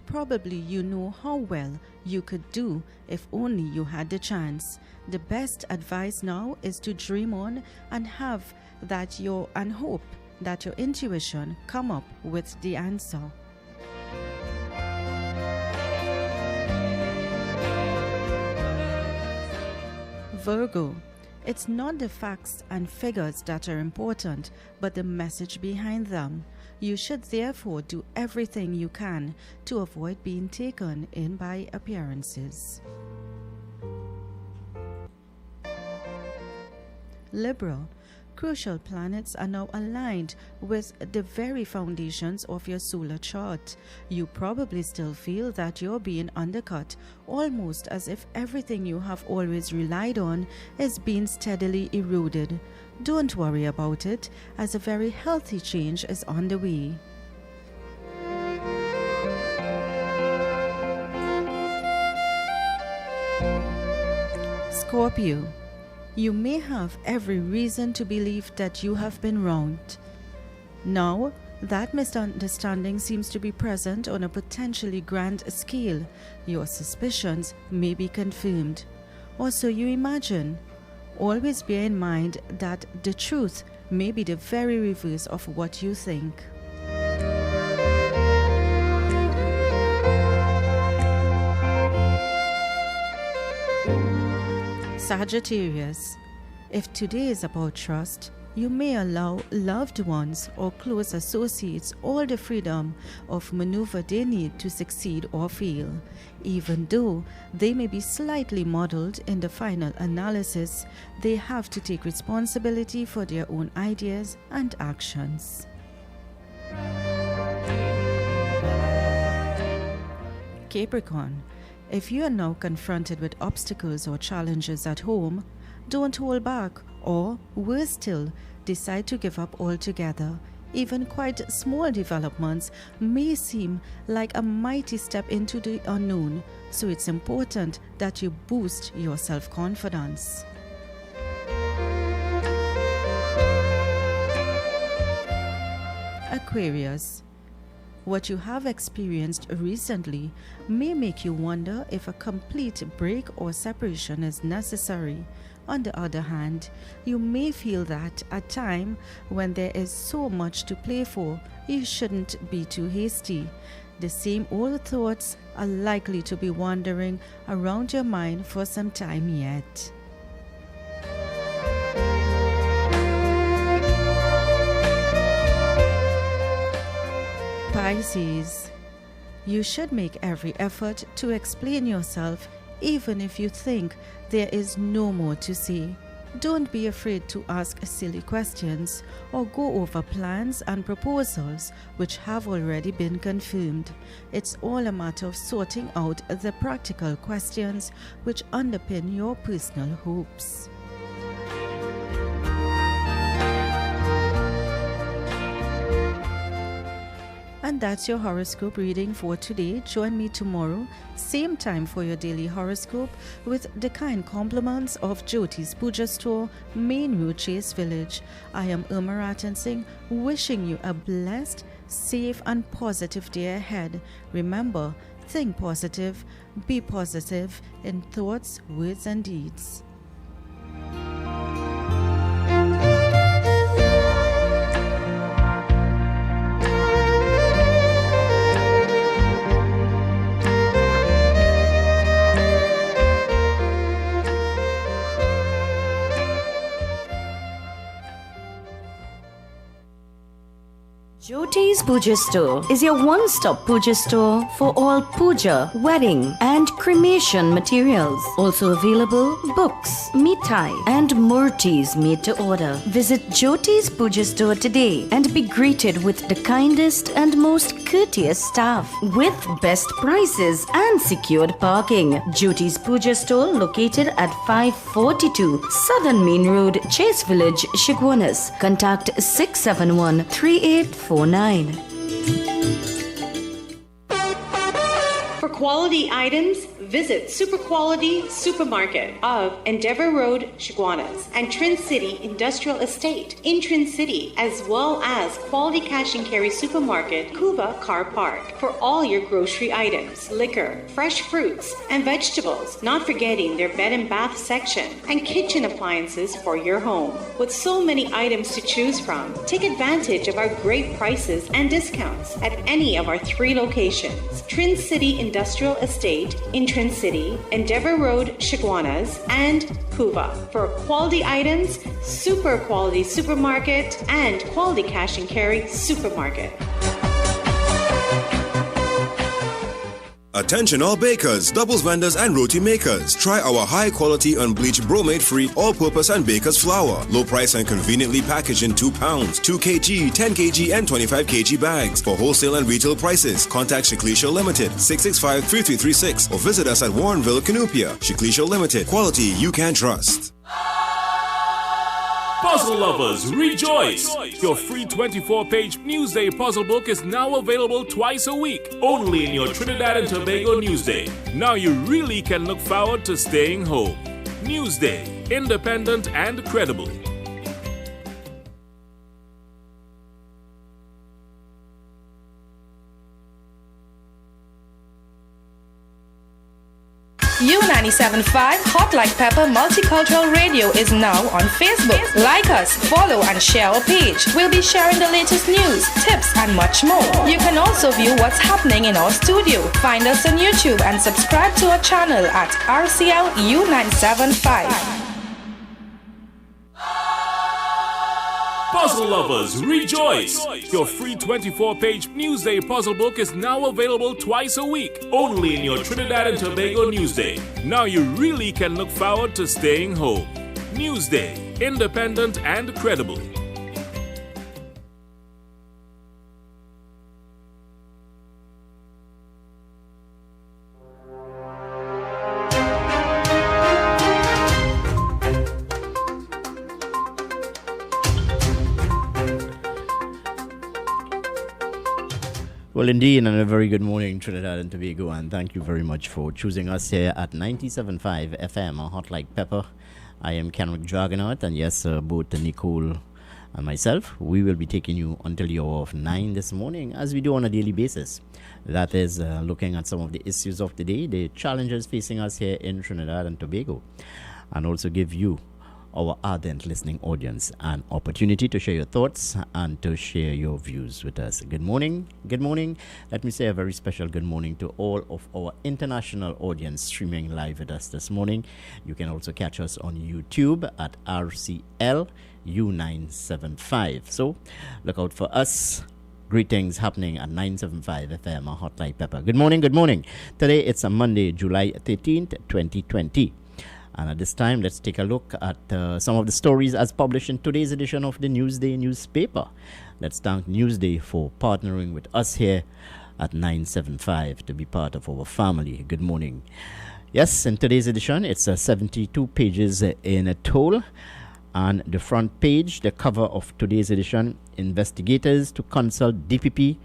probably you know how well you could do if only you had the chance. The best advice now is to dream on and hope that your intuition come up with the answer. Virgo, it's not the facts and figures that are important, but the message behind them. You should therefore do everything you can to avoid being taken in by appearances. Libra, crucial planets are now aligned with the very foundations of your solar chart. You probably still feel that you're being undercut, almost as if everything you have always relied on is being steadily eroded. Don't worry about it, as a very healthy change is on the way. Scorpio, you may have every reason to believe that you have been wronged. Now, that misunderstanding seems to be present on a potentially grand scale. Your suspicions may be confirmed, or so you imagine. Always bear in mind that the truth may be the very reverse of what you think. Sagittarius, if today is about trust, you may allow loved ones or close associates all the freedom of maneuver they need to succeed or fail. Even though they may be slightly muddled in the final analysis, they have to take responsibility for their own ideas and actions. Capricorn, if you are now confronted with obstacles or challenges at home, don't hold back, or worse still, decide to give up altogether. Even quite small developments may seem like a mighty step into the unknown, so it's important that you boost your self-confidence. Aquarius, what you have experienced recently may make you wonder if a complete break or separation is necessary. On the other hand, you may feel that at a time when there is so much to play for, you shouldn't be too hasty. The same old thoughts are likely to be wandering around your mind for some time yet. Pisces, you should make every effort to explain yourself, even if you think there is no more to say. Don't be afraid to ask silly questions or go over plans and proposals which have already been confirmed. It's all a matter of sorting out the practical questions which underpin your personal hopes. And that's your horoscope reading for today. Join me tomorrow, same time, for your daily horoscope with the kind compliments of Jyoti's Puja Store, Main Road, Chase Village. I am Irma Ratan Singh, wishing you a blessed, safe and positive day ahead. Remember, think positive, be positive in thoughts, words and deeds. Jyoti's Puja Store is your one-stop puja store for all puja, wedding and cremation materials. Also available books, mithai and murtis made to order. Visit Jyoti's Puja Store today and be greeted with the kindest and most courteous staff with best prices and secured parking. Jyoti's Puja Store located at 542 Southern Main Road, Chase Village, Shigwanas. Contact 671-3849. For quality items, visit Super Quality Supermarket of Endeavour Road, Chaguanas, and Trin City Industrial Estate in Trin City, as well as Quality Cash and Carry Supermarket, Cuba Car Park, for all your grocery items, liquor, fresh fruits, and vegetables, not forgetting their bed and bath section, and kitchen appliances for your home. With so many items to choose from, take advantage of our great prices and discounts at any of our 3 locations: Trin City Industrial Estate in Trin City, Endeavour Road, Chaguanas, and Cuba. For quality items, Super Quality Supermarket and Quality Cash and Carry Supermarket. Attention all bakers, doubles vendors and roti makers. Try our high quality unbleached bromate free all purpose and baker's flour. Low price and conveniently packaged in 2 pounds, 2 kg, 10 kg and 25 kg bags. For wholesale and retail prices, contact Shiklisha Limited 665-3336 or visit us at Warrenville, Canupia. Shiklisha Limited, quality you can trust. Puzzle lovers, rejoice! Your free 24-page Newsday puzzle book is now available twice a week, only in your Trinidad and Tobago Newsday. Now you really can look forward to staying home. Newsday, independent and credible. U97.5 Hot Like Pepper Multicultural Radio is now on Facebook. Like us, follow and share our page. We'll be sharing the latest news, tips and much more. You can also view what's happening in our studio. Find us on YouTube and subscribe to our channel at RCL U975. Puzzle lovers, rejoice! Your free 24-page Newsday puzzle book is now available twice a week, only in your Trinidad and Tobago Newsday. Now you really can look forward to staying home. Newsday, independent and credible. Well, indeed, and a very good morning, Trinidad and Tobago, and thank you very much for choosing us here at 97.5 FM, Hot Like Pepper. I am Kenrick Dragonaut, and yes, both Nicole and myself, we will be taking you until the hour of 9 this morning, as we do on a daily basis. That is, looking at some of the issues of the day, the challenges facing us here in Trinidad and Tobago, and also give you, our ardent listening audience, an opportunity to share your thoughts and to share your views with us. Good morning. Good morning. Let me say a very special good morning to all of our international audience streaming live with us this morning. You can also catch us on YouTube at RCL U975. So look out for us. Great things happening at 975 FM, Hot Like Pepper. Good morning. Good morning. Today it's a Monday, July 13th, 2020. And at this time, let's take a look at some of the stories as published in today's edition of the Newsday newspaper. Let's thank Newsday for partnering with us here at 975 to be part of our family. Good morning. Yes, in today's edition, it's 72 pages in a total. On the front page, the cover of today's edition, investigators to consult DPP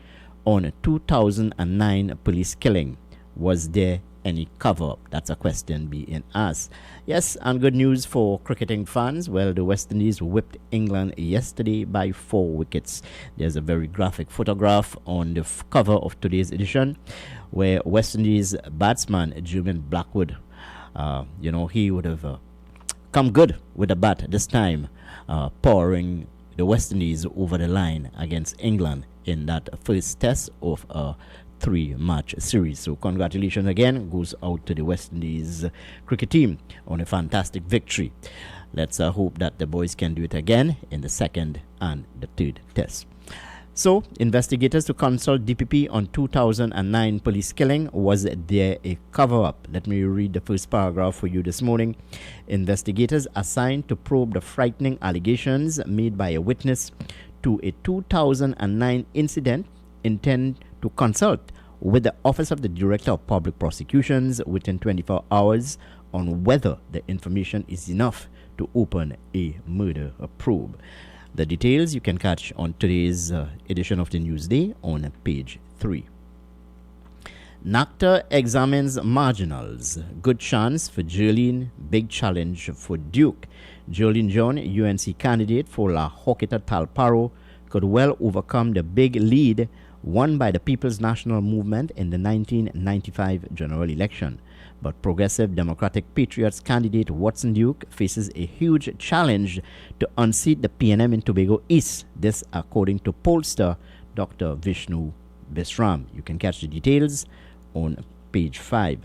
on a 2009 police killing. Was there any cover-up? That's a question being asked. Yes, and good news for cricketing fans. Well, the West Indies whipped England yesterday by 4 wickets. There's a very graphic photograph on the cover of today's edition where West Indies batsman Jermaine Blackwood, he would have come good with the bat this time, powering the West Indies over the line against England in that first test of a 3-match series. So congratulations again goes out to the West Indies cricket team on a fantastic victory. Let's hope that the boys can do it again in the second and the third test. So investigators to consult DPP on 2009 police killing. Was there a cover-up? Let me read the first paragraph for you this morning. Investigators assigned to probe the frightening allegations made by a witness to a 2009 incident intend to consult with the Office of the Director of Public Prosecutions within 24 hours on whether the information is enough to open a murder probe. The details you can catch on today's edition of the Newsday on page 3. NACTA examines marginals. Good chance for Jolene, big challenge for Duke. Jolene John, UNC candidate for La Hoqueta Talparo, could well overcome the big lead won by the People's National Movement in the 1995 general election. But Progressive Democratic Patriots candidate Watson Duke faces a huge challenge to unseat the PNM in Tobago East. This according to pollster Dr. Vishnu Bisram. You can catch the details on page 5.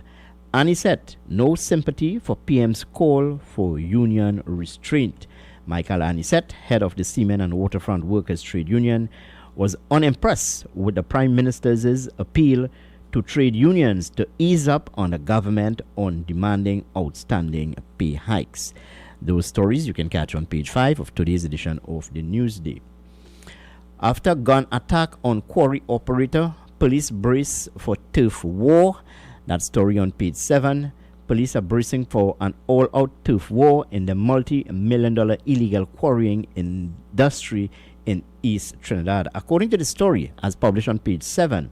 Anisette, no sympathy for PM's call for union restraint. Michael Anisette, head of the Seamen and Waterfront Workers Trade Union, was unimpressed with the Prime Minister's appeal to trade unions to ease up on the government on demanding outstanding pay hikes. Those stories you can catch on page 5 of today's edition of the Newsday. After gun attack on quarry operator, police brace for turf war. That story on page 7. Police are bracing for an all-out turf war in the multi-million-dollar illegal quarrying industry in East Trinidad. According to the story, as published on page 7,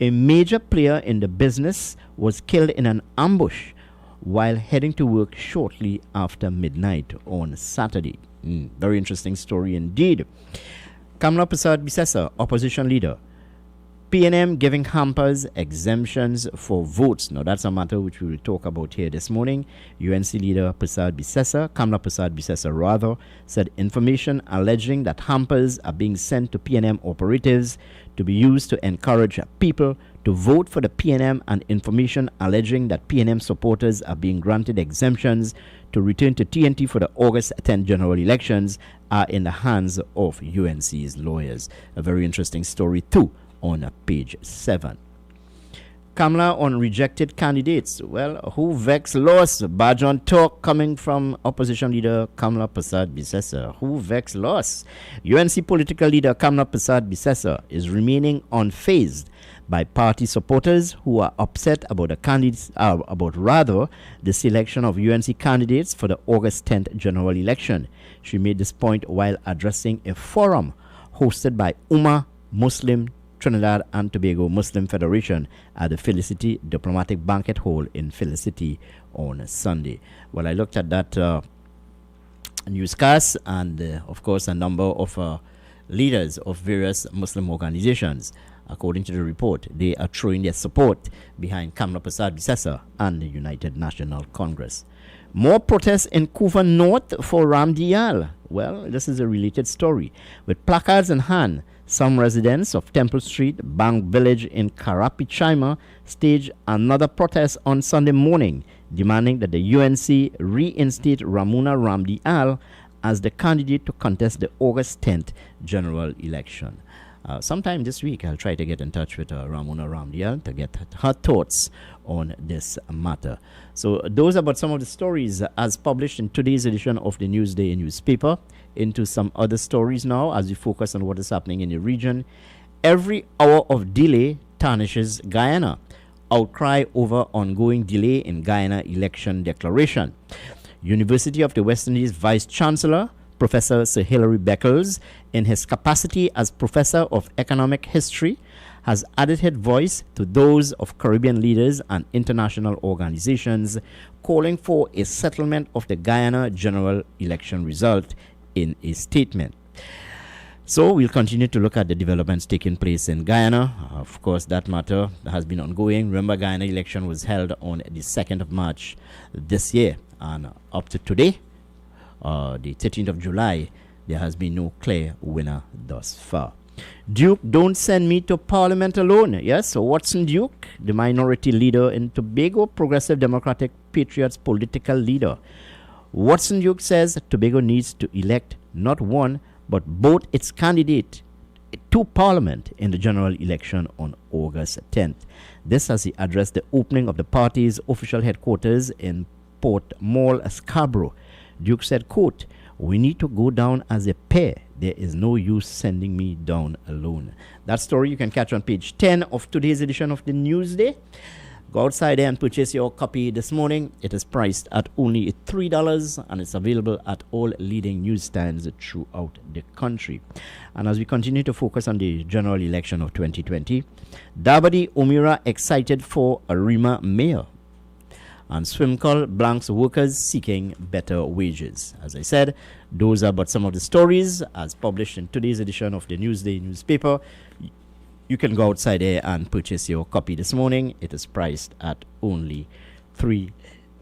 a major player in the business was killed in an ambush while heading to work shortly after midnight on Saturday. Very interesting story indeed. Kamla Prasad Bisesa, opposition leader. PNM giving hampers exemptions for votes. Now that's a matter which we will talk about here this morning. UNC leader Prasad Bisesa, Kamla Prasad Bisesa rather, said information alleging that hampers are being sent to PNM operatives to be used to encourage people to vote for the PNM, and information alleging that PNM supporters are being granted exemptions to return to TNT for the August 10th general elections are in the hands of UNC's lawyers. A very interesting story too on page 7. Kamla on rejected candidates. Well, who vex loss? Badge on talk coming from opposition leader Kamla Prasad Bisesa. Who vex loss? UNC political leader Kamla Prasad Bisesa is remaining unfazed by party supporters who are upset about the candidates, the selection of UNC candidates for the August 10th general election. She made this point while addressing a forum hosted by Ummah Muslim Trinidad and Tobago Muslim Federation at the Felicity Diplomatic Banquet Hall in Felicity on Sunday. Well, I looked at that newscast, and of course a number of leaders of various Muslim organizations, according to the report, they are throwing their support behind Kamla Prasad Bisesa and the United National Congress. More protests in Couva North for Ramdial. Well, this is a related story. With placards in hand, some residents of Temple Street, Bank Village in Karapichaima staged another protest on Sunday morning, demanding that the UNC reinstate Ramuna Ramdial as the candidate to contest the August 10th general election. Sometime this week, I'll try to get in touch with Ramuna Ramdial to get her thoughts on this matter. So those are about some of the stories as published in today's edition of the Newsday newspaper. Into some other stories now as we focus on what is happening in the region. Every hour of delay tarnishes Guyana. Outcry over ongoing delay in Guyana election declaration. University of the West Indies Vice Chancellor Professor Sir Hilary Beckles, in his capacity as Professor of Economic History, has added his voice to those of Caribbean leaders and international organizations calling for a settlement of the Guyana general election result in a statement. So we'll continue to look at the developments taking place in Guyana. Of course, that matter has been ongoing. Remember, Guyana election was held on the 2nd of March this year, and up to today, the 13th of July, there has been no clear winner thus far. Duke, don't send me to Parliament alone. Yes, so Watson Duke, the minority leader in Tobago Progressive Democratic Patriots political leader. Watson Duke says Tobago needs to elect not one, but both its candidate to Parliament in the general election on August 10th. This as he addressed the opening of the party's official headquarters in Port Mall, Scarborough. Duke said, quote, "We need to go down as a pair. There is no use sending me down alone." That story you can catch on page 10 of today's edition of the Newsday. Go outside there and purchase your copy this morning. It is priced at only $3 and it's available at all leading newsstands throughout the country. And as we continue to focus on the general election of 2020, Dabadi Omira excited for Arima mayor. And Swimcol blanks workers seeking better wages. As I said, those are but some of the stories as published in today's edition of the Newsday newspaper. You can go outside there and purchase your copy this morning. It is priced at only $3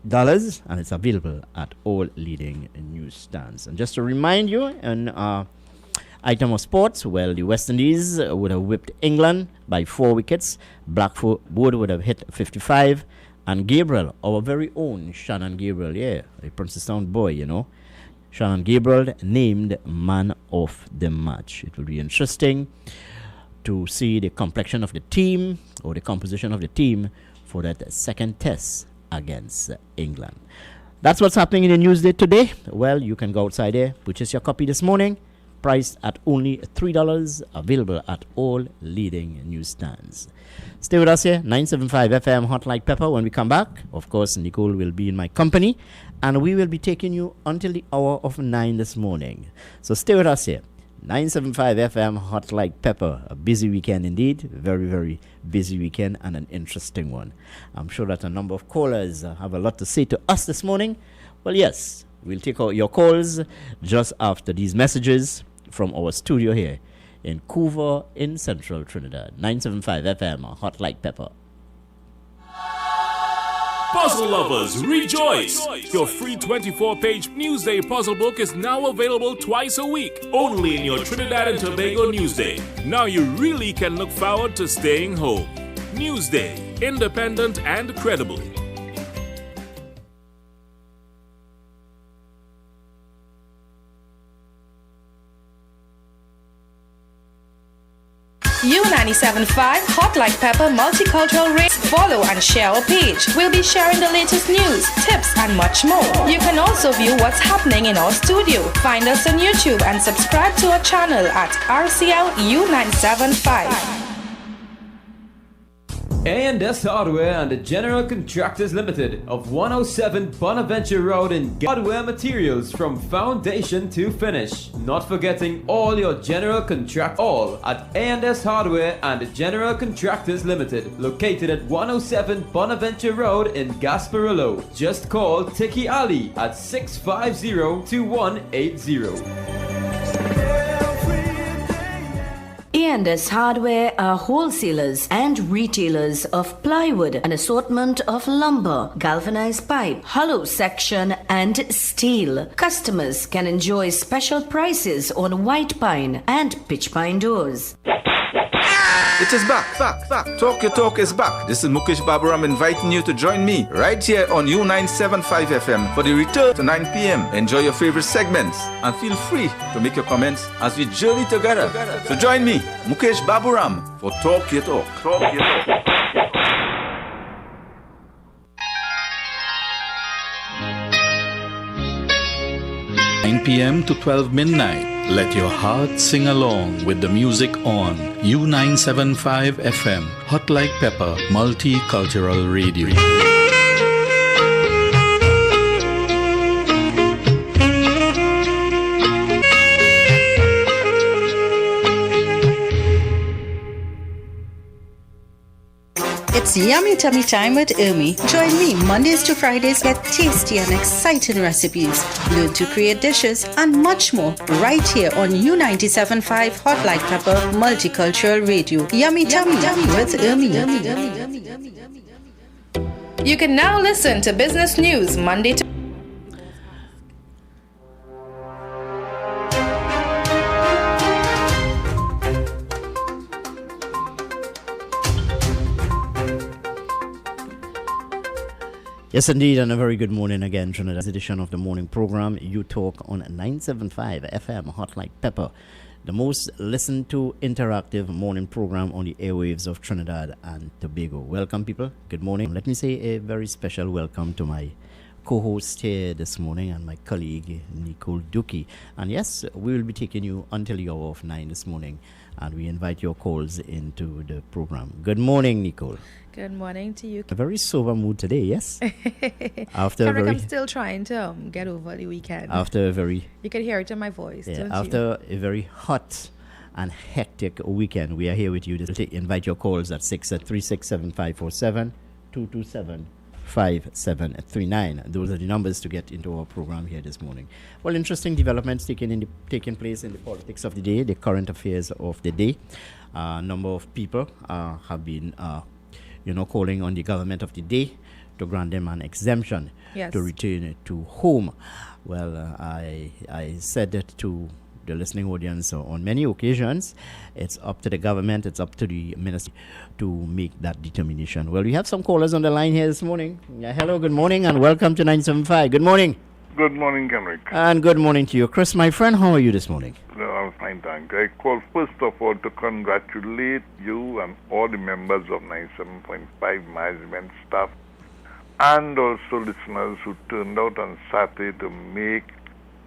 and it's available at all leading newsstands. And just to remind you, an item of sports, well, the West Indies would have whipped England by 4 wickets. Blackwood would have hit 55. And Gabriel, our very own Shannon Gabriel, a Princestown boy, Shannon Gabriel named man of the match. It will be interesting to see the complexion of the team or the composition of the team for that second test against England. That's what's happening in the Newsday today. Well, you can go outside there, purchase your copy this morning, priced at only $3, available at all leading newsstands. Stay with us here, 975 FM Hot Like Pepper. When we come back, of course, Nicole will be in my company, and we will be taking you until the hour of 9 this morning. So stay with us here. 975 FM Hot Like Pepper. A busy weekend indeed. Very, very busy weekend and an interesting one. I'm sure that a number of callers have a lot to say to us this morning. Well, yes, we'll take out your calls just after these messages from our studio here in Couva in Central Trinidad. 975 FM Hot Like Pepper. Puzzle lovers, rejoice! Your free 24-page Newsday puzzle book is now available twice a week, only in your Trinidad and Tobago Newsday. Now you really can look forward to staying home. Newsday, independent and credible. U97.5 Hot Like Pepper Multicultural Radio. Follow and share our page. We'll be sharing the latest news, tips, and much more. You can also view what's happening in our studio. Find us on YouTube and subscribe to our channel at RCL U975. A&S Hardware and the General Contractors Limited of 107 Bonaventure Road in hardware materials from foundation to finish. Not forgetting all your general contract all at A&S Hardware and the General Contractors Limited, located at 107 Bonaventure Road in Gasparillo. Just call Tiki Ali at 650-2180. A&S Hardware are wholesalers and retailers of plywood, an assortment of lumber, galvanized pipe, hollow section, and steel. Customers can enjoy special prices on white pine and pitch pine doors. It is back. Talk Your Talk is back. This is Mukesh Baburam inviting you to join me right here on U975 FM for the return to 9 p.m. Enjoy your favorite segments and feel free to make your comments as we journey together. So join me, Mukesh Baburam, for Talk Your Talk. 9 p.m. to 12 midnight. Let your heart sing along with the music on U975 FM, Hot Like Pepper, Multicultural Radio. It's Yummy Tummy Time with Ermi. Join me Mondays to Fridays, get tasty and exciting recipes, learn to create dishes and much more right here on U97.5 Hot Like Pepper Multicultural Radio. Yummy Tummy with Ermi. You can now listen to business news Monday to Yes, indeed, and a very good morning again. Trinidad's edition of the morning program, You Talk on 975 FM, Hot Like Pepper, the most listened to interactive morning program on the airwaves of Trinidad and Tobago. Welcome, people. Good morning. Let me say a very special welcome to my co-host here this morning and my colleague, Nicole Duki. And yes, we will be taking you until the hour of 9 this morning. and we invite your calls into the program. Good morning, Nicole. Good morning to you. A very sober mood today, yes? I'm still trying to get over the weekend. After a very... You can hear it in my voice, don't after a very hot and hectic weekend, we are here with you to invite your calls at 6367547 227-5739. Those are the numbers to get into our program here this morning. Well, interesting developments taking place in the politics of the day, the current affairs of the day. A number of people have been, calling on the government of the day to grant them an exemption to return to home. Well, I said that to the listening audience on many occasions. It's up to the government, it's up to the ministry to make that determination. Well, we have some callers on the line here this morning. Hello, good morning, and welcome to 975. Good morning. Good morning, Kenrick. And good morning to you. Chris, my friend, how are you this morning? No, I'm fine, thank you. I call first of all to congratulate you and all the members of 97.5 management staff and also listeners who turned out on Saturday to make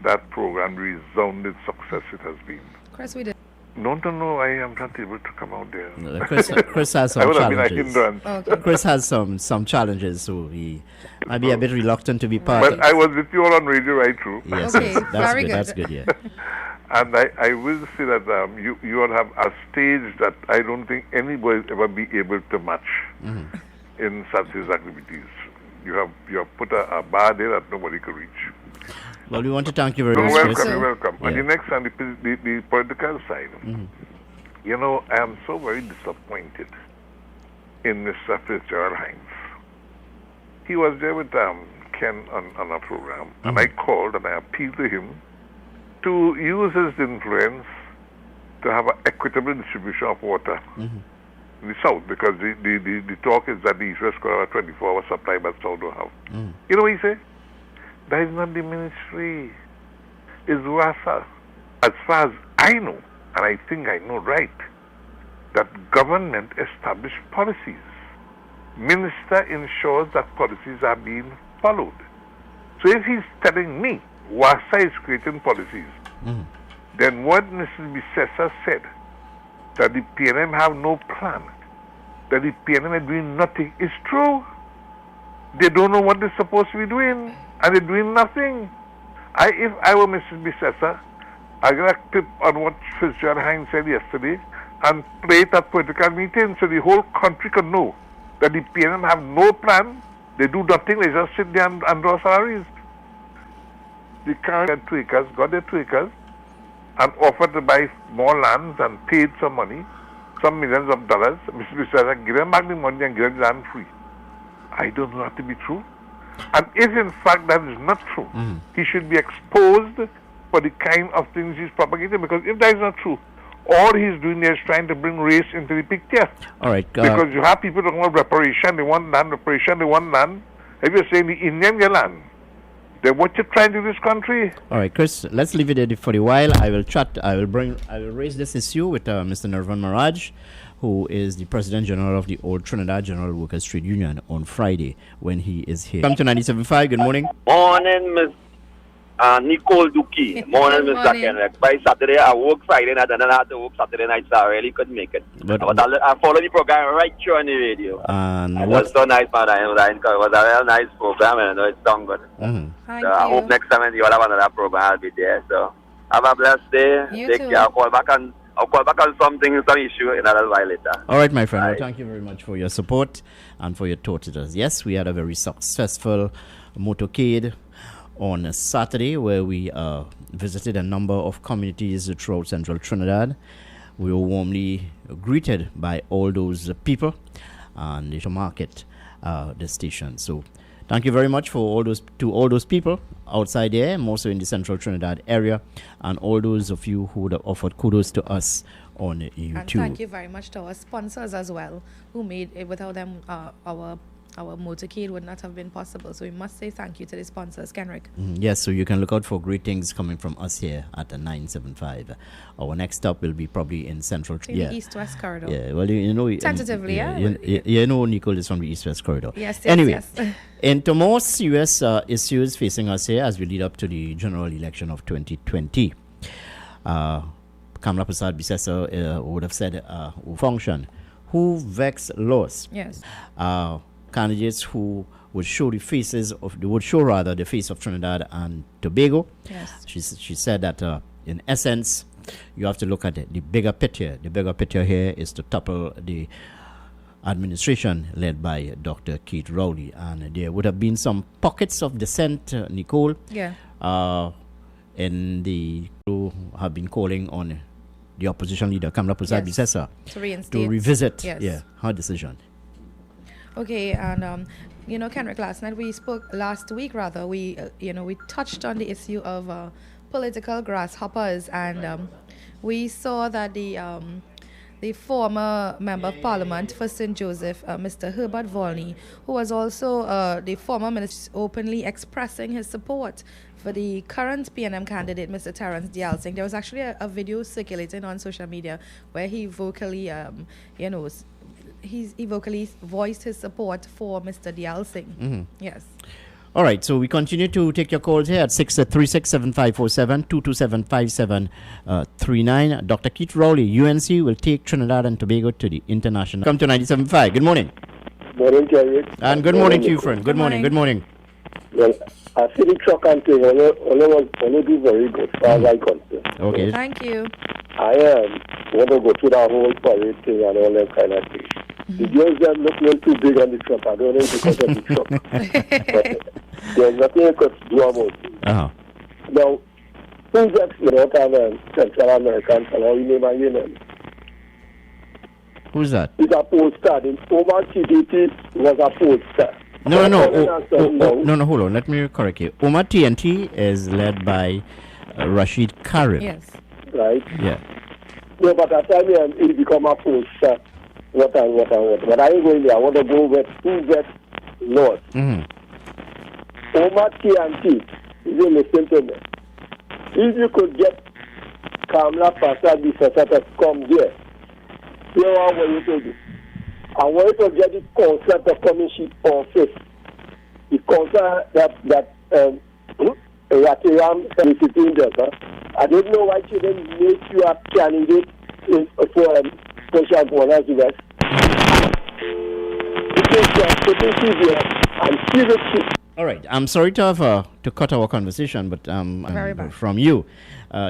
that program resounding success it has been. Chris, we did. No, I am not able to come out there. Chris has some I would challenges. have been a hindrance. Okay. Chris has some challenges, so he might be a bit reluctant to be part But of. I was with you all on radio right through. Yes, Okay, yes, that's very good. good. That's good, yeah. And I will say that you all have a stage that I don't think anybody will ever be able to match in such activities. You have put a bar there that nobody could reach. Well, we want to thank you very You're much, welcome, Chris. you're welcome. Yeah. On the next hand, the political side, I am so very disappointed in Mr. Fitzgerald Hines. He was there with Ken on a program, and I called and I appealed to him to use his influence to have an equitable distribution of water in the South, because the talk is that the East-West Corridor 24-hour supply, but South don't have. You know what he said? That is not the ministry. It's WASA. As far as I know, and I think I know right, that government establish policies. Minister ensures that policies are being followed. So if he's telling me WASA is creating policies, then what Mrs. Bissessa said, that the PNM have no plan, that the PNM are doing nothing, is true. They don't know what they're supposed to be doing, and they're doing nothing. If I were Mrs. Bissessa, I'd get a clip on what Fitzgerald Hines said yesterday and play it at political meetings so the whole country can know that the PNM have no plan, they do nothing, they just sit there and draw salaries. The current had 2 acres, got their 2 acres, and offered to buy more lands and paid some money, some millions of dollars. Mr. Bissessa, give them back the money and give them the land free. I don't know that to be true. And if in fact that is not true, he should be exposed for the kind of things he's propagating, because if that is not true, all he's doing is trying to bring race into the picture. All right. Because you have people talking about reparation, they want land, reparation, they want land. If you're saying the Indian get land, then what you're trying to do in this country? All right, Chris, let's leave it there for a while. I will raise this issue with Mr. Nirvan Maraj, who is the President General of the Old Trinidad General Workers Trade Union, on Friday when he is here. Come to 97.5. Good morning. Morning, Miss Nicole Duki. Morning, Mr. Kenrick. By Saturday, I work Friday night and then I had to work Saturday night, so I really couldn't make it. But I follow the program right through on the radio. And it was so nice, man. It was a real nice program, and I know it's done good. So I hope next time when you have another program, I'll be there. So have a blessed day. Take care. I'll call back on some issue in a little while later. All right, my friend. Well, thank you very much for your support and for your thoughts. Yes, we had a very successful motorcade on Saturday where we visited a number of communities throughout central Trinidad. We were warmly greeted by all those people and to market the station. So thank you very much for all those people outside there, more so in the central Trinidad area, and all those of you who would have offered kudos to us on YouTube. And thank you very much to our sponsors as well, who made it. Without them, our motorcade would not have been possible. So we must say thank you to the sponsors, Kenrick. Yes, so you can look out for great things coming from us here at the 975. Our next stop will be probably in central the East-West Corridor. Yeah, well, you know, tentatively, you know, Nicole is from the East-West Corridor. Yes, anyway, yes. into more serious issues facing us here as we lead up to the general election of 2020. Kamla Prasad Bisesa would have said function. Who vex loss? Yes. Candidates who would show the face of Trinidad and Tobago. Yes. She said that in essence, you have to look at the bigger picture. The bigger picture here is to topple the administration led by Dr. Keith Rowley, and there would have been some pockets of dissent, Nicole. Yeah. In the who have been calling on the opposition leader Kamla Prasad Bisesa to revisit her decision. Okay, and Kenrick, last week we touched on the issue of political grasshoppers, and we saw that the former Member of Parliament for St. Joseph, Mr. Herbert Volney, who was also the former minister, openly expressing his support for the current PNM candidate, Mr. Terence Dialsing. There was actually a video circulating on social media where he vocally, he vocally voiced his support for Mr. Dialsing. Mm-hmm. Yes. All right, so we continue to take your calls here at 636-7547, 227-5739. Dr. Keith Rowley, UNC, will take Trinidad and Tobago to the international. Come to 97.5. Good morning. Morning, Jerry. And good morning to you, friend. Good morning. Good morning. Well, I see the truck and thing. Only do very good, as far as I'm concerned. Okay. Thank you. I want to go through the whole parade thing and all that kind of thing. The girls them look a little too big on the truck. I don't know if because of the truck. But there's nothing you could do about it. Now, who's that Central American fellow? You name and you name. Who's that? He's a pollster. The former TDT was a pollster. No, hold on. Let me correct you. Omar TNT is led by Rashid Karim. Yes. Right? Yeah. No, but at the time he become a pollster. What. But I ain't going there. I want to go with who gets North. Mm-hmm. Omar TNT, you listen to me. If you could get Kamla Prasad Bisesa to come here, here I want you to do. I want you to get the concept of commission office. The concept that Ratiram soliciting does. I don't know why she didn't make you a candidate for Social Governance West. All right. I'm sorry to have to cut our conversation, but from you,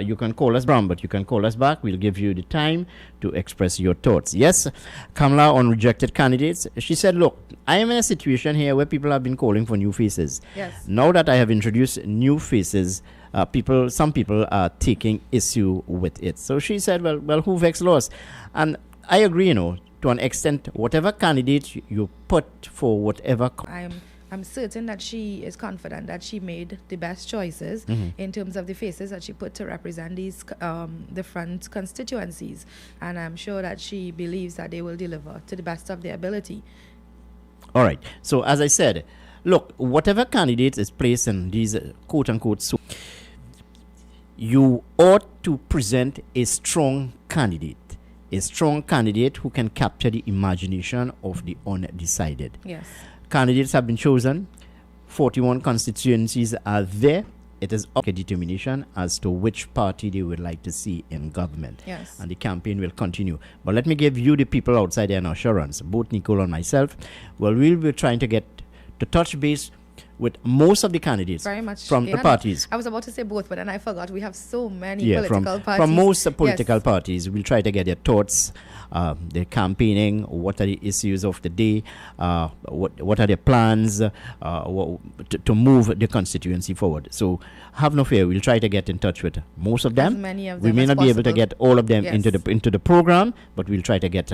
you can call us, Bram, but you can call us back. We'll give you the time to express your thoughts. Yes, Kamla on rejected candidates. She said, look, I am in a situation here where people have been calling for new faces. Yes. Now that I have introduced new faces, some people are taking issue with it. So she said, well, who vex loss? And I agree, to an extent, whatever candidate you put for whatever. I'm certain that she is confident that she made the best choices in terms of the faces that she put to represent these different constituencies. And I'm sure that she believes that they will deliver to the best of their ability. All right. So as I said, look, whatever candidate is placed in these quote-unquote you ought to present a strong candidate who can capture the imagination of the undecided. Yes. Candidates have been chosen. 41 constituencies are there. It is up to determination as to which party they would like to see in government. Yes. And the campaign will continue. But let me give you the people outside there an assurance, both Nicole and myself. Well, we'll be trying to get to touch base with most of the candidates from the parties. I was about to say both, but then I forgot we have so many political parties. From most political parties, we'll try to get their thoughts, their campaigning, what are the issues of the day, what are their plans to move the constituency forward. So have no fear, we'll try to get in touch with most of them. As many of them we may not be able to get all of them into the program, but we'll try to get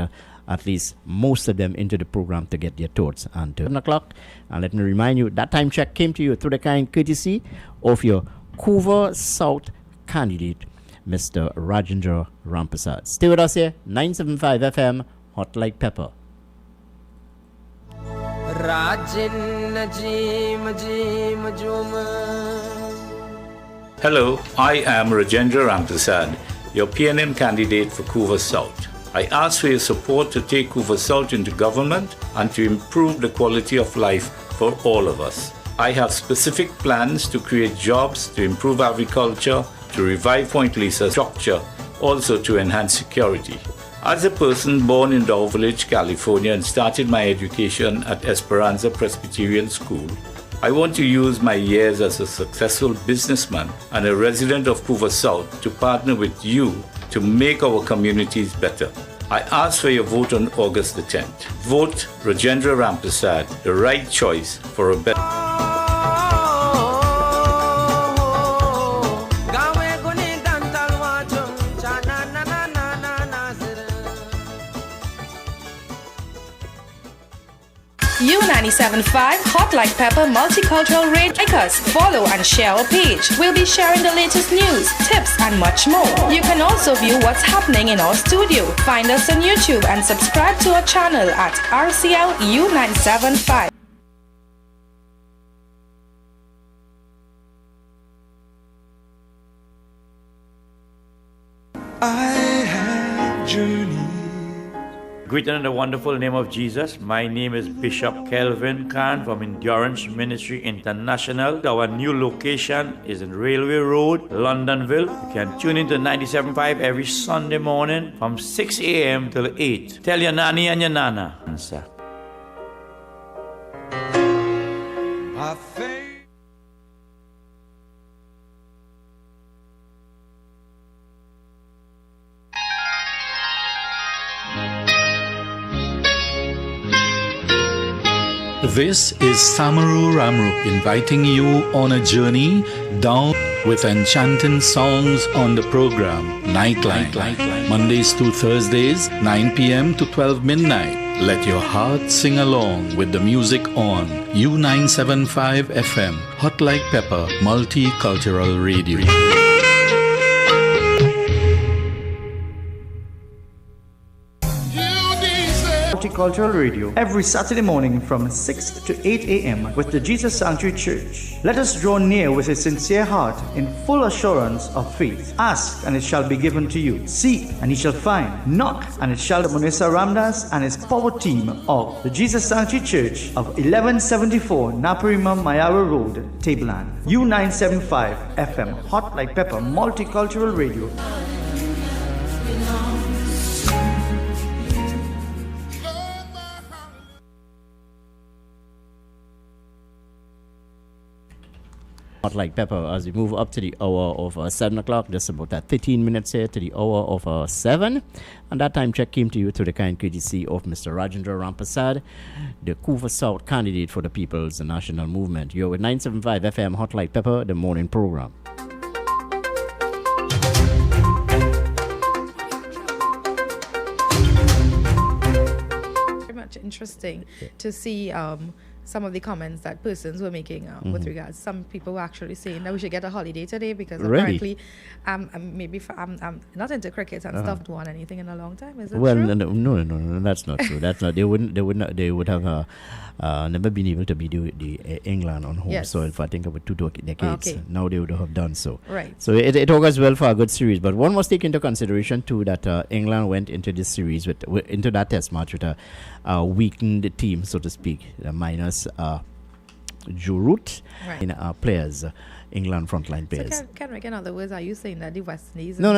at least most of them into the program to get their thoughts. And 7 o'clock, and let me remind you, that time check came to you through the kind courtesy of your Couva South candidate, Mr. Rajendra Ramprasad. Stay with us here, 975 FM, Hot Like Pepper. Hello, I am Rajendra Ramprasad, your PNM candidate for Couva South. I ask for your support to take Couva South into government and to improve the quality of life for all of us. I have specific plans to create jobs, to improve agriculture, to revive Point Lisa structure, also to enhance security. As a person born in Dow Village, California, and started my education at Esperanza Presbyterian School, I want to use my years as a successful businessman and a resident of Couva South to partner with you to make our communities better. I ask for your vote on August the 10th. Vote Rajendra Ramprasad, the right choice for a better... U97.5 Hot Like Pepper Multicultural Radio. Like us, follow and share our page. We'll be sharing the latest news, tips, and much more. You can also view what's happening in our studio. Find us on YouTube and subscribe to our channel at RCL U975. I have journeyed. Greeted in the wonderful name of Jesus. My name is Bishop Kelvin Khan from Endurance Ministry International. Our new location is in Railway Road, Londonville. You can tune into 97.5 every Sunday morning from 6 a.m. till 8. Tell your nanny and your nana. Answer. This is Samaru Ramru inviting you on a journey down with enchanting songs on the program Nightline. Mondays to Thursdays, 9 p.m. to 12 midnight. Let your heart sing along with the music on U975 FM, Hot Like Pepper, Multicultural Radio. Multicultural Radio every Saturday morning from 6 to 8 a.m. with the Jesus Sanctuary Church. Let us draw near with a sincere heart in full assurance of faith. Ask and it shall be given to you. Seek and ye shall find. Knock and it shall. Munisa Ramdas and his power team of the Jesus Sanctuary Church of 1174 Naparima Mayara Road, Tableland. U975 FM, Hot Like Pepper, Multicultural Radio. Hot Like Pepper as we move up to the hour of 7 o'clock, just about 13 minutes here to the hour of 7. And that time check came to you through the kind courtesy of Mr. Rajendra Ramprasad, the Couva South candidate for the People's National Movement. You're with 975 FM Hot Like Pepper, the morning program. Very much interesting to see some of the comments that persons were making with regards. Some people were actually saying that we should get a holiday today because apparently, I'm not into cricket and stuff. Don't want anything in a long time. Is it true? No, that's not true. That's not. They would have never been able to beat the England on home. So if I think about 2 decades, now they would have done so. Right. So it augurs well for a good series. But one must take into consideration too that England went into this series into that test match with a weakened team, so to speak, minus Giroud in players, England frontline players. So Kenrick, in other words, are you saying that the West Indies? No.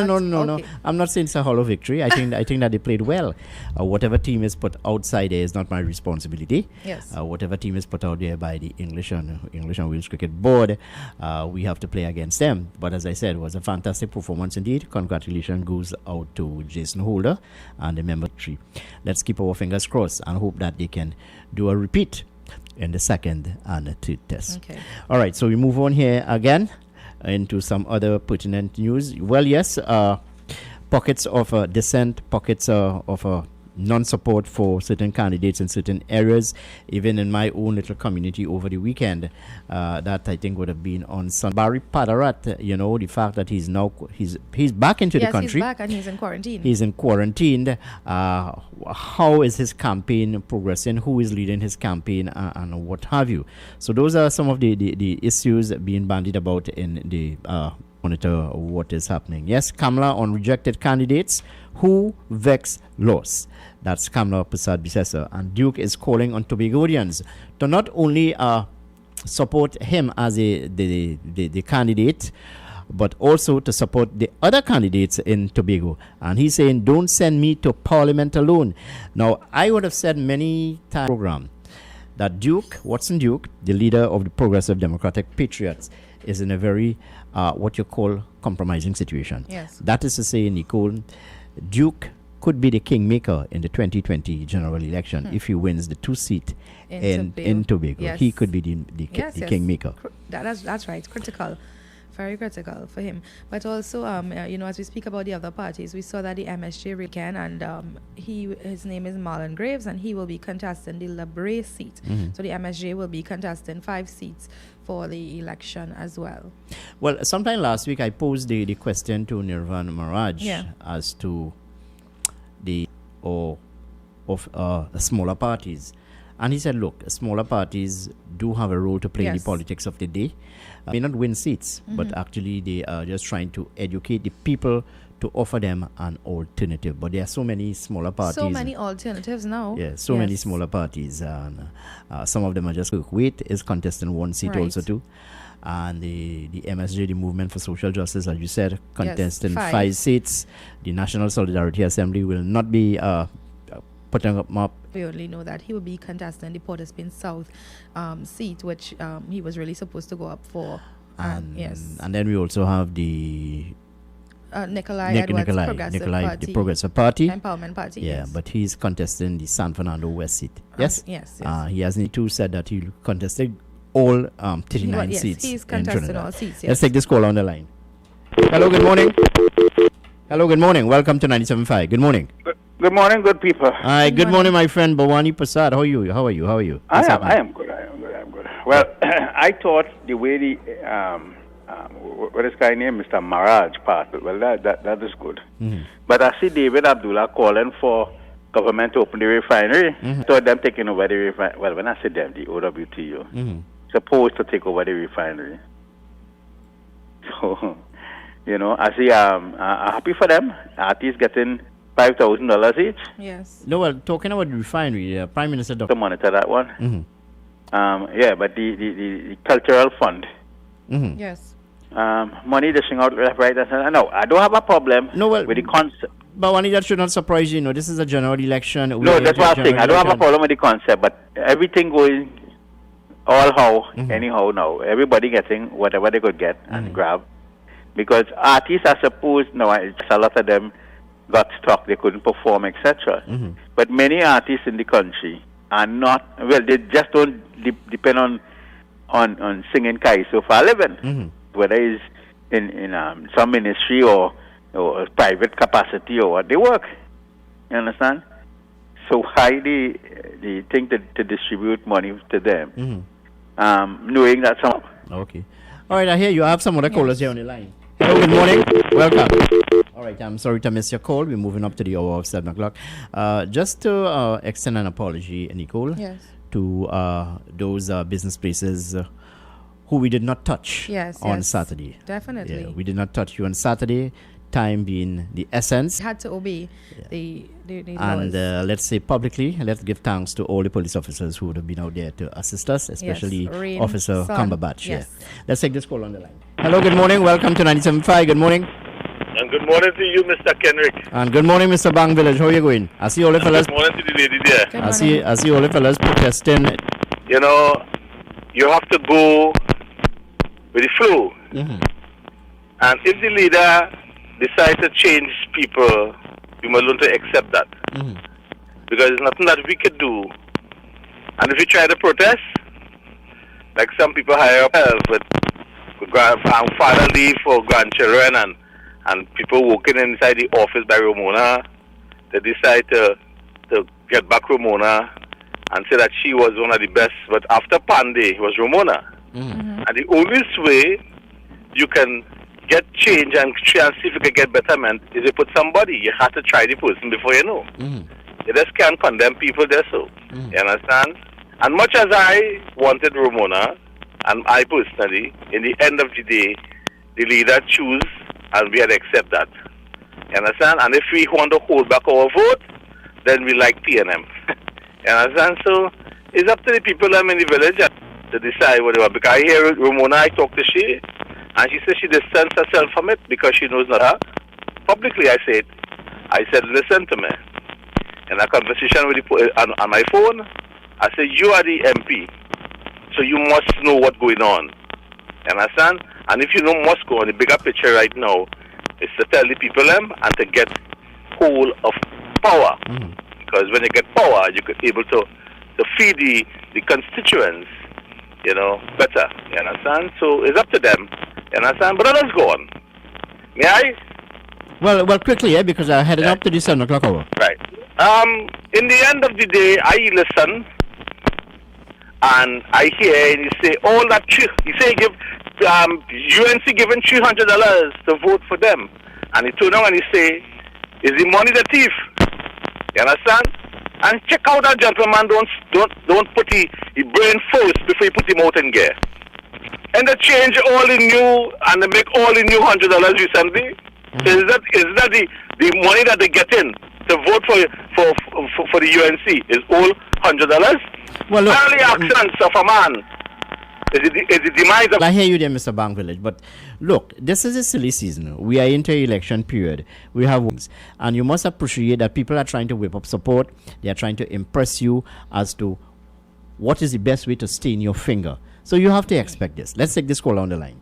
I'm not saying it's a hollow victory. I think that they played well. Whatever team is put outside there is not my responsibility. Yes. Whatever team is put out there by the English and Wales Cricket Board, we have to play against them. But as I said, it was a fantastic performance indeed. Congratulations goes out to Jason Holder and the member tree. Let's keep our fingers crossed and hope that they can do a repeat in the second and third test. Okay. All right, so we move on here again into some other pertinent news. Well, yes, pockets of dissent, pockets of non-support for certain candidates in certain areas, even in my own little community over the weekend. That I think would have been on Barry Padarat. The fact that he's back into the country. Yes, he's back and he's in quarantine. He's in quarantine. How is his campaign progressing? Who is leading his campaign, and what have you? So those are some of the issues being bandied about in the monitor what is happening. Yes, Kamala on rejected candidates who vex loss. That's Kamala Prasad Bisesa. And Duke is calling on Tobagonians to not only support him as the candidate, but also to support the other candidates in Tobago. And he's saying, don't send me to Parliament alone. Now, I would have said many times in the program that Watson Duke, the leader of the Progressive Democratic Patriots, is in a very, what you call, compromising situation. Yes. That is to say, Nicole, Duke could be the kingmaker in the 2020 general election if he wins the 2 seat in Tobago. Yes. He could be the kingmaker. That's right. Critical. Very critical for him. But also, as we speak about the other parties, we saw that the MSJ weekend, and his name is Marlon Graves, and he will be contesting the Labre seat. So the MSJ will be contesting 5 seats for the election as well. Well, sometime last week I posed the question to Nirvan Maraj as to the smaller parties, and he said, look, smaller parties do have a role to play in the politics of the day. May not win seats, but actually they are just trying to educate the people to offer them an alternative. But there are so many smaller parties. So many alternatives now. Yeah, many smaller parties, and some of them are just Kirkwait is contesting 1 seat also too. And the MSJ, the Movement for Social Justice, as you said, contesting 5 seats. The National Solidarity Assembly will not be putting up. We only know that he will be contesting the Port of Spain South seat, which he was really supposed to go up for. And then we also have the Nikolai Edwards Progressive Party, the Progressive Party, Empowerment Party. Yeah, but he's contesting the San Fernando West seat. Yes. He hasn't too said that he'll contest all 39 seats. He's contesting all seats. Let's take this call on the line. Hello, good morning. Hello, good morning. Welcome to 97.5. Good morning. Good morning, good people. Hi, good morning, my friend Bhavani Prasad. How are you? I am good. Well, I thought the way what is guy name, Mr. Maraj passed, well, that is good. But I see David Abdullah calling for government to open the refinery. So them taking over the refinery. Well, when I say them, the OWTU supposed to take over the refinery. So, I see I'm happy for them. Artists getting $5,000 each. Yes. No, well, talking about the refinery, Prime Minister to monitor that one. But the cultural fund. Yes. Money dishing out left, right, and center. No, I don't have a problem with the concept. But one that should not surprise you. This is a general election. No, that's what I'm saying. I don't have a problem with the concept, but everything going anyhow now. Everybody getting whatever they could get and grab. Because artists are supposed, a lot of them got stuck, they couldn't perform, etc. But many artists in the country are not, they just don't depend on singing kaiso for a living. Whether it's in some ministry or private capacity or what, they work. You understand? So why they think to distribute money to them, knowing that some... Okay. All right, I hear you. I have some other callers here on the line. Hello, good morning. Welcome. All right, I'm sorry to miss your call. We're moving up to the hour of 7 o'clock. Just to extend an apology, Nicole, to those business places who we did not touch on Saturday. Definitely. Yeah, we did not touch you on Saturday, time being the essence. Had to obey the and laws. Let's say publicly, let's give thanks to all the police officers who would have been out there to assist us, especially Officer Cumberbatch. Yes. Let's take this call on the line. Hello, good morning. Welcome to 97.5. Good morning. And good morning to you, Mr. Kenrick. And good morning, Mr. Bang Village. How are you going? I see all the fellas. Good morning to the lady there. I see all the fellas protesting. You have to go with the flow. And if the leader decides to change people, you must learn to accept that. Because there's nothing that we could do. And if you try to protest, like some people hire up with father leave for grandchildren and people working inside the office by Ramona, they decide to get back Ramona and say that she was one of the best. But after Pandey, it was Ramona. And the only way you can get change and try and see if you can get betterment is you put somebody. You have to try the person before you know. You just can't condemn people there, so. You understand? And much as I wanted Ramona, and I personally, in the end of the day, the leader choose and we had to accept that. You understand? And if we want to hold back our vote, then we like PNM. You understand? So it's up to the people in the village to decide what they want. Because I hear Ramona, I talk to she, And she said she distanced herself from it because she knows not her. Publicly, I said, listen to me. In a conversation with on my phone, I said, you are the MP, so you must know what's going on. You understand? And if you know what's going on, the bigger picture right now is to tell the people them and to get hold of power. Because when you get power, you could able to feed the constituents, you know, better. You understand? So it's up to them. You understand? But let us go on. May I? Well, quickly, because I headed up to the 7 o'clock hour. Right. In the end of the day, I listen and I hear and you say all that. You say give UNC giving $300 to vote for them, and he turn around and he say, "Is the money the thief?" You understand? And check out that gentleman. Don't put the brain first before you put him out in gear. And they change all the new and they make all the new $100 recently. Is that the money that they get in to vote for the UNC is all $100? Well, look, only accents of a man is the demise of. I hear you there, Mr. Bank Village, but look, this is a silly season. We are into election period. We have wings, and you must appreciate that people are trying to whip up support. They are trying to impress you as to what is the best way to stain your finger. So you have to expect this. Let's take this call on the line.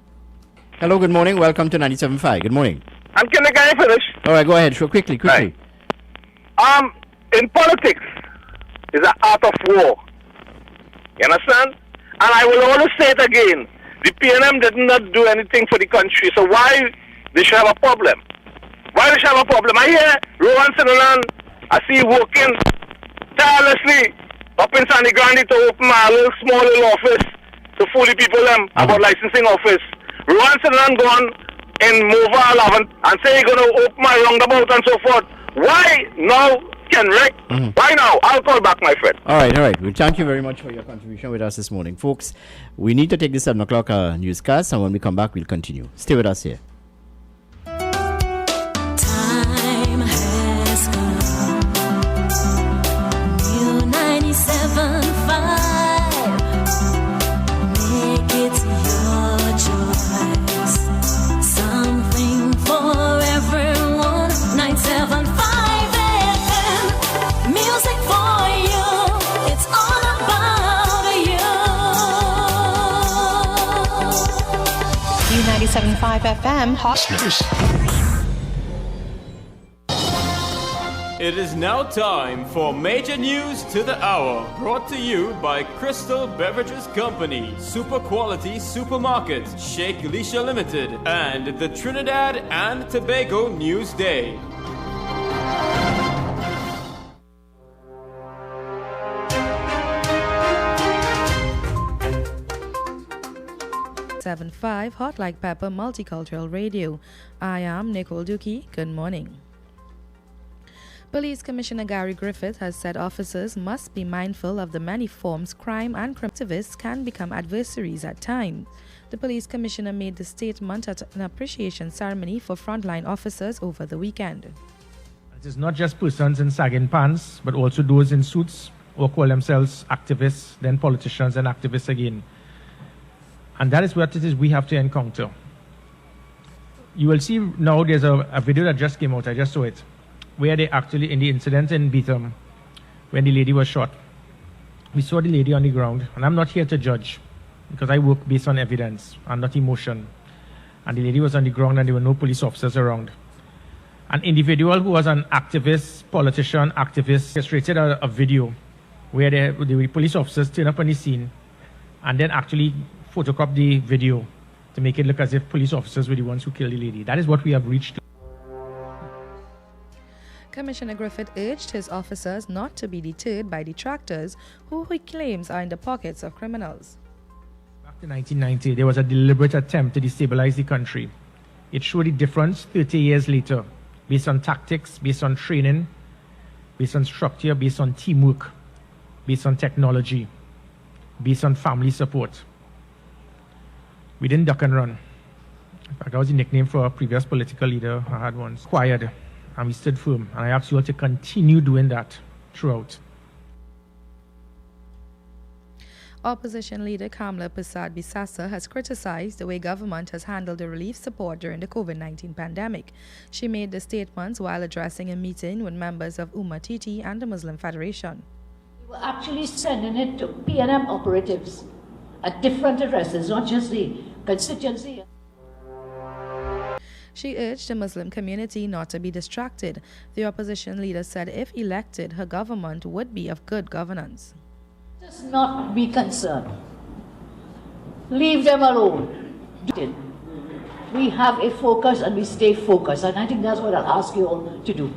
Hello, good morning. Welcome to 97.5. Good morning. And can I finish? All right, go ahead. Sure, quickly. Right. In politics, is an art of war. You understand? And I will always say it again. The PNM did not do anything for the country, so why they should have a problem? Why they should have a problem? I hear Rowan Sinanan, I see working tirelessly up in Sandy Grande to open a small little office to fool the people about licensing office. Rowan Sinanan gone in Mova 11 and say he's going to open my roundabout and so forth. Why now, Kenrick? Why now? I'll call back, my friend. All right. Well, thank you very much for your contribution with us this morning. Folks, we need to take the 7 o'clock newscast, and when we come back, we'll continue. Stay with us here. Time has come. New 97.5. Make it your choice. Something for everyone. 97.5 FM. Music for you. It's all about you. New 97.5 FM Hot News. It is now time for Major News to the Hour, brought to you by Crystal Beverages Company, Super Quality Supermarket, Sheikh Elisha Limited, and the Trinidad and Tobago News Day. Hot Like Pepper Multicultural Radio. I am Nicole Dookie. Good morning. Police Commissioner Gary Griffith has said officers must be mindful of the many forms crime and activists can become adversaries at times. The police commissioner made the statement at an appreciation ceremony for frontline officers over the weekend. It is not just persons in sagging pants, but also those in suits or call themselves activists, then politicians and activists again. And that is what it is we have to encounter. You will see now there's a video that just came out, I just saw it, where they actually, in the incident in Beetham, when the lady was shot, we saw the lady on the ground, and I'm not here to judge, because I work based on evidence and not emotion. And the lady was on the ground and there were no police officers around. An individual who was an activist, politician, activist, illustrated a video where the police officers turned up on the scene and then actually photocopy the video to make it look as if police officers were the ones who killed the lady. That is what we have reached. Commissioner Griffith urged his officers not to be deterred by detractors who he claims are in the pockets of criminals. Back in 1990, there was a deliberate attempt to destabilize the country. It showed the difference 30 years later, based on tactics, based on training, based on structure, based on teamwork, based on technology, based on family support. We didn't duck and run. In fact, that was the nickname for a previous political leader I had once. Quiet, and we stood firm. And I ask you all to continue doing that throughout. Opposition leader Kamla Prasad Bisasa has criticized the way government has handled the relief support during the COVID-19 pandemic. She made the statements while addressing a meeting with members of Umma-Titi and the Muslim Federation. We were actually sending it to PNM operatives at different addresses, not just the constituency. She urged the Muslim community not to be distracted. The opposition leader said if elected, her government would be of good governance. Let us not be concerned. Leave them alone. We have a focus and we stay focused, and I think that's what I'll ask you all to do.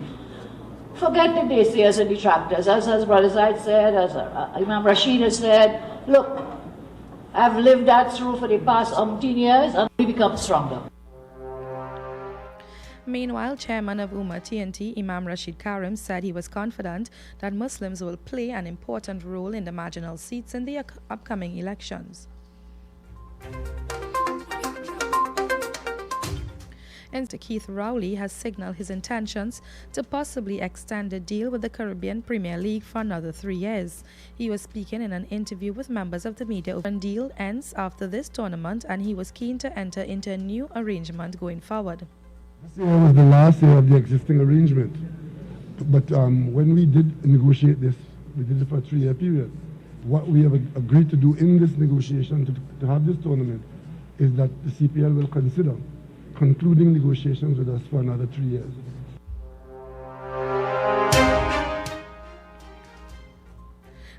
Forget the naysayers and detractors. As Brother Zaid said, as Imam Rashid has said, look, I've lived that through for the past 10 years and we become stronger. Meanwhile, Chairman of Umma-TNT, Imam Rashid Karim, said he was confident that Muslims will play an important role in the marginal seats in the upcoming elections. And Keith Rowley has signaled his intentions to possibly extend the deal with the Caribbean Premier League for another 3 years. He was speaking in an interview with members of the media. The deal ends after this tournament, and he was keen to enter into a new arrangement going forward. This year was the last year of the existing arrangement. But when we did negotiate this, we did it for a 3-year period. What we have agreed to do in this negotiation to have this tournament is that the CPL will consider concluding negotiations with us for another 3 years.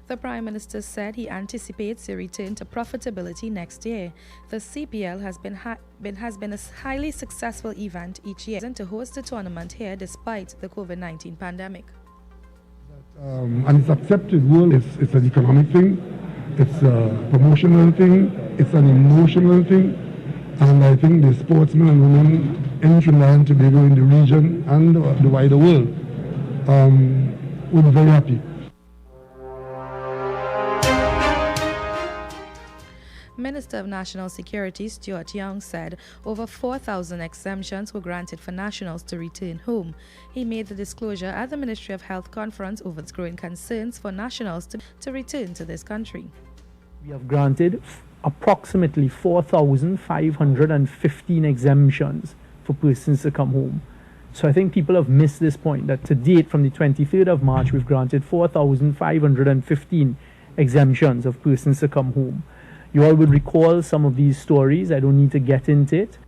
The Prime Minister said he anticipates a return to profitability next year. The CPL has been a highly successful event each year to host the tournament here despite the COVID-19 pandemic. And it's accepted. Well, it's an economic thing, it's a promotional thing, it's an emotional thing, and I think the sportsmen and women in Trinidad and Tobago, in the region and the wider world, will be very happy. Minister of National Security Stuart Young said over 4,000 exemptions were granted for nationals to return home. He made the disclosure at the Ministry of Health conference over its growing concerns for nationals to return to this country. We have granted approximately 4,515 exemptions for persons to come home. So I think people have missed this point that to date, from the 23rd of March, we've granted 4,515 exemptions of persons to come home. You all would recall some of these stories. I don't need to get into it.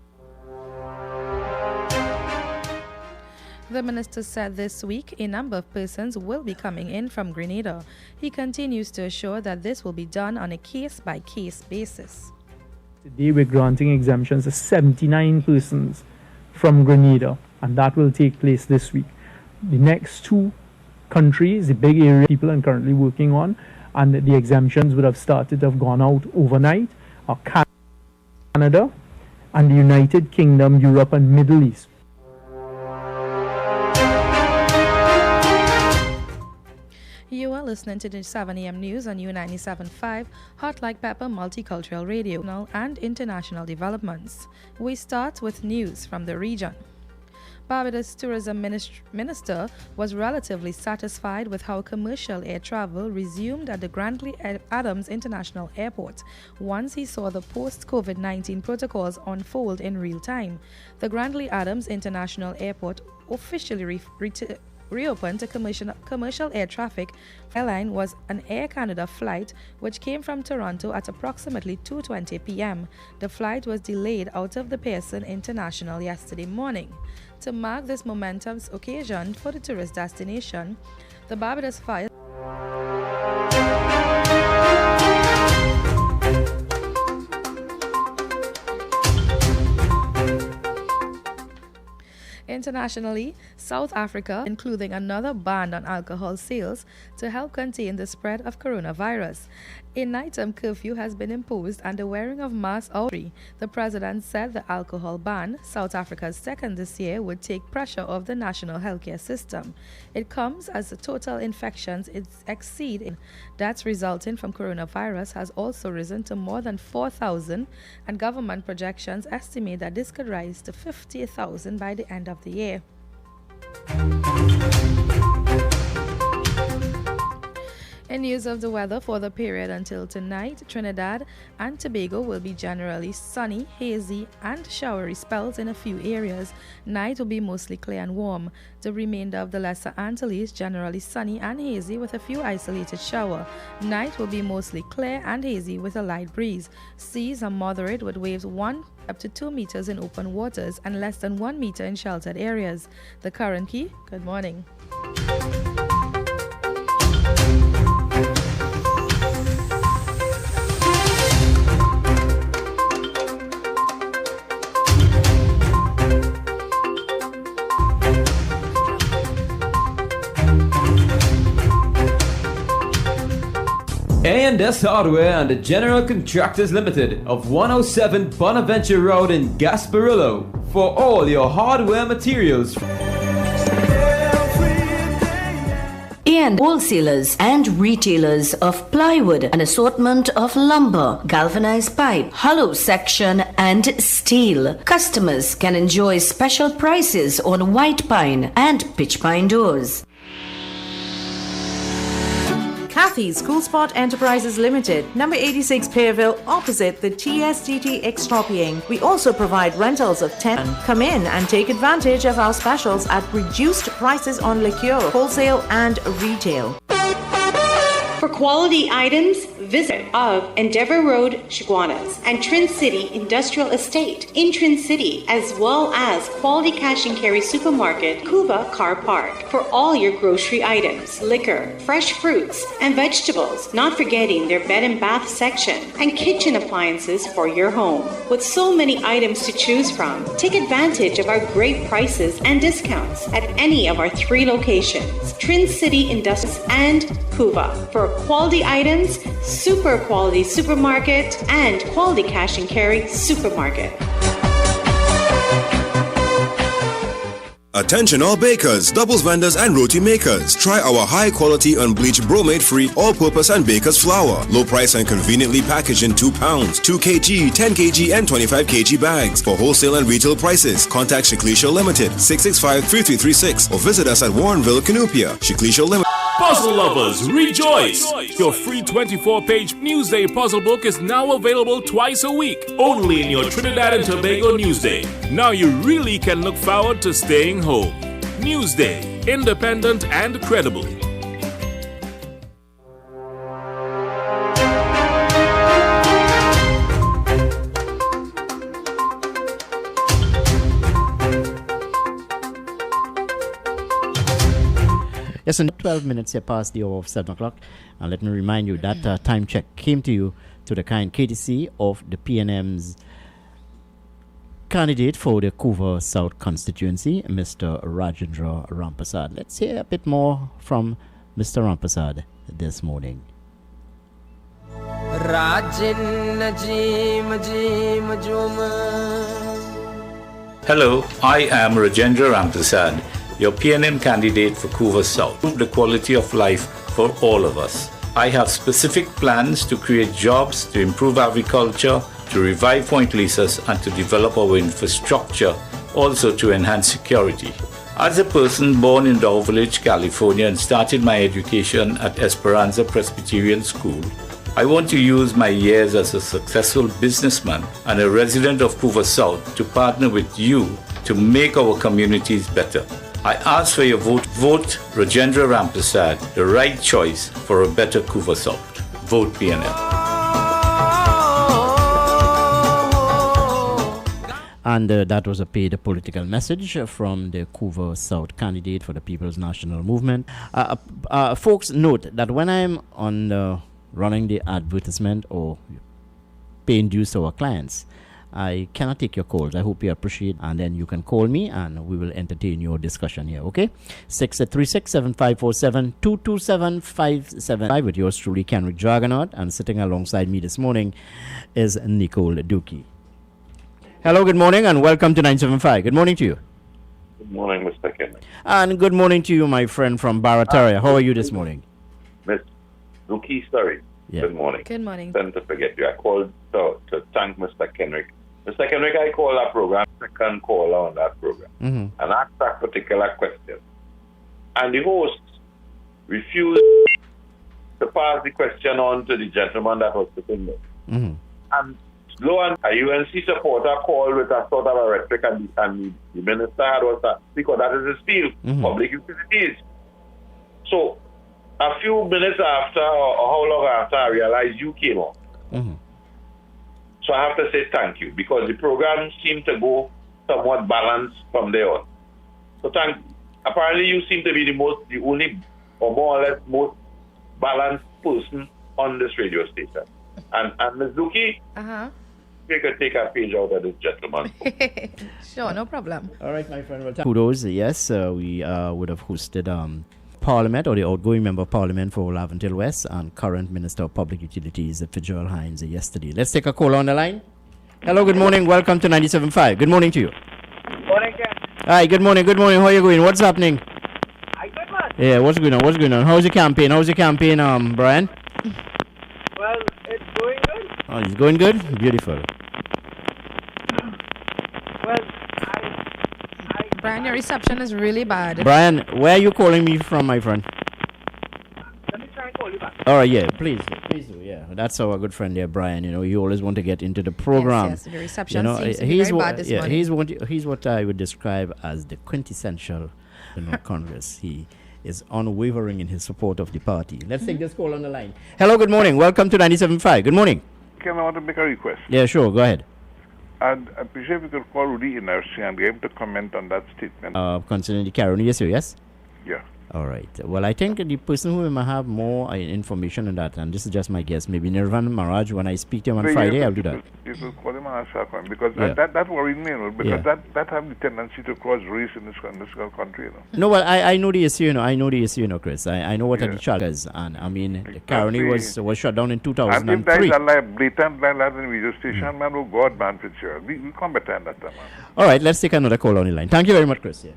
The minister said this week a number of persons will be coming in from Grenada. He continues to assure that this will be done on a case-by-case basis. Today we're granting exemptions to 79 persons from Grenada, and that will take place this week. The next 2 countries, the big area people are currently working on, and the exemptions would have started to have gone out overnight, are Canada and the United Kingdom, Europe and Middle East. You are listening to the 7 a.m. news on U97.5, Hot Like Pepper Multicultural Radio and international developments. We start with news from the region. Barbados Tourism Minister was relatively satisfied with how commercial air travel resumed at the Grantley Adams International Airport once he saw the post-COVID-19 protocols unfold in real time. The Grantley Adams International Airport officially reopened to commercial air traffic. Airline was an Air Canada flight which came from Toronto at approximately 2:20 p.m. The flight was delayed out of the Pearson International yesterday morning. To mark this momentous occasion for the tourist destination, the Barbados Fire Internationally, South Africa including another ban on alcohol sales to help contain the spread of coronavirus. A nighttime curfew has been imposed and the wearing of masks outdoors. The president said the alcohol ban, South Africa's second this year, would take pressure off the national healthcare system. It comes as the total infections exceed deaths resulting from coronavirus has also risen to more than 4,000, and government projections estimate that this could rise to 50,000 by the end of the year. In news of the weather for the period until tonight, Trinidad and Tobago will be generally sunny, hazy, and showery spells in a few areas. Night will be mostly clear and warm. The remainder of the Lesser Antilles generally sunny and hazy with a few isolated shower. Night will be mostly clear and hazy with a light breeze. Seas are moderate with waves 1 up to 2 meters in open waters and less than 1 meter in sheltered areas. The current key, good morning. A&S Hardware and the General Contractors Limited of 107 Bonaventure Road in Gasparillo for all your hardware materials. And wholesalers and retailers of plywood, an assortment of lumber, galvanized pipe, hollow section, and steel. Customers can enjoy special prices on white pine and pitch pine doors. Kathy's Cool Spot Enterprises Limited, number 86 Pearville, opposite the TSTT Extropiing. We also provide rentals of 10. Come in and take advantage of our specials at reduced prices on liqueur, wholesale and retail. For quality items, visit of Endeavour Road, Chaguanas, and Trin City Industrial Estate in Trin City, as well as Quality Cash and Carry Supermarket, Cuba Car Park, for all your grocery items, liquor, fresh fruits, and vegetables, not forgetting their bed and bath section, and kitchen appliances for your home. With so many items to choose from, take advantage of our great prices and discounts at any of our 3 locations, Trin City Industrial and Cuba, for quality items, super quality supermarket, and quality cash and carry supermarket. Attention all bakers, doubles vendors and roti makers. Try our high quality unbleached bromate free all-purpose and baker's flour. Low price and conveniently packaged in 2 pounds, 2 kg, 10 kg and 25 kg bags. For wholesale and retail prices, contact Shiklisha Limited 665-3336 or visit us at Warrenville, Canupia. Shiklisha Limited. Puzzle lovers, rejoice! Your free 24-page Newsday puzzle book is now available twice a week, only in your Trinidad and Tobago Newsday. Now you really can look forward to staying home. Newsday, independent and credible. Yes, and 12 minutes here past the hour of 7 o'clock. And let me remind you that time check came to you to the kind courtesy of the PNM's candidate for the Couva South constituency, Mr. Rajendra Rampasad. Let's hear a bit more from Mr. Rampasad this morning. Hello, I am Rajendra Rampasad, your PNM candidate for Couva South. Improve the quality of life for all of us. I have specific plans to create jobs, to improve agriculture, to revive Point Lisas, and to develop our infrastructure, also to enhance security. As a person born in Dow Village, California, and started my education at Esperanza Presbyterian School, I want to use my years as a successful businessman and a resident of Couva South to partner with you to make our communities better. I ask for your vote. Vote Rajendra Rampasad, the right choice for a better Couva South. Vote PNM. And that was a paid political message from the Couva South candidate for the People's National Movement. Folks, note that when I'm on running the advertisement or paying dues to our clients, I cannot take your calls. I hope you appreciate, and then you can call me and we will entertain your discussion here, okay? 636-7547-227-575 with yours truly, Kenrick Dragonaut, and sitting alongside me this morning is Nicole Dookie. Hello, good morning, and welcome to 975. Good morning to you. Good morning, Mr. Kenrick. And good morning to you, my friend from Barataria. How are you this morning? Miss Dookie, sorry. Yeah. Good morning. Good morning. Tend to forget you. I called to thank Mr. Kenrick. Mr. Kenrick, I called that program, second caller on that program, and asked that particular question. And the host refused to pass the question on to the gentleman that was sitting there. And lo and a UNC supporter called with a sort of a rhetoric, and the minister had was that, because that is his field, public utilities. So a few minutes after, or how long after, I realized you came on. So I have to say thank you, because the program seemed to go somewhat balanced from there on. So apparently you seem to be the only, or more or less most balanced person on this radio station. And Ms. Zuki, we could take a page out of this gentleman. Sure, no problem. All right, my friend. Well, kudos. Yes, we would have hosted Parliament, or the outgoing Member of Parliament for Laventille West and current Minister of Public Utilities, Fitzgerald Hines, yesterday. Let's take a call on the line. Hello, good morning. Welcome to 97.5. Good morning to you. Morning, Ken. Hi, good morning. Good morning. How are you going? What's happening? Hi, good man. Yeah, what's going on? How's the campaign? Brian? Well, it's going good. Oh, it's going good? Beautiful. Well, Brian, your reception is really bad. Brian, where are you calling me from, my friend? Let me try and call you back. All right, yeah, please do, yeah. That's our good friend there, Brian. You know, you always want to get into the program. Yes, the reception seems to be very bad this morning. He's what I would describe as the quintessential Congress. He is unwavering in his support of the party. Let's take this call on the line. Hello, good morning. Welcome to 97.5. Good morning. Ken, I want to make a request. Yeah, sure. Go ahead. I'd appreciate if you could call Rudy Inertia and get him to comment on that statement. Concerning the Caroni issue, yes? Yeah. All right. Well, I think the person who may have more information on that, and this is just my guess, maybe Nirvan Maraj, when I speak to him on Friday, I'll do that. You could call him and ask that one, because Yeah. that worried me, you know, because Yeah. that have the tendency to cause race in this country, you know. No, well, I know the issue, Chris. I know what the charge is, and I mean, the Caroni was shut down in And if 2003. there is a blatant lie in the radio station, man, oh God, man, Fitzgerald. We can't pretend that, man. All right, let's take another call on the line. Thank you very much, Chris. Yeah.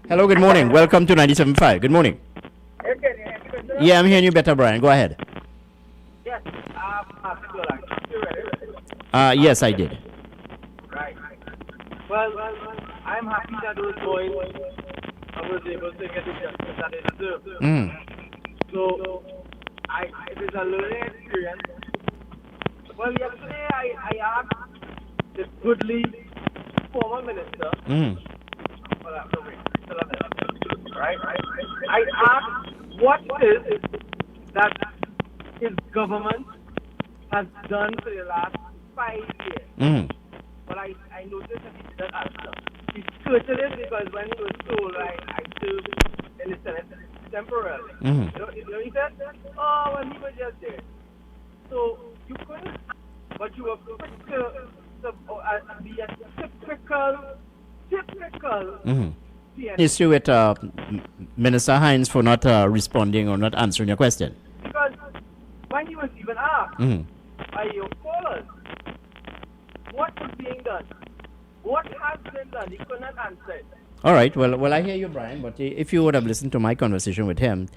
Hello, good morning. Welcome to 97.5. Good morning. Yeah, I'm hearing you better, Brian. Go ahead. Yes, Yes, I did. right. Well, I'm happy that those boys was able to get the justice that they deserve. So, it is a learning experience. Well, yesterday I asked the goodly former minister, right? I asked what is that his government has done for the last 5 years. But I noticed that he didn't answer. He skirted it because when he was told I served in the Senate temporarily. You know, he said, oh, well, he was just there. So you couldn't, but you were quick to be a typical PNP. Issue with Minister Hines for not responding or not answering your question. Because when you was even asked by your callers, what is being done? What has been done? He could not answer it. All right. Well, I hear you, Brian. But if you would have listened to my conversation with him,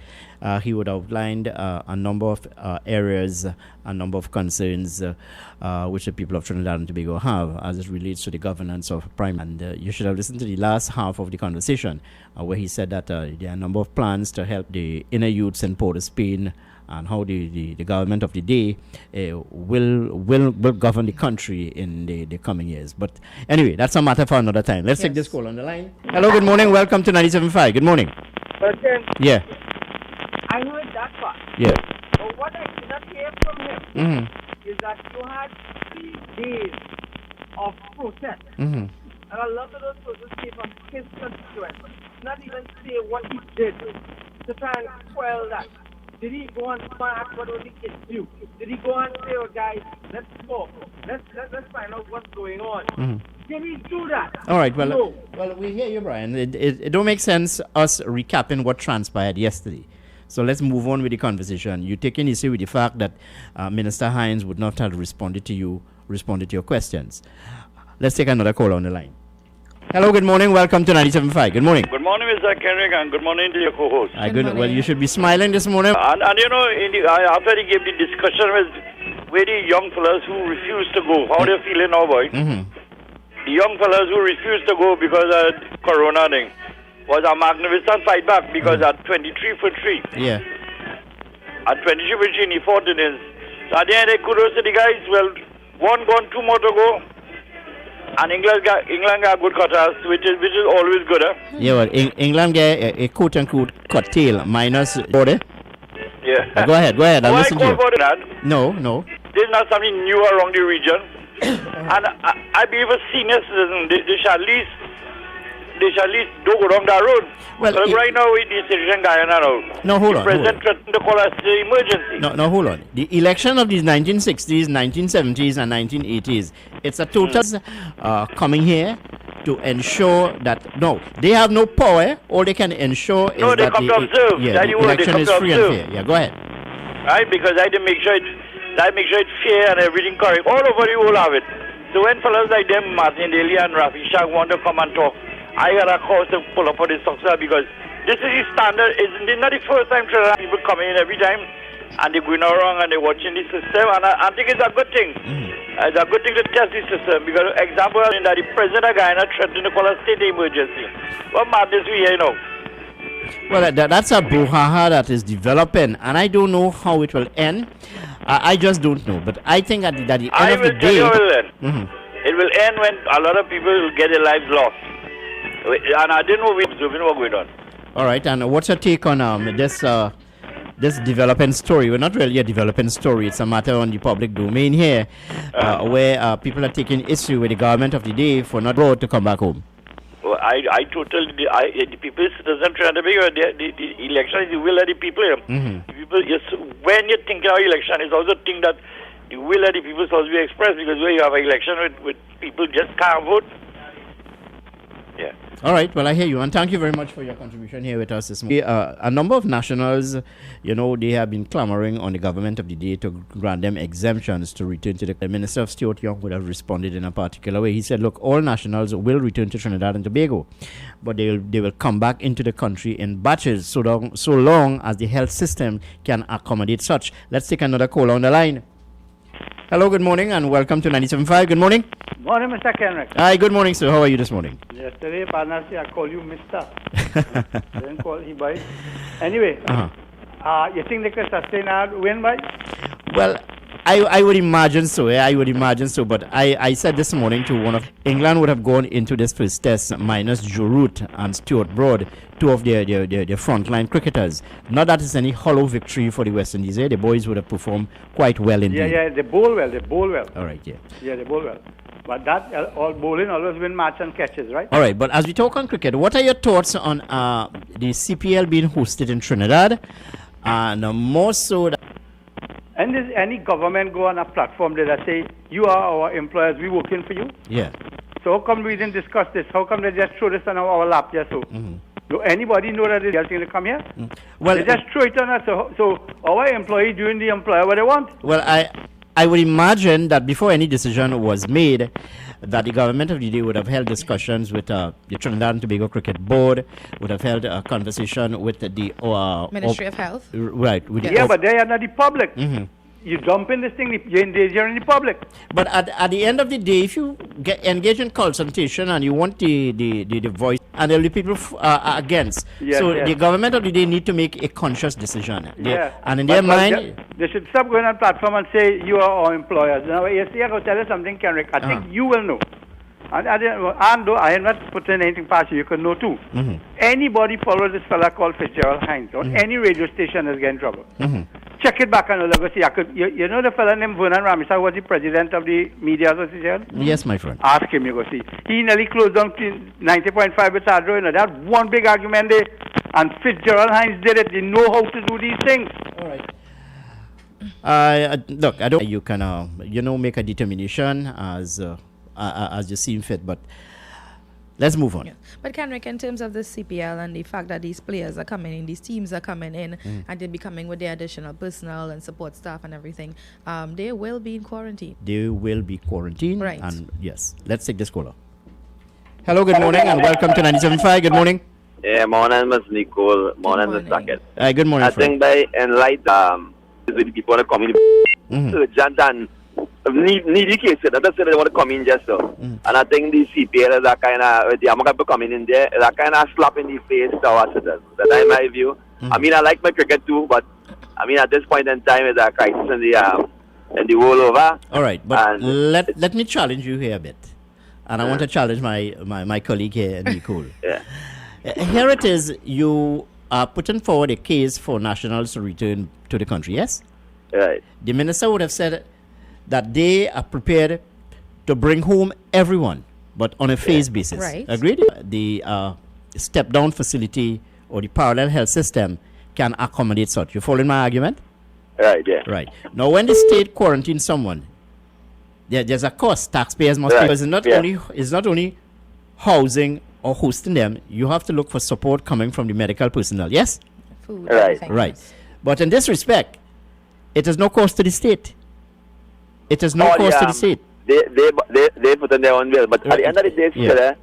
he would have outlined a number of areas, a number of concerns which the people of Trinidad and Tobago have as it relates to the governance of Prime. And you should have listened to the last half of the conversation, where he said that there are a number of plans to help the inner youths in Port of Spain, and how the government of the day will govern the country in the coming years. But anyway, that's a matter for another time. Let's take this call on the line. Hello, good morning. Welcome to 97.5. Good morning. But Yeah. I heard that part. Yeah. But what I did not hear from him is that you had 3 days of protest. And a lot of those protests came from his constituents. Not even say what he did to try and quell that. Did he go and ask what was the kids do? Did he go and say, oh guys, let's talk. Let's find out what's going on. Did he do that? All right. Well, No. well, we hear you, Brian. It don't make sense us recapping what transpired yesterday. So let's move on with the conversation. You taking issue with the fact that Minister Hines would not have responded to your questions. Let's take another call on the line. Hello, good morning. Welcome to 97.5. Good morning. Good morning, Mr. Kenrick, and good morning to your co-host. Well, you should be smiling this morning. And you know, after he gave the discussion with the young fellas who refused to go, how they feeling now, boy? The young fellas who refused to go because of Corona thing was a magnificent fight back because at 23 for 3. Yeah. and 23 Virginia, 14 innings. So at the end, kudos to the guys. Well, 1 gone, 2 more to go. And England got good cutters, which is always good, eh? Yeah, well, England get a quote-unquote cut tail minus body. Yeah. Go ahead. I'll listen to you. That? No. This is not something new around the region. And I believe a senior citizen, they shall at least don't go down that road. Well, right now, with the situation Guyana now. No, hold on. The president threatened to call us the emergency. No, hold on. The election of these 1960s, 1970s, and 1980s, it's a total coming here to ensure that, no, they have no power. All they can ensure is they that come to observe. the election is free and fair. Yeah, go ahead. Right, because I didn't make sure it's fair and everything correct. All over the whole of it. So when fellas like them, Martin Daly and Rafi Shah, want to come and talk, I got a cause to pull up on the success because this is the standard. It's not the first time people come in every time and they're going around and they're watching the system, and I think it's a good thing. It's a good thing to test the system because, example, in that the president of Guyana threatened to call a state emergency. What madness we hear now? Well, that's a brouhaha that is developing, and I don't know how it will end. I just don't know, but I think at the end of the day, it will end when a lot of people will get their lives lost. And I didn't know we're observing what going on. All right, and what's your take on this developing story? Well, not really a developing story. It's a matter on the public domain here, where people are taking issue with the government of the day for not allowed to come back home. Well, the people, citizens trying to make the election is the will of the people. People, when you think of election, it's also think that the will of the people is supposed to be expressed, because when you have an election with people just can't vote. Yeah. All right. Well, I hear you, and thank you very much for your contribution here with us this morning. A number of nationals, they have been clamoring on the government of the day to grant them exemptions to return to the Minister of Stuart Young would have responded in a particular way. He said, look, all nationals will return to Trinidad and Tobago, but they will come back into the country in batches so long as the health system can accommodate such. Let's take another call on the line. Hello, good morning, and welcome to 97.5. Good morning. Morning, Mr. Kenrick. Hi, good morning, sir. How are you this morning? Yesterday, partner, I call you Mr. Then call he by. Anyway, you think they can sustain our win by? Well, I would imagine so. I would imagine so. But I said this morning to one of England would have gone into this first test minus Joe Root and Stuart Broad, two of their frontline cricketers. Not that it's any hollow victory for the West Indies. The boys would have performed quite well indeed. Yeah, they bowl well. All right, yeah. Yeah, they bowl well. But that all bowling always win match and catches, right? All right, but as we talk on cricket, what are your thoughts on the CPL being hosted in Trinidad, and more so that? And does any government go on a platform that say, you are our employers, we working for you? Yeah. So how come we didn't discuss this? How come they just throw this on our lap just so? Do anybody know that they're going to come here? Well, they just throw it on us. So our employee doing the employer what they want. Well, I would imagine that before any decision was made, that the government of the day would have held discussions with the Trinidad and Tobago Cricket Board, would have held a conversation with the Ministry of Health. Right. But they are not the public. You dump in this thing, you're endangering the public. But at the end of the day, if you engage in consultation and you want the voice, and there will be people against. The government of the day need to make a conscious decision. And in their mind, they should stop going on platform and say, you are our employers. Now, yesterday I will tell you something, Kenrick. I think you will know. And I am not putting anything past you. You can know too. Anybody follows this fella called Fitzgerald Hines on any radio station is getting trouble. Check it back and look. See, you know the fella named Vernon Ramisa was the president of the Media Association? Yes, my friend. Ask him, you go see. He nearly closed down 90.5 with Sadro. That one big argument there. And Fitzgerald Hines did it. They know how to do these things. All right. Look, I don't. You can, make a determination as you seem fit, but let's move on. Yeah. But Kenrick, in terms of the CPL and the fact that these players are coming in, these teams are coming in, and they'll be coming with their additional personnel and support staff and everything, they will be in quarantine. They will be quarantined. Right. And yes, let's take this caller. Hello, good morning, and welcome to 97.5. Good morning. Yeah, morning, Ms. Nicole. Morning, Ms. Sackett. Good morning, I think by enlight, with the people that come in, urgent and needy cases. That's why they want to come in just so. And I think the CPL is that kind of, the American people coming in there, that kind of slap in the face to our citizens. That's my view. I mean, I like my cricket too, but I mean, at this point in time, it's a crisis in the world over. All right, but let me challenge you here a bit. And I want to challenge my colleague here, Nicole. Yeah. Here it is, you are putting forward a case for nationals to return to the country, yes? Right. The minister would have said that they are prepared to bring home everyone, but on a phased basis. Right. Agreed? The step-down facility or the parallel health system can accommodate such. You following my argument? Right, yeah. Right. Now, when the state quarantines someone, there's a cost. Taxpayers must pay. Because it's not only housing or hosting them. You have to look for support coming from the medical personnel. Yes? Food. Right. But in this respect, it is no cost to the state. It is no cost to the state. They put in their own bill. But at the end of the day, sir,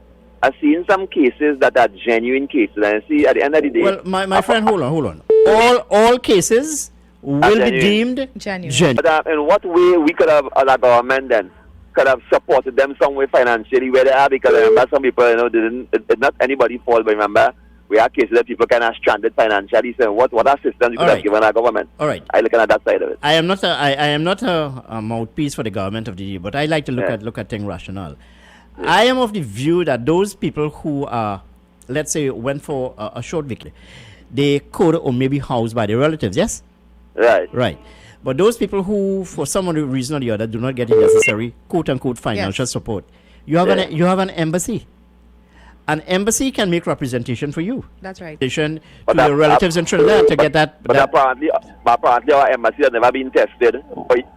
I've seen some cases that are genuine cases. And see, at the end of the day... Well, my friend, hold on. All cases will be deemed genuine. But in what way we could have, as a government then, could have supported them some way financially where they are? Because I remember some people, it's not anybody's fault, but remember, we have cases that people kind of stranded financially. So what assistance you could have given our government? All right. I looking at that side of it. I am not a mouthpiece for the government of the day, but I like to look at things rational. I am of the view that those people who let's say, went for a short vacation, they could or maybe housed by their relatives, yes? Right. But those people who, for some reason or the other, do not get the necessary quote-unquote financial support, you have an embassy. An embassy can make representation for you. That's right. To your relatives in Trinidad to get that. But apparently our embassy has never been tested.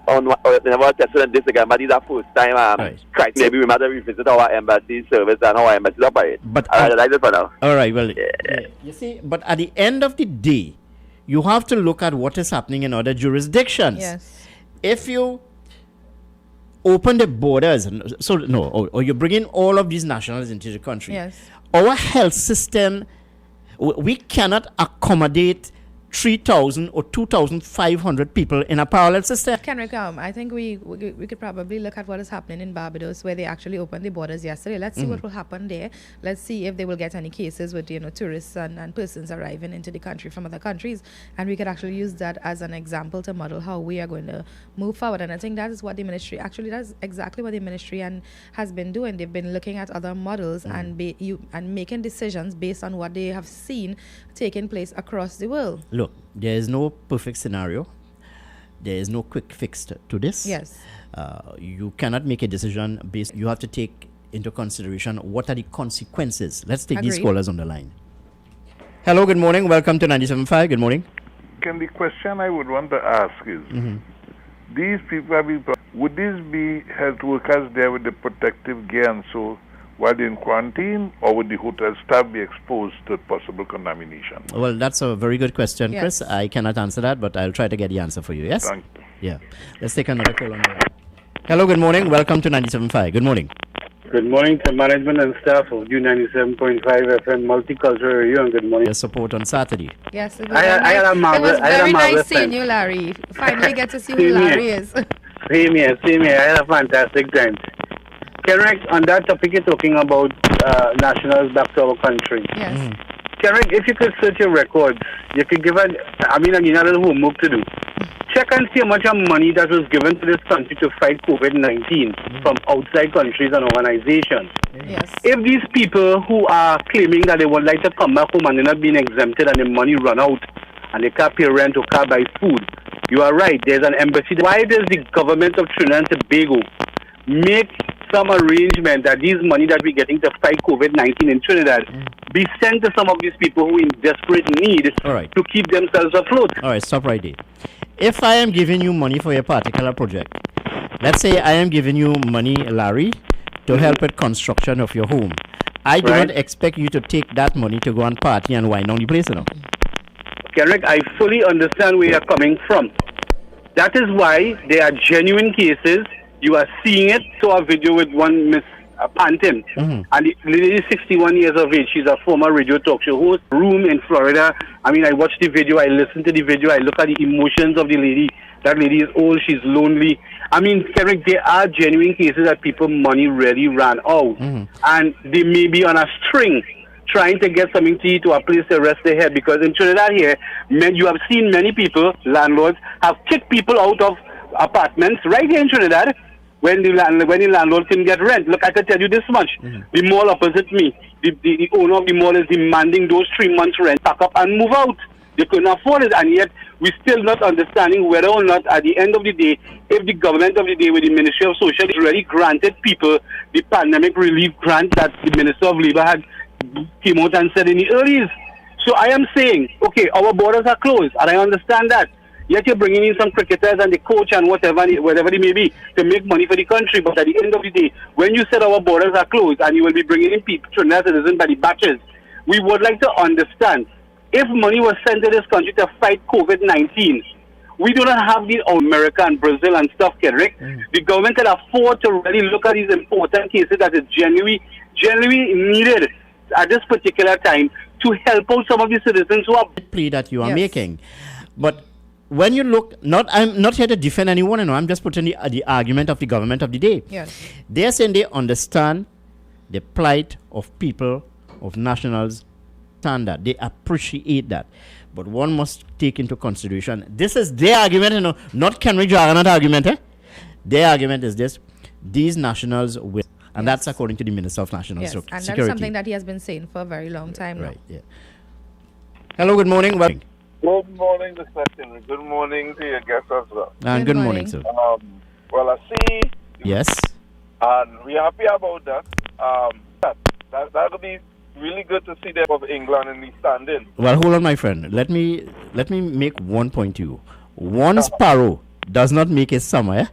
Never tested in this again. But it's our first time. Maybe we might have revisit our embassy service and how our embassy operate. But I like it for now. All right. Well, you see, but at the end of the day, you have to look at what is happening in other jurisdictions. Yes. If you open the borders, or you bring in all of these nationals into the country. Yes. Our health system, we cannot accommodate 3,000 or 2,500 people in a parallel system. Kenrick, I think we could probably look at what is happening in Barbados, where they actually opened the borders yesterday. Let's see what will happen there. Let's see if they will get any cases with tourists and persons arriving into the country from other countries, and we could actually use that as an example to model how we are going to move forward. And I think that is what the ministry that's exactly what the ministry has been doing. They've been looking at other models and making decisions based on what they have seen taking place across the world. Look, there is no perfect scenario. There is no quick fix to this. Yes. You cannot make a decision based. You have to take into consideration what are the consequences. Let's take these callers on the line. Hello, good morning. Welcome to 97.5. Good morning. The question I would want to ask is, these people would these be health workers there with the protective gear and so while they're in quarantine, or would the hotel staff be exposed to possible contamination? Well, that's a very good question, yes. Chris. I cannot answer that, but I'll try to get the answer for you, yes? Thank you. Yeah. Let's take another call on that. Hello, good morning. Welcome to 97.5. Good morning. Good morning to management and staff of U97.5 FM Multicultural Radio, and good morning. Your support on Saturday. Yes, it was it was very nice seeing you, Larry. Finally get to see who Larry is. Same here. I had a fantastic time. Kenrick, on that topic you're talking about nationals back to our country. Yes. Kenrick, if you could search your records, you could give you have a little homework to do. Check and see how much money that was given to this country to fight COVID-19 from outside countries and organizations. Yes. If these people who are claiming that they would like to come back home and they're not being exempted and the money run out and they can't pay rent or can't buy food, you are right, there's an embassy. Why does the government of Trinidad and Tobago make some arrangement that these money that we're getting to fight COVID-19 in Trinidad be sent to some of these people who are in desperate need to keep themselves afloat? All right, stop right there. If I am giving you money for a particular project, let's say I am giving you money, Larry, to help with construction of your home, I do not expect you to take that money to go and party and wine on the place, Kenrick, I fully understand where you're coming from. That is why there are genuine cases. You are seeing it. Saw a video with one Miss Pantin, and the lady is 61 years of age. She's a former radio talk show host. Room in Florida. I mean, I watched the video. I listened to the video. I look at the emotions of the lady. That lady is old. She's lonely. I mean, Kenrick, there are genuine cases that people money really ran out, and they may be on a string trying to get something to eat or a place to rest their head. Because in Trinidad here, you have seen many people, landlords, have kicked people out of apartments right here in Trinidad when the landlord can get rent. Look, I can tell you this much. The mall opposite me, the owner of the mall is demanding those 3 months rent, pack up and move out. They couldn't afford it, and yet we're still not understanding whether or not at the end of the day, if the government of the day with the Ministry of Social has already granted people the pandemic relief grant that the Minister of Labour had came out and said in the earlies. So I am saying, okay, our borders are closed, and I understand that. Yet you're bringing in some cricketers and the coach and whatever they may be to make money for the country. But at the end of the day, when you said our borders are closed and you will be bringing in people, Trinidad citizens by the batches, we would like to understand, if money was sent to this country to fight COVID-19, we do not have the America and Brazil and stuff, Kendrick. The government can afford to really look at these important cases that is genuinely needed at this particular time to help out some of the citizens who are... plea that you are making. But when you look, I'm not here to defend anyone, I'm just putting the argument of the government of the day. Yes. They're saying they understand the plight of people, of nationals, standard. They appreciate that. But one must take into consideration, this is their argument, not Kenrick Jargan's argument. Their argument is this: these nationals will, and that's according to the Minister of National Security. And that's something that he has been saying for a very long time now. Yeah. Hello, good morning. Good morning, Mr. Kenrick. Good morning to your guests as well. And good morning, sir. Well, I see. Yes. And we're happy about that. That would be really good to see them of England in the standing. Well, hold on, my friend. Let me make one point to you. One sparrow does not make a summer.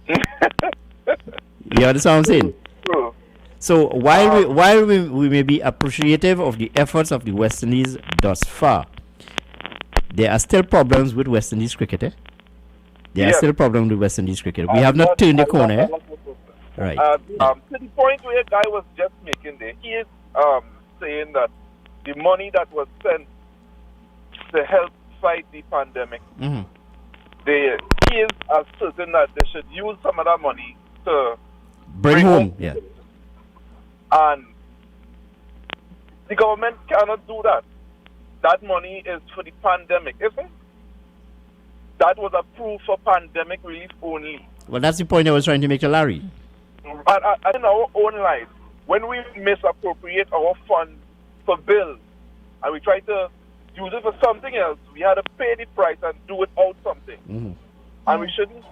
You understand what I'm saying? True. So while we may be appreciative of the efforts of the West Indies thus far, there are still problems with West Indies cricket. There are still problems with West Indies cricket. We have not turned the corner. Right. To the point where a guy was just making there, he is saying that the money that was sent to help fight the pandemic, he is certain that they should use some of that money to bring home. Yeah. And the government cannot do that. That money is for the pandemic, isn't it? That was approved for pandemic relief only. Well, that's the point I was trying to make to Larry. And in our own lives, when we misappropriate our funds for bills and we try to use it for something else, we had to pay the price and do it out something. And we shouldn't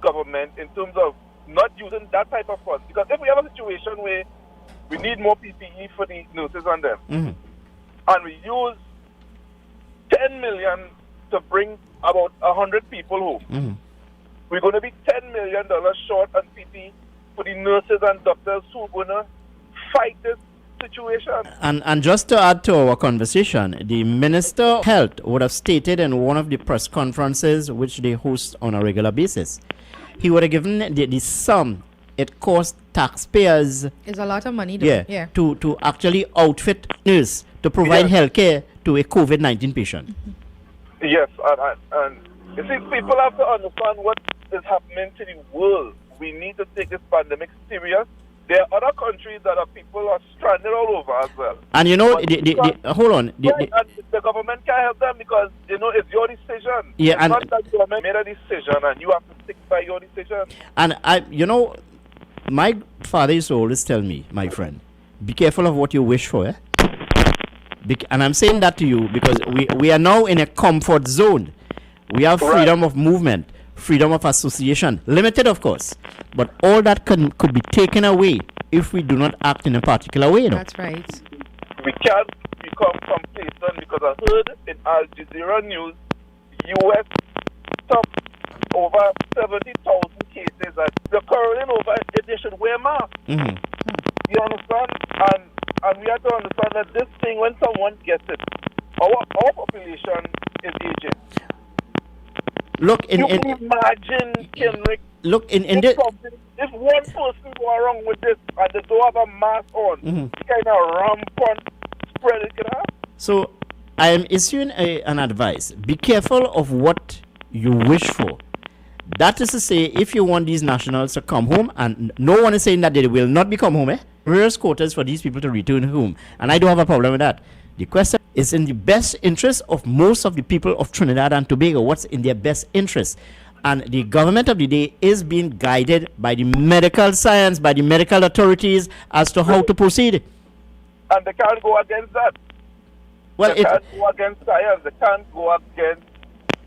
government in terms of not using that type of funds. Because if we have a situation where we need more PPE for the nurses and them, and we use 10 million to bring about 100 people home, we're going to be $10 million short on PPE for the nurses and doctors who are going to fight this situation. And just to add to our conversation, the Minister of Health would have stated in one of the press conferences which they host on a regular basis, he would have given the sum it cost taxpayers. It's a lot of money though. To actually outfit nurse to provide health care to a COVID-19 patient. Yes, and you see, people have to understand what is happening to the world. We need to take this pandemic serious. There are other countries that people are stranded all over as well. And you know, hold on. The government can't help them because, it's your decision. Yeah, it's not that the government made a decision and you have to stick by your decision. And my father used to always tell me, my friend, be careful of what you wish for. And I'm saying that to you because we are now in a comfort zone. We have freedom of movement, freedom of association, limited of course, but all that could be taken away if we do not act in a particular way. That's right. We can't become complacent because I heard in Al Jazeera News, U.S. stopped over 70,000 cases that they're currently over. They should wear masks. You understand? And we have to understand that this thing, when someone gets it, our population is aging. Look, imagine, Kenrick. Look, if one person go wrong with this and they don't have a mask on, kind of rampant spread it can have. So, I am issuing an advice. Be careful of what you wish for. That is to say, if you want these nationals to come home, and no one is saying that they will not become home, various quotas for these people to return home. And I don't have a problem with that. The question is in the best interest of most of the people of Trinidad and Tobago. What's in their best interest? And the government of the day is being guided by the medical science, by the medical authorities as to how to proceed. And they can't go against that. Well, they can't go against science. They can't go against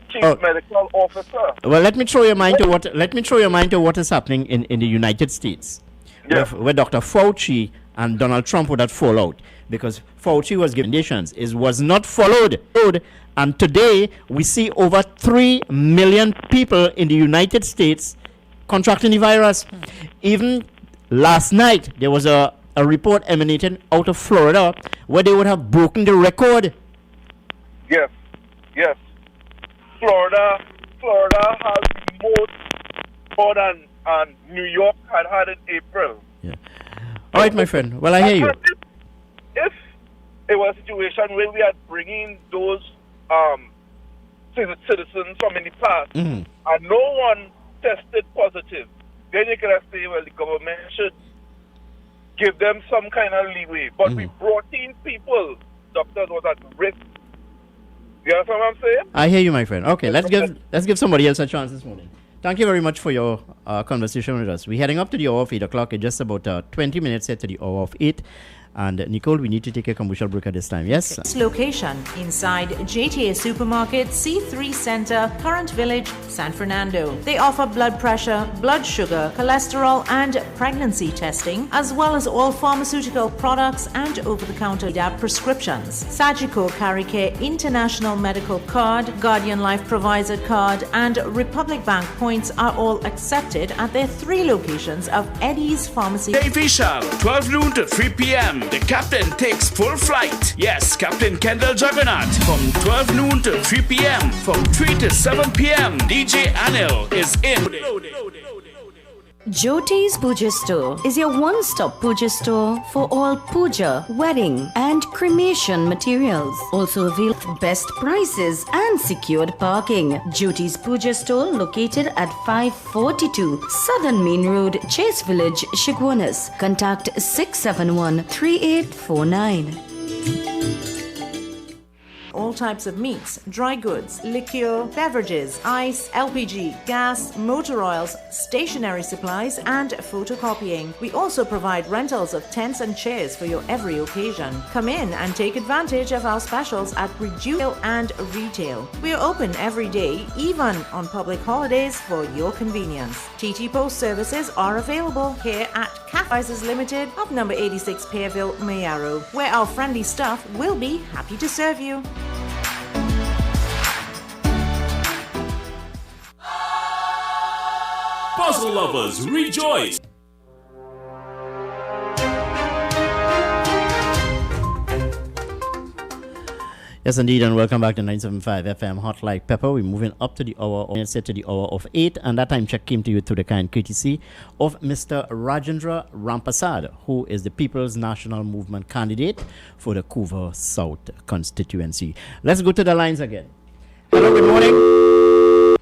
chief medical officer. Well, let me throw your mind to what is happening in the United States, where Dr. Fauci and Donald Trump would have fall out because Fauci was given recommendations. It was not followed. And today we see over 3 million people in the United States contracting the virus. Even last night there was a report emanating out of Florida where they would have broken the record. Yes. Florida has more than New York had in April. Yeah. All right, my friend. Well, I hear you. If it was a situation where we are bringing those citizens from in the past and no one tested positive, then you can say, well, the government should give them some kind of leeway. But we brought in people, doctors was at risk. You understand what I'm saying? I hear you, my friend. Okay, let's give somebody else a chance this morning. Thank you very much for your conversation with us. We're heading up to the hour of 8 o'clock. It's just about 20 minutes yet to the hour of 8. And Nicole, we need to take a commercial break at this time. Yes? Its location inside JTA Supermarket, C3 Center, Current Village, San Fernando. They offer blood pressure, blood sugar, cholesterol, and pregnancy testing, as well as all pharmaceutical products and over-the-counter DAB prescriptions. Sagicor Caricare International Medical Card, Guardian Life Provider Card, and Republic Bank points are all accepted at their 3 locations of Eddie's Pharmacy. Hey Vishal, 12 noon to 3 p.m. The captain takes full flight. Yes, Captain Kendall Juggernaut. From 12 noon to 3 p.m. From 3 to 7 p.m. DJ Anil is in. Jyoti's Puja Store is your one-stop puja store for all puja, wedding and cremation materials. Also available best prices and secured parking. Jyoti's Puja Store located at 542 Southern Main Road, Chase Village, Shiguanas. Contact 671-3849. All types of meats, dry goods, liquor, beverages, ice, LPG, gas, motor oils, stationery supplies, and photocopying. We also provide rentals of tents and chairs for your every occasion. Come in and take advantage of our specials at retail and retail. We are open every day, even on public holidays for your convenience. TT Post services are available here at Cafes Limited of number 86 Pearville, Mayaro, where our friendly staff will be happy to serve you. Puzzle lovers, rejoice! Yes, indeed, and welcome back to 975 FM Hot Like Pepper. We're moving up to the hour, set to the hour of 8, and that time check came to you through the kind courtesy of Mr. Rajendra Rampasad, who is the People's National Movement candidate for the Couva South constituency. Let's go to the lines again. Hello, good morning.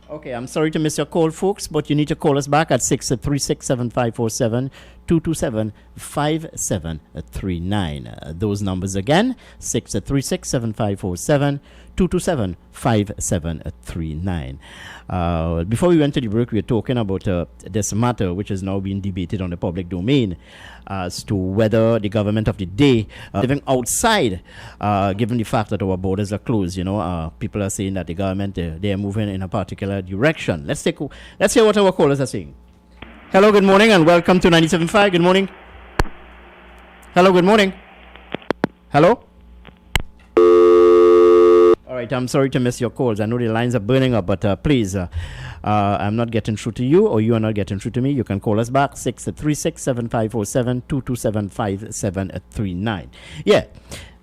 Okay, I'm sorry to miss your call, folks, but you need to call us back at 636-7547, 227-5739. Those numbers again, 636-7547, 227-5739. Before we went to the break, we were talking about this matter, which is now being debated on the public domain, as to whether the government of the day living outside, given the fact that our borders are closed. People are saying that the government they are moving in a particular direction. Let's hear what our callers are saying. Hello, good morning, and welcome to 97.5. Good morning. Hello, good morning. Hello. All right, I'm sorry to miss your calls. I know the lines are burning up, but please, I'm not getting through to you, or you are not getting through to me. You can call us back, 636-7547, 227-5739. Yeah,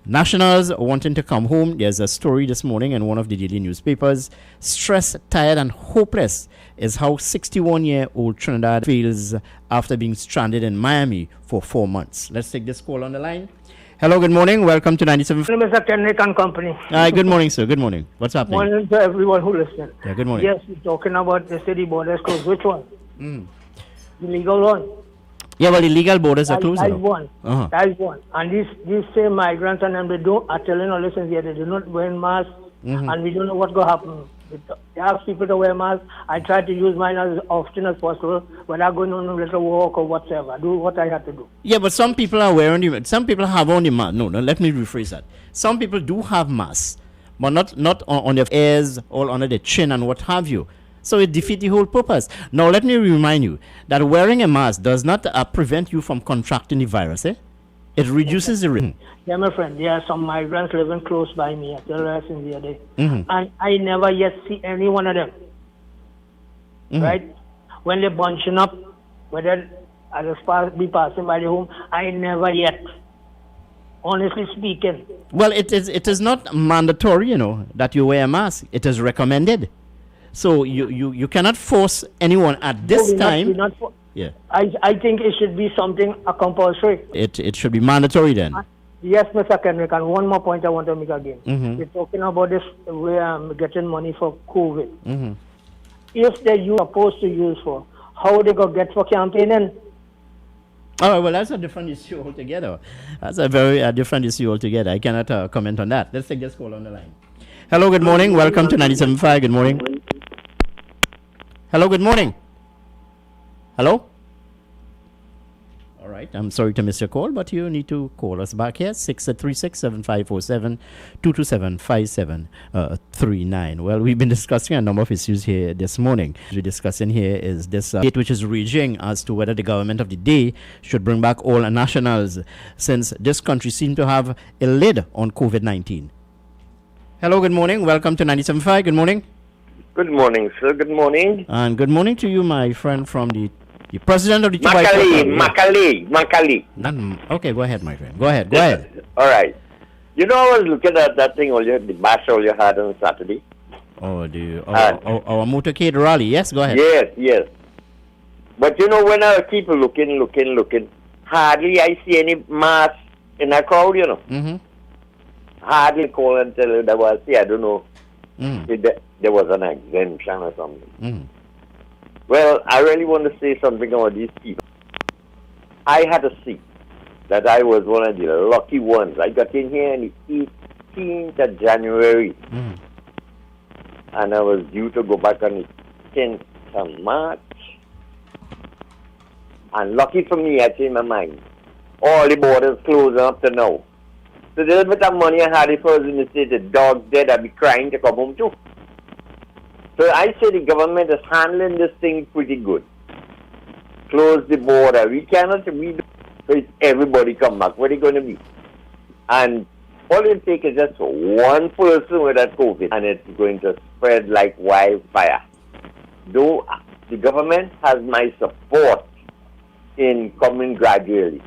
nationals wanting to come home. There's a story this morning in one of the daily newspapers. Stressed, tired, and hopeless is how 61-year-old Trinidad feels after being stranded in Miami for 4 months. Let's take this call on the line. Hello, good morning. Welcome to 97. Mr. Kenrick and Company. Hi, good morning, sir. Good morning. What's happening? Morning to everyone who listens. Yeah, good morning. Yes, we're talking about the city borders closed. Which one? The legal one. Yeah, well, the legal borders are closed. That's one. Uh-huh. That's one. And these same migrants and them, they are telling our listeners here, they do not wear masks, and we don't know what's going to happen. They ask people to wear masks. I try to use mine as often as possible, without going on a little walk or whatever. Do what I have to do. Yeah, but some people are wearing the. Some people have on the mask. No, let me rephrase that. Some people do have masks, but not on their ears or under the chin and what have you. So it defeats the whole purpose. Now, let me remind you that wearing a mask does not prevent you from contracting the virus. It reduces the risk. Yeah, my friend, there are some migrants living close by me at the rest in the other day. And I never yet see any one of them. Right? When they're bunching up, whether I just be passing by the home, I never yet. Honestly speaking. Well, it is not mandatory, that you wear a mask. It is recommended. So you cannot force anyone at this time. Yeah. I think it should be something compulsory. It should be mandatory then. Yes, Mr. Kenrick, and one more point I want to make again. We're talking about this, we're getting money for COVID. If they're supposed to use for, how they go get for campaigning? Oh, well, that's a different issue altogether. That's a very different issue altogether. I cannot comment on that. Let's take this call on the line. Hello, good morning. Welcome to 97.5. Good morning. Hello, good morning. Hello? All right. I'm sorry to miss your call, but you need to call us back here. 636-7547, 227-5739. Well, we've been discussing a number of issues here this morning. What we're discussing here is this debate which is raging as to whether the government of the day should bring back all nationals, since this country seems to have a lid on COVID-19. Hello, good morning. Welcome to 97.5. Good morning. Good morning, sir. Good morning. And good morning to you, my friend from the president of the Macaulay. Okay, go ahead, my friend. Go ahead. All right. You know, I was looking at that thing earlier, the bash all you had on Saturday. Oh, our motorcade rally. Yes, go ahead. Yes. But you know, when I keep looking, hardly I see any mass in that crowd, Hardly call and tell you that was, I don't know, if there was an exemption or something. Well, I really want to say something about these people. I had to see that I was one of the lucky ones. I got in here on the 18th of January. And I was due to go back on the 10th of March. And lucky for me, I changed my mind. All the borders closed up to now. So the little bit of money I had, if I was in the state, the dog dead, I'd be crying to come home too. So I say the government is handling this thing pretty good. Close the border. We cannot read everybody come back. What are they going to be? And all it takes is just one person with that COVID, and it's going to spread like wildfire. Though the government has my support in coming gradually.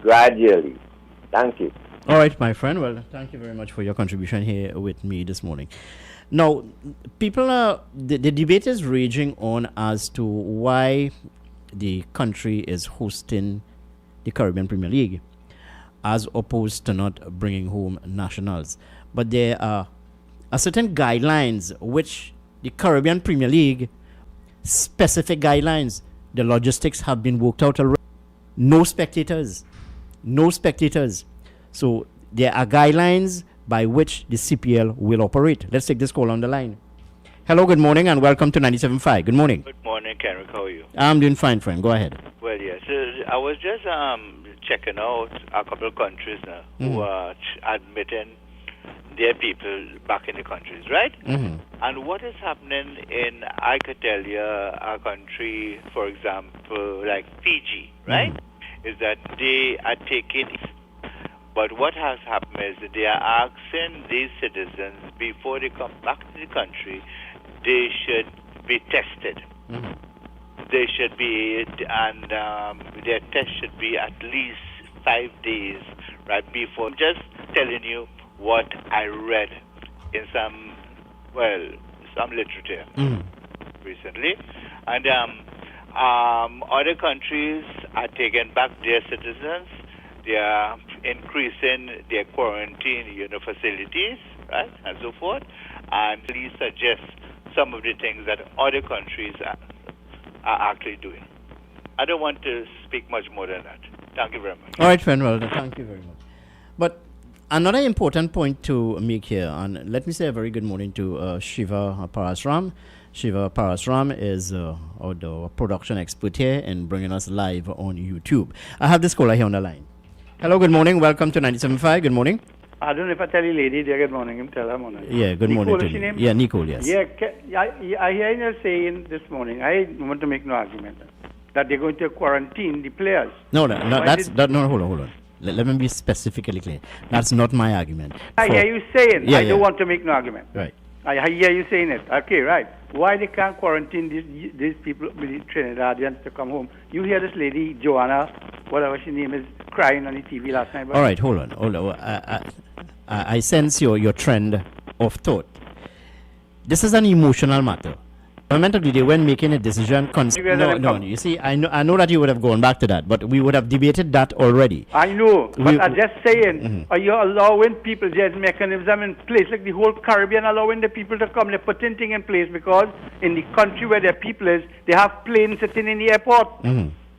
Thank you. All right, my friend. Well, thank you very much for your contribution here with me this morning. Now, the debate is raging on as to why the country is hosting the Caribbean Premier League as opposed to not bringing home nationals. But there are certain guidelines which the Caribbean Premier League, specific guidelines, the logistics have been worked out already. No spectators. So there are guidelines by which the CPL will operate. Let's take this call on the line. Hello, good morning, and welcome to 97.5. Good morning. Good morning, Kenrick. How are you? I'm doing fine, friend. Go ahead. Well, yes. I was just checking out a couple of countries now who are admitting their people back in the countries, right? And what is happening in, I could tell you, a country, for example, like Fiji, right? Is that they are taking... But what has happened is that they are asking these citizens, before they come back to the country, they should be tested. They should be, and their test should be at least 5 days, right, before. I'm just telling you what I read in some literature recently. And other countries are taking back their citizens. They are increasing their quarantine facilities, right, and so forth, and please suggest some of the things that other countries are actually doing. I don't want to speak much more than that. Thank you very much. All right, Fenwell, thank you very much. But another important point to make here, and let me say a very good morning to Shiva Parasram. Shiva Parasram is our production expert here and bringing us live on YouTube. I have this caller here on the line. Hello, good morning. Welcome to 97.5. Good morning. I don't know if I tell you lady there, good morning. Tell her morning. Yeah, good morning to you. Yeah, Nicole, yes. Yeah, I hear you saying this morning, I want to make no argument, that they're going to quarantine the players. No, hold on. Let me be specifically clear. That's not my argument. I hear you saying, I don't want to make no argument. Right. I hear you saying it. Okay, right. Why they can't quarantine these people, the Trinidadians, to come home? You hear this lady, Joanna, whatever she name is, crying on the TV last night. All right, hold on. I sense your trend of thought. This is an emotional matter. The moment of the day when making a decision, no. You see, I know that you would have gone back to that, but we would have debated that already. I know, but I'm just saying, are you allowing people, there's mechanism in place, like the whole Caribbean allowing the people to come, they're putting things in place because in the country where their people is, they have planes sitting in the airport.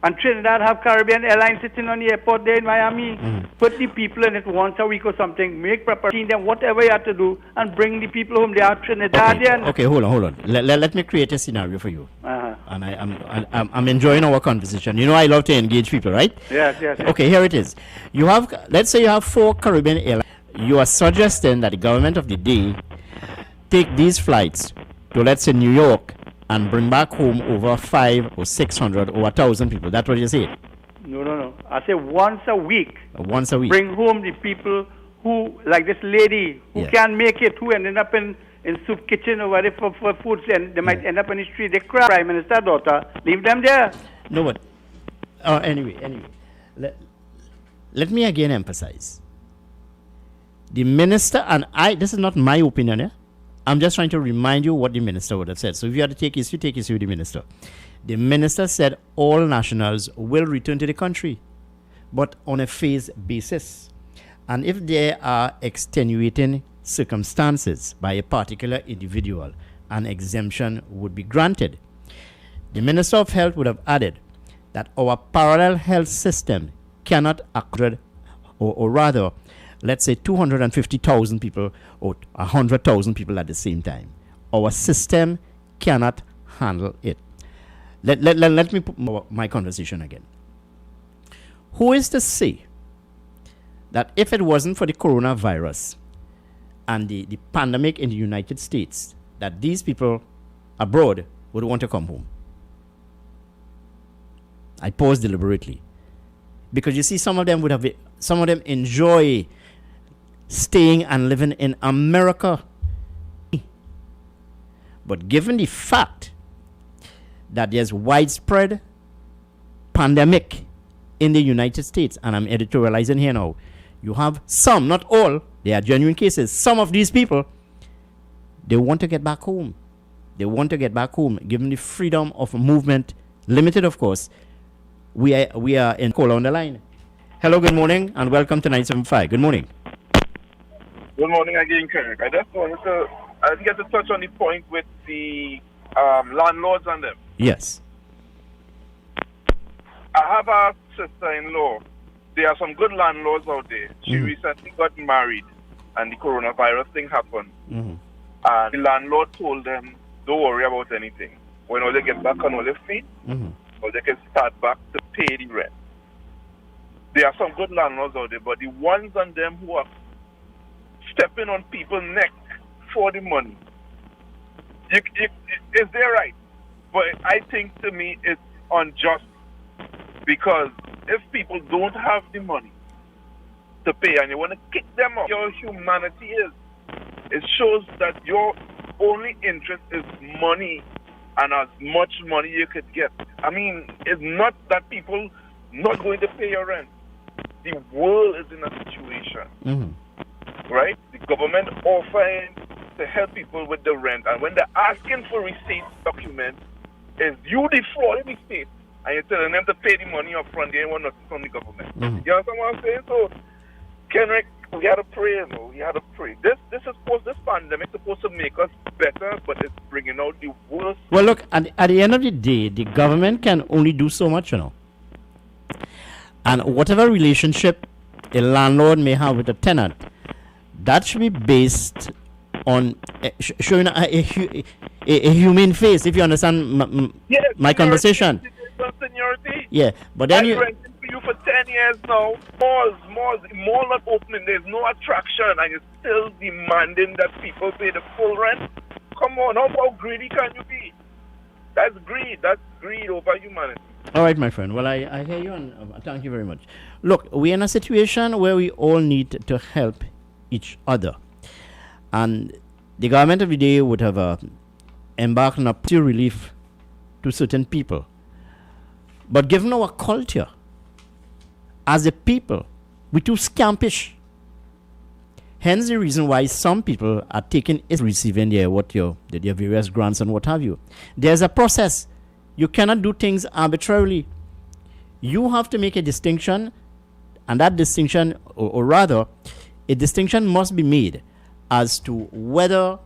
And Trinidad have Caribbean Airlines sitting on the airport there in Miami. Put the people in it once a week or something. Make preparation, them whatever you have to do, and bring the people home. They are Trinidadian. Okay, hold on. Let me create a scenario for you. And I'm enjoying our conversation. You know I love to engage people, right? Yes. Okay, here it is. Let's say you have 4 Caribbean airlines. You are suggesting that the government of the day take these flights to, let's say, New York, and bring back home over 500 or 600 or 1,000 people. That's what you say? No. I say once a week. Once a week. Bring home the people who, like this lady, who can't make it, who ended up in soup kitchen or whatever for food, and they might end up in the street. They cry, Prime Minister's daughter. Leave them there. No, but anyway. Let me again emphasize. The minister and I, this is not my opinion, yeah? I'm just trying to remind you what the minister would have said. So if you had to take issue with the minister. The minister said all nationals will return to the country, but on a phased basis. And if there are extenuating circumstances by a particular individual, an exemption would be granted. The Minister of Health would have added that our parallel health system cannot accrue, or rather, let's say 250,000 people or 100,000 people at the same time. Our system cannot handle it. Let me put my conversation again. Who is to say that if it wasn't for the coronavirus and the pandemic in the United States, that these people abroad would want to come home? I pause deliberately. Because you see, some of them enjoy staying and living in America. But given the fact that there's widespread pandemic in the United States, and I'm editorializing here now, you have some, not all, there are genuine cases, some of these people, they want to get back home. Given the freedom of movement, limited of course. We are in caller on the line. Hello, good morning, and welcome to 97.5. Good morning. Good morning again, Kirk. I just wanted to get to touch on the point with the landlords and them. Yes. I have a sister-in-law. There are some good landlords out there. She recently got married, and the coronavirus thing happened. And the landlord told them, don't worry about anything. When all they get back on all their feet, or they can start back to pay the rent. There are some good landlords out there, but the ones on them who are stepping on people's neck for the money, is their right. But I think, to me, it's unjust, because if people don't have the money to pay and you want to kick them out, your humanity is. It shows that your only interest is money and as much money you could get. I mean, it's not that people not going to pay your rent. The world is in a situation, right? The government offering to help people with the rent, and when they're asking for receipt documents, is you defrauding the state, and you're telling them to pay the money up front. They want nothing from the government. You understand what I'm saying? So Kenrick, we had to pray, you know. We had to pray. This pandemic is supposed to make us better, but it's bringing out the worst. Well, look, at the end of the day, the government can only do so much, you know. And whatever relationship a landlord may have with a tenant, that should be based on showing a humane face, if you understand my conversation. Seniority. Yeah, but then I've rented for you for 10 years now. Mall not opening. There's no attraction, and you're still demanding that people pay the full rent. Come on, how greedy can you be? That's greed. That's greed over humanity. All right, my friend. Well, I hear you, and thank you very much. Look, we're in a situation where we all need to help each other. And the government of the day would have embarked on a relief to certain people. But given our culture, as a people, we're too scampish. Hence the reason why some people are receiving their various grants and what have you. There's a process. You cannot do things arbitrarily. You have to make a distinction, and that distinction, or rather, a distinction must be made as to whether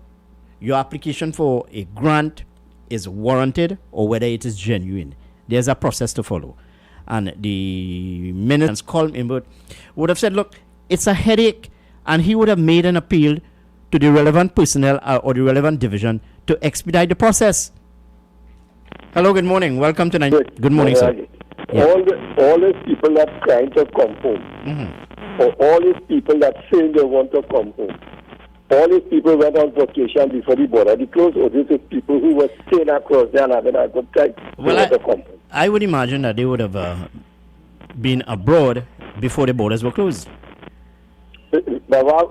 your application for a grant is warranted or whether it is genuine. There's a process to follow. And the minister, Colm Imbert, would have said, look, it's a headache, and he would have made an appeal to the relevant personnel or the relevant division to expedite the process. Hello, good morning. Welcome to Good morning, sir. Yeah. All these people that trying to come home, or all these people that say they want to come home, all these people went on vacation before the border. The closed, or these people who were staying across there and having a good time. Well, I would imagine that they would have been abroad before the borders were closed. But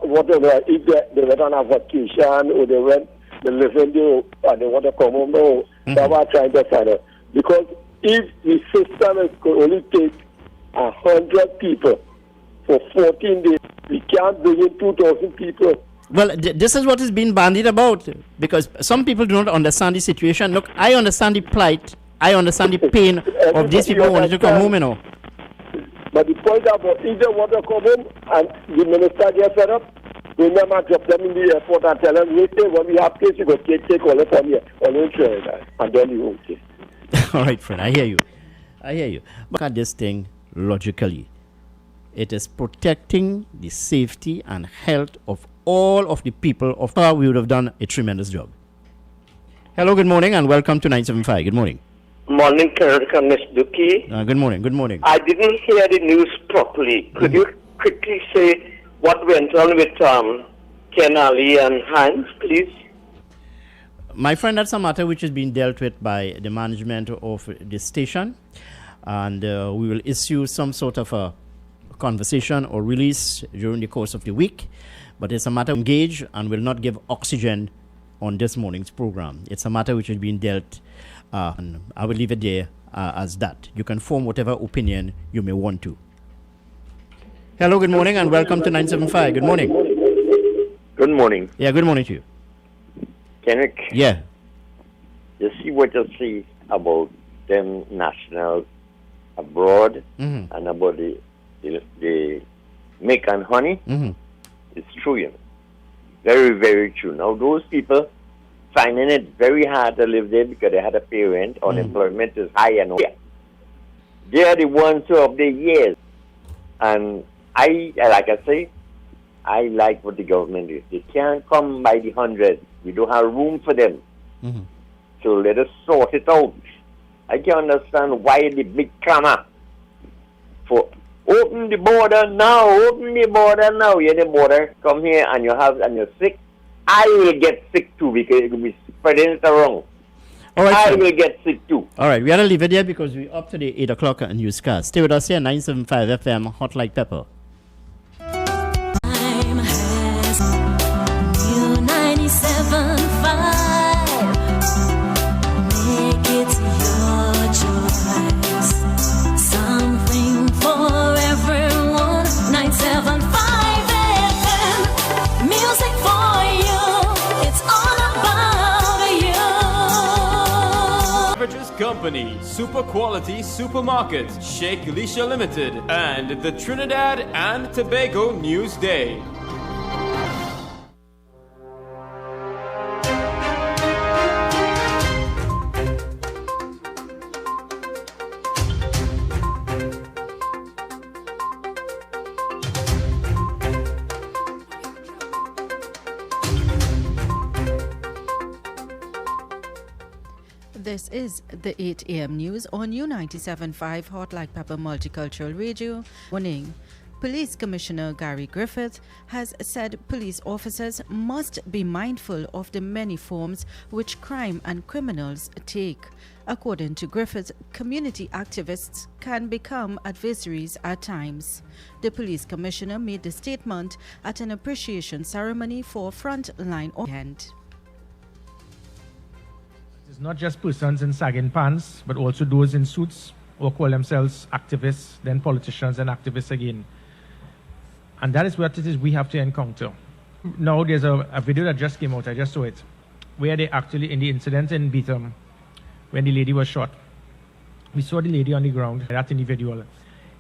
whatever, if they went on a vacation or they live in there and they want to come home, no, that's what I'm trying to find out. Because if the system is could only take 100 people for 14 days, we can't bring in 2,000 people. Well, this is what is being bandied about, because some people do not understand the situation. Look, I understand the plight. I understand the pain of these people who wanted to come home, you know. But the point about if they want to come home and the minister gets fed up, remember, drop them in the airport and tell them, wait, when we have place, you go take all the from here, and then you won't take. All right, friend, I hear you. Look at this thing logically. It is protecting the safety and health of all of the people of how we would have done a tremendous job. Hello, good morning, and welcome to 975. Good morning. Morning, Karen Miss Duki. Good morning. I didn't hear the news properly. Could you quickly say what went on with Ken Ali and Hans, please? My friend, that's a matter which is being dealt with by the management of the station, and we will issue some sort of a conversation or release during the course of the week. But it's a matter engaged and will not give oxygen on this morning's program. It's a matter which is being dealt, and I will leave it there as that. You can form whatever opinion you may want to. Hello, good morning, and welcome to 975. Good morning. Good morning. Yeah, good morning to you. Kenrick? Yeah. You see what you see about them nationals abroad and about the milk and honey? It's true, you know. Very, very true. Now, those people finding it very hard to live there because they had to pay rent. Unemployment is high and all. They are the ones who have the years. And like I say, I like what the government is. They can't come by the hundreds. We don't have room for them. So let us sort it out. I can understand why the big clamor for open the border now. You're the border. Come here and you're sick. I will get sick too because it will be spreading it around. All right, I will get sick too. All right, we got to leave it there because we're up to the 8 o'clock newscast. Stay with us here, 975 FM, Hot Like Pepper. Company, Super Quality Supermarket, Sheikh Elisha Limited, and the Trinidad and Tobago Newsday. This is the 8 a.m. news on U97.5 Hot Like Pepper Multicultural Radio. Warning. Police Commissioner Gary Griffith has said police officers must be mindful of the many forms which crime and criminals take. According to Griffith, community activists can become adversaries at times. The police commissioner made the statement at an appreciation ceremony for frontline event. It's not just persons in sagging pants, but also those in suits or call themselves activists, then politicians and activists again. And that is what it is we have to encounter. Now there's a video that just came out, I just saw it, where they actually, in the incident in Beetham, when the lady was shot, we saw the lady on the ground, that individual.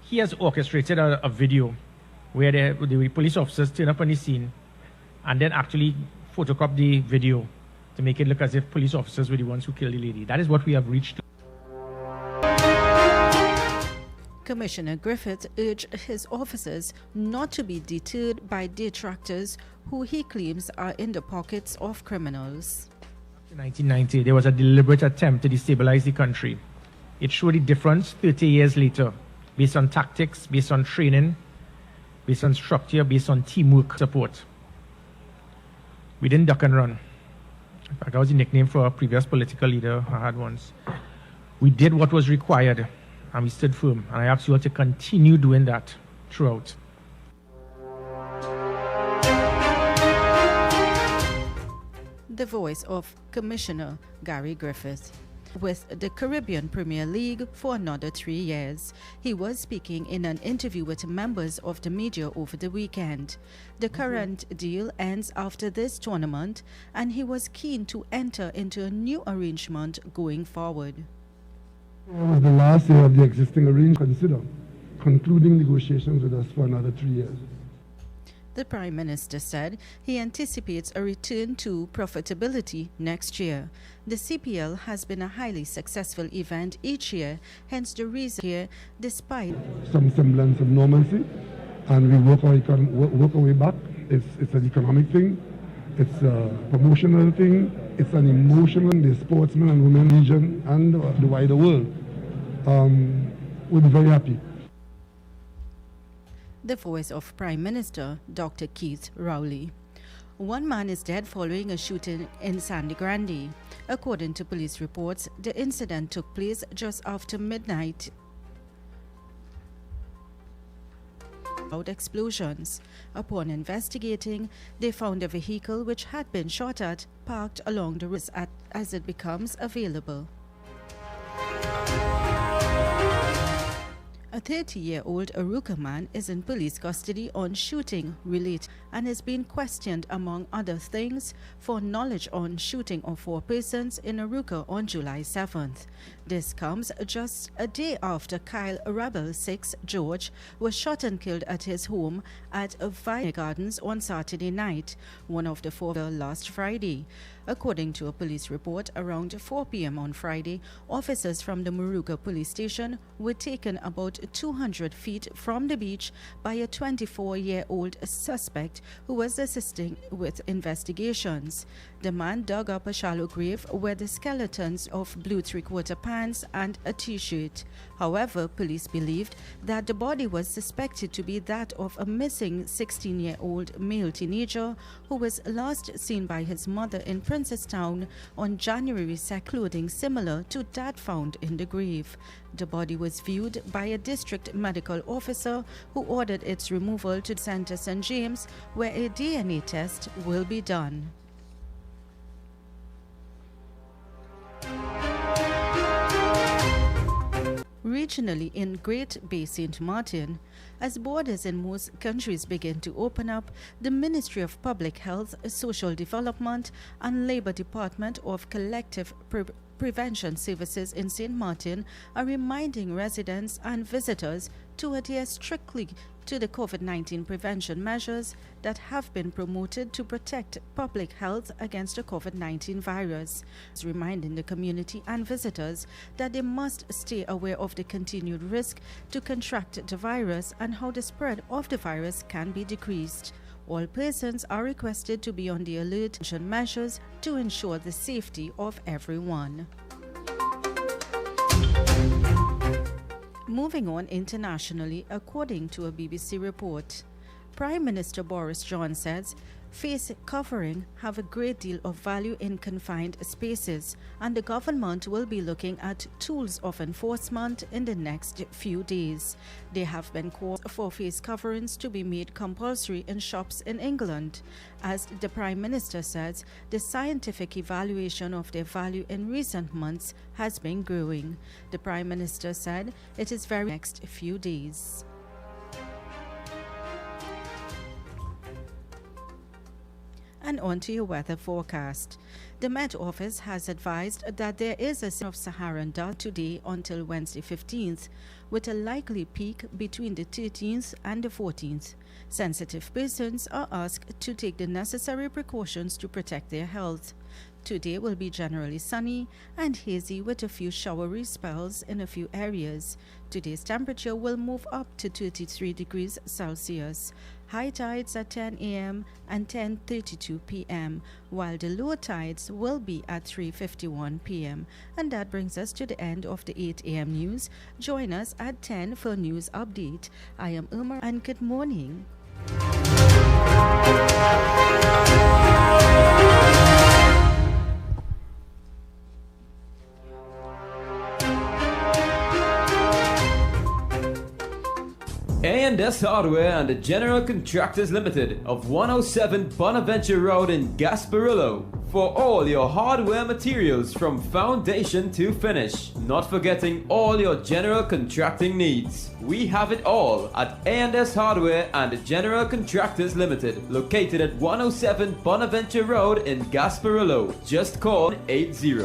He has orchestrated a video where the police officers turn up on the scene and then actually photocopy the video to make it look as if police officers were the ones who killed the lady. That is what we have reached. Commissioner Griffith urged his officers not to be deterred by detractors who he claims are in the pockets of criminals. In 1990, there was a deliberate attempt to destabilize the country. It showed the difference 30 years later, based on tactics, based on training, based on structure, based on teamwork support. We didn't duck and run. In fact, that was the nickname for a previous political leader I had once. We did what was required, and we stood firm. And I ask you all to continue doing that throughout. The voice of Commissioner Gary Griffith. With the Caribbean Premier League for another 3 years. He was speaking in an interview with members of the media over the weekend. The current deal ends after this tournament, and he was keen to enter into a new arrangement going forward. It was the last year of the existing arrangement. Consider concluding negotiations with us for another 3 years. The Prime Minister said he anticipates a return to profitability next year. The CPL has been a highly successful event each year, hence the reason here, despite some semblance of normalcy, and we work our way back. It's an economic thing, it's a promotional thing, it's an emotional thing, the sportsmen and women region and the wider world. We'll be very happy. The voice of Prime Minister Dr. Keith Rowley. One man is dead following a shooting in Sangre Grande. According to police reports, the incident took place just after midnight. Explosions. Upon investigating, they found a vehicle which had been shot at parked along the road as it becomes available. A 30-year-old Aruka man is in police custody on shooting related and is being questioned, among other things, for knowledge on shooting of 4 persons in Aruka on July 7th. This comes just a day after Kyle Rebel 6 George was shot and killed at his home at Vine Gardens on Saturday night, one of the 4 last Friday. According to a police report, around 4 p.m. on Friday, officers from the Moruga police station were taken about 200 feet from the beach by a 24-year-old suspect who was assisting with investigations. The man dug up a shallow grave where the skeletons of blue 3/4 pants and a t-shirt. However, police believed that the body was suspected to be that of a missing 16-year-old male teenager who was last seen by his mother in Princestown on January 2nd, clothing similar to that found in the grave. The body was viewed by a district medical officer who ordered its removal to Center St. James, where a DNA test will be done. regionally in Great Bay St. Martin. As borders in most countries begin to open up, the Ministry of Public Health, Social Development and Labour Department of Collective Prevention Services in St. Martin are reminding residents and visitors to adhere strictly to the COVID-19 prevention measures that have been promoted to protect public health against the COVID-19 virus, reminding the community and visitors that they must stay aware of the continued risk to contract the virus and how the spread of the virus can be decreased. All persons are requested to be on the alert and measures to ensure the safety of everyone. Moving on internationally, according to a BBC report, Prime Minister Boris Johnson says face covering have a great deal of value in confined spaces, and the government will be looking at tools of enforcement in the next few days. There have been calls for face coverings to be made compulsory in shops in England. As the Prime Minister says, the scientific evaluation of their value in recent months has been growing. The Prime Minister said it is very next few days. And on to your weather forecast. The Met Office has advised that there is a sign of Saharan dust today until Wednesday 15th, with a likely peak between the 13th and the 14th. Sensitive persons are asked to take the necessary precautions to protect their health. Today will be generally sunny and hazy with a few showery spells in a few areas. Today's temperature will move up to 33 degrees Celsius. High tides at 10 a.m. and 10:32 p.m., while the low tides will be at 3:51 p.m. And that brings us to the end of the 8 a.m. news. Join us at 10 for news update. I am Umar and good morning. A&S Hardware and the General Contractors Limited of 107 Bonaventure Road in Gasparillo for all your hardware materials from foundation to finish. Not forgetting all your general contracting needs. We have it all at A&S Hardware and the General Contractors Limited, located at 107 Bonaventure Road in Gasparillo. Just call 80.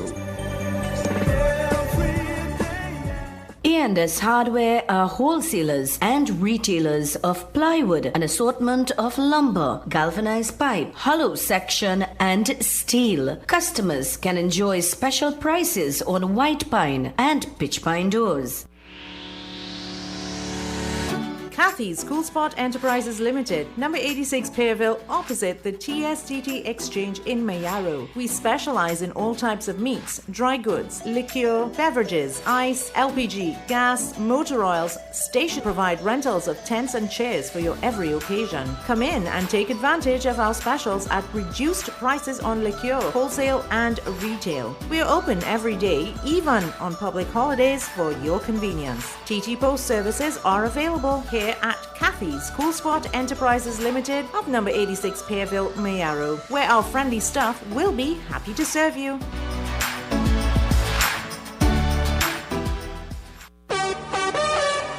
A&S Hardware are wholesalers and retailers of plywood, an assortment of lumber, galvanized pipe, hollow section and steel. Customers can enjoy special prices on white pine and pitch pine doors. Kathy's Cool Spot Enterprises Limited, number 86 Pearville, opposite the TSTT Exchange in Mayaro. We specialize in all types of meats, dry goods, liquor, beverages, ice, LPG, gas, motor oils. Station provide rentals of tents and chairs for your every occasion. Come in and take advantage of our specials at reduced prices on liquor, wholesale and retail. We are open every day, even on public holidays for your convenience. TT Post services are available here at Kathy's Cool Spot Enterprises Limited of number 86 Pearville, Mayaro, where our friendly staff will be happy to serve you.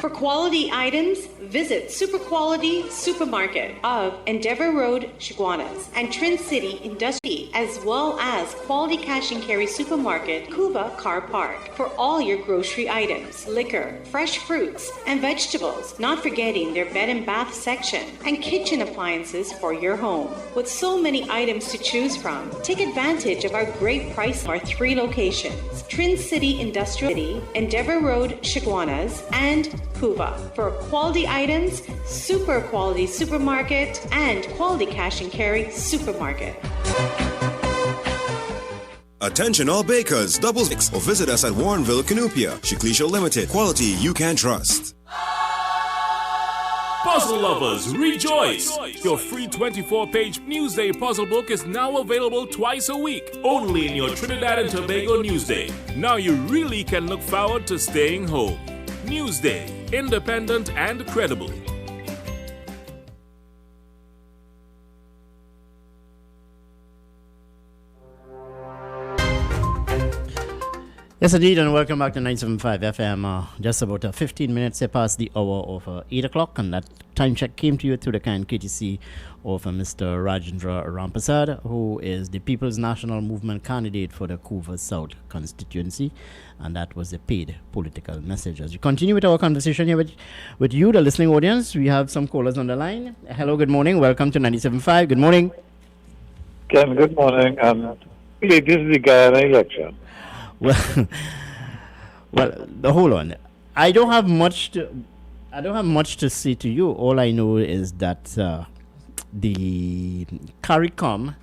For quality items, visit Super Quality Supermarket of Endeavour Road, Chaguanas, and Trin City Industry, as well as Quality Cash and Carry Supermarket, Cuba Car Park, for all your grocery items, liquor, fresh fruits, and vegetables, not forgetting their bed and bath section, and kitchen appliances for your home. With so many items to choose from, take advantage of our great price of our 3 locations, Trin City Industrial City, Endeavour Road, Chaguanas, and Cuba. For quality items, Super Quality Supermarket and Quality Cash and Carry Supermarket. Attention all bakers, double six, or visit us at Warrenville, Canupia. Shiklisha Limited, quality you can trust. Puzzle lovers, rejoice! Your free 24-page Newsday puzzle book is now available twice a week, only in your Trinidad and Tobago Newsday. Now you really can look forward to staying home. Newsday, independent and credible. Yes, indeed, and welcome back to 975 FM. Just about 15 minutes past the hour of 8 o'clock, and that time check came to you through the kind courtesy of Mr. Rajendra Rampasad, who is the People's National Movement candidate for the Couva South constituency, and that was a paid political message. As we continue with our conversation here with you, the listening audience, we have some callers on the line. Hello, good morning. Welcome to 97.5. Good morning. Ken, good morning. This is the Guyana election. Well, hold on. I don't have much to say to you. All I know is that the CARICOM,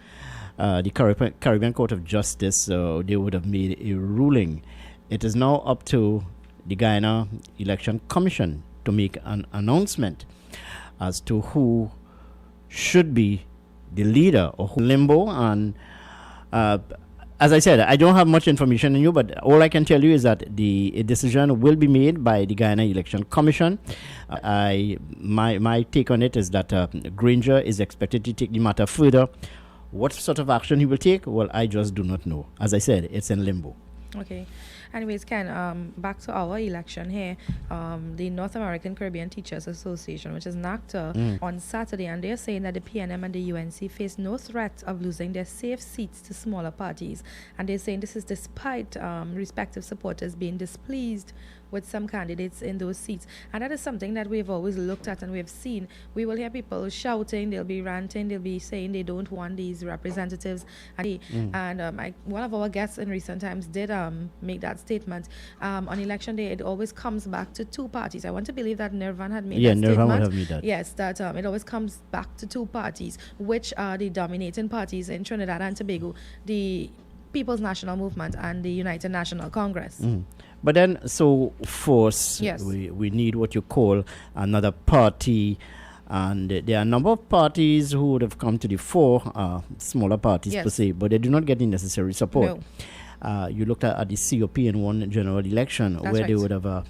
the Caribbean Court of Justice, they would have made a ruling. It is now up to the Guyana Election Commission to make an announcement as to who should be the leader or who limbo. And as I said, I don't have much information on you, but all I can tell you is that a decision will be made by the Guyana Election Commission. My take on it is that Granger is expected to take the matter further. What sort of action he will take? Well, I just do not know. As I said, it's in limbo. Okay. Anyways, Ken, back to our election here. The North American Caribbean Teachers Association, which is NACTA, on Saturday, and they're saying that the PNM and the UNC face no threat of losing their safe seats to smaller parties. And they're saying this is despite respective supporters being displeased with some candidates in those seats. And that is something that we've always looked at and we've seen. We will hear people shouting, they'll be ranting, they'll be saying they don't want these representatives. And one of our guests in recent times did make that statement. On election day, it always comes back to two parties. I want to believe that Nirvan had made that statement. Yeah, Nirvan would have made that. Yes, that it always comes back to two parties, which are the dominating parties in Trinidad and Tobago, the People's National Movement and the United National Congress. But then, so force, yes, we need what you call another party, and there are a number of parties who would have come to the fore, smaller parties per se, but they do not get the necessary support. No. You looked at the COP in one general election. That's where they would have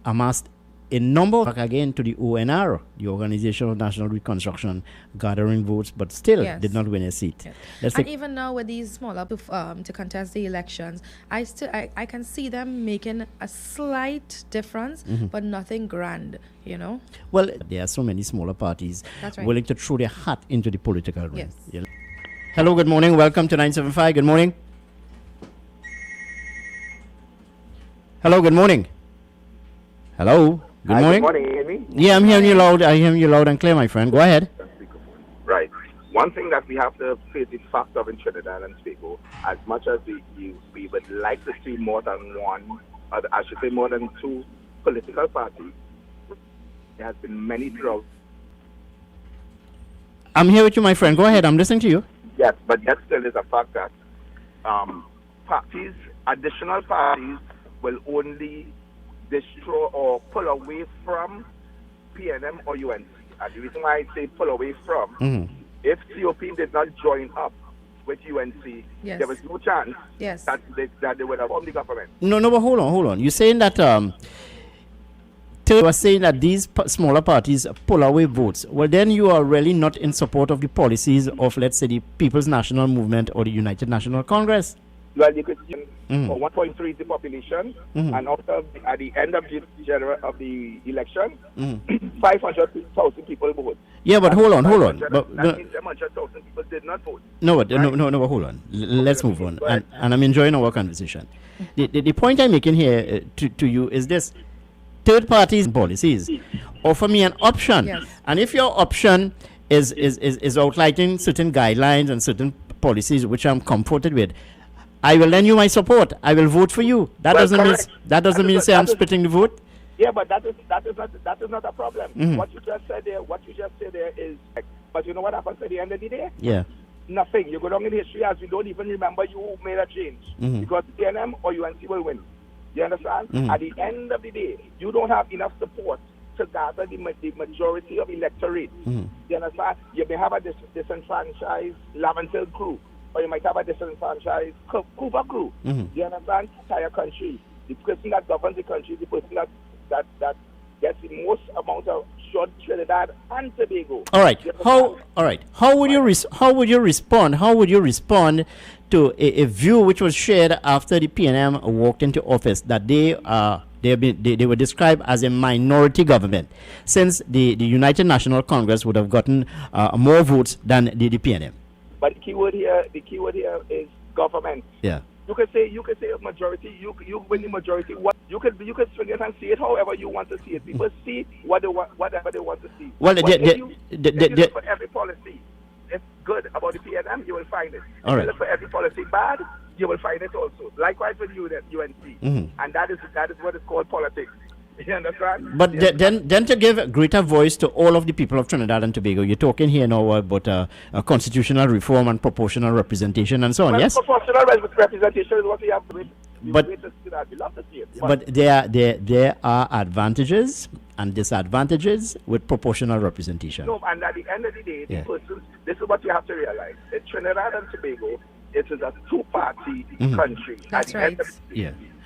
amassed a number again to the ONR, the Organization of National Reconstruction, gathering votes, but still did not win a seat. And even now with these smaller to contest the elections, I can see them making a slight difference, but nothing grand, you know. Well, there are so many smaller parties willing to throw their hat into the political ring. Yes. Hello, good morning. Welcome to 975. Good morning. Hello, good morning. Hello. Good morning. Good morning, you hear me? Yeah, I'm hearing you loud. I hear you loud and clear, my friend. Go ahead. Right. One thing that we have to face the fact of in Trinidad and Tobago, as much as we would like to see more than one, or I should say more than two political parties, there has been many droughts. I'm here with you, my friend. Go ahead. I'm listening to you. Yes, but that still is a fact that additional parties will only destroy or pull away from PNM or UNC. And the reason why I say pull away from, if COP did not join up with UNC, there was no chance that they would have formed the government. No, but hold on. You're saying that you are saying that these smaller parties pull away votes. Well, then you are really not in support of the policies of, let's say, the People's National Movement or the United National Congress. Well, you could see 1.3 is the population, and at the end of the election, 500,000 people voted. Yeah, but hold on. That means 100,000 people did not vote. No, but hold on. Let's move on. And I'm enjoying our conversation. The point I'm making here to you is this. Third parties policies offer me an option. Yes. And if your option is outlining certain guidelines and certain policies which I'm comforted with, I will lend you my support. I will vote for you. That doesn't mean say I'm splitting the vote. Yeah, but that is not a problem. What you just said there is. But you know what happens at the end of the day? Yeah. Nothing. You go down in history as we don't even remember you made a change because PNM or UNC will win. You understand? At the end of the day, you don't have enough support to gather the majority of electorate. You understand? You may have a disenfranchised Laventil crew, or you might have a disenfranchised Couva crew. You understand? Entire country. The person that governs the country, the person that gets the most amount of short Trinidad and Tobago. All right. How would you respond? How would you respond to a view which was shared after the PNM walked into office, that they were described as a minority government, since the United National Congress would have gotten more votes than the PNM. But the keyword here is government. Yeah. You can say a majority. You win the majority. You can swing it and see it however you want to see it. People see whatever they want to see. Well, if you look for every policy it's good about the PNM, you will find it. If you look for every policy bad, you will find it also. Likewise with you, that UNC, and that is what is called politics. You understand? But then to give greater voice to all of the people of Trinidad and Tobago, you're talking here now about constitutional reform and proportional representation and so on, yes? Proportional representation is what we have to do. But there are advantages and disadvantages with proportional representation. No, and at the end of the day, this is what you have to realize. In Trinidad and Tobago, it is a two-party country. That's right.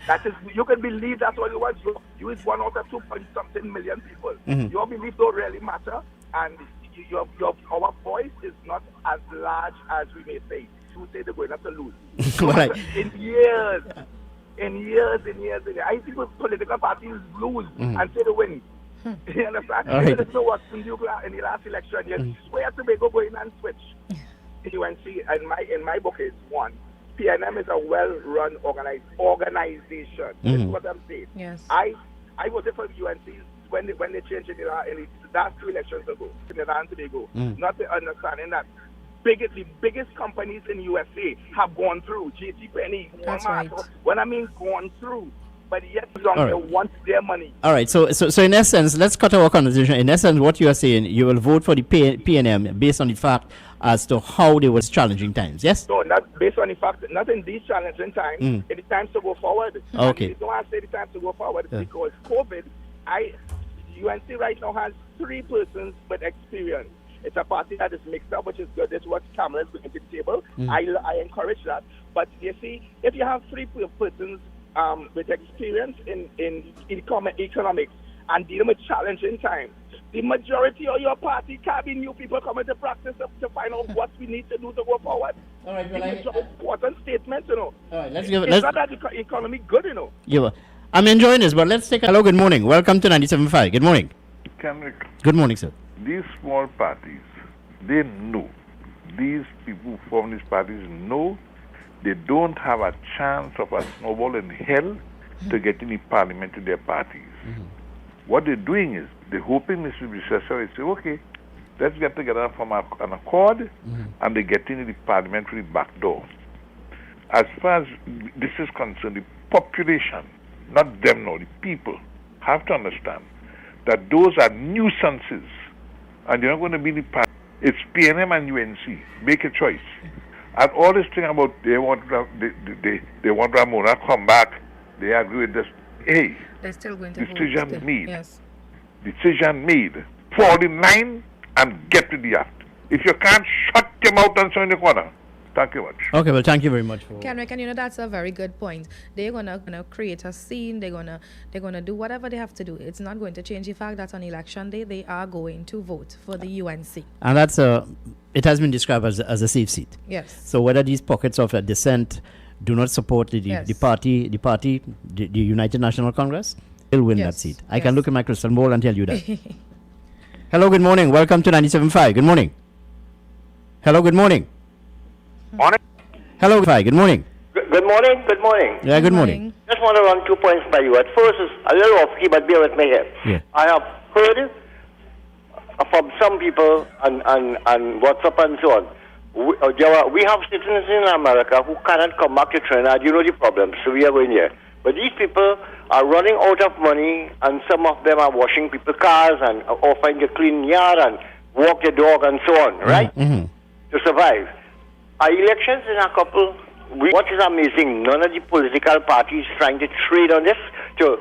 That is, you can believe that's what you want. You is 1 out of 2.something million people. Your belief don't really matter, and our voice is not as large as we may say. You say they're going to lose. In years, I see political parties lose and say they win. You understand? You just know what in the last election, you swear Tobago going and switch. UNC, in my book, is one. PNM is a well-run organization. This is what I'm saying. Yes. I voted for the UNC when they changed in the last 2 elections ago, Trinidad and Tobago. Not understanding that the biggest companies in USA have gone through. JCPenney, Walmart. Right. When I mean gone through, but yet they want their money. All right. So in essence, let's cut our conversation. In essence, what you are saying, you will vote for the PNM based on the fact as to how they was challenging times. Yes. No, not based on the fact. Not in these challenging times. In the times to go forward. Okay. And the reason why I say the times to go forward is because COVID. UNC right now has 3 persons with experience. It's a party that is mixed up, which is good. That's what Kamala is bringing to the table. I encourage that. But you see, if you have 3 persons with experience in economics and dealing with challenging times, the majority of your party can be new people coming to practice to find out what we need to do to go forward. All right, well, it's an important statement, you know. All right, it's not that the economy good, you know. Yeah, I'm enjoying this, but let's take a... Hello, good morning. Welcome to 97.5. Good morning. Kenrick, good morning, sir. These small parties, they know. These people who form these parties know they don't have a chance of a snowball in hell to get in the parliament to their parties. What they're doing is they're hoping Mr. Bicester will say, okay, let's get together from an accord, and they get into the parliamentary back door. As far as this is concerned, the population, not them, no, the people, have to understand that those are nuisances, and they're not going to be the party. It's PNM and UNC. Make a choice. And all this thing about they want Ramona come back, they agree with this. Hey, they're still going to decision made. Yes. Decision made. Fall in line and get to the act. If you can't, shut your mouth and sit in the corner. Thank you much. Okay, well, thank you very much for... Kenrick, and that's a very good point. They're gonna create a scene. They're gonna do whatever they have to do. It's not going to change the fact that on election day they are going to vote for the UNC. And that's it has been described as a safe seat. Yes. So whether these pockets of dissent do not support the United National Congress, they'll win that seat. I can look at my crystal ball and tell you that. Hello, good morning. Welcome to 97.5. Good morning. Hello, good morning. Morning. Hello, Fi. Good morning. Good morning. Good morning. Yeah, good morning. Just want to run 2 points by you. At first, it's a little off-key, but bear with me here. Yeah. I have heard from some people and WhatsApp and so on. We have citizens in America who cannot come back to Trinidad. You know the problem, so we are going here. But these people are running out of money, and some of them are washing people's cars and offering to clean yard and walk the dog and so on, right? To survive. Our elections in a couple weeks, what is amazing, none of the political parties trying to trade on this to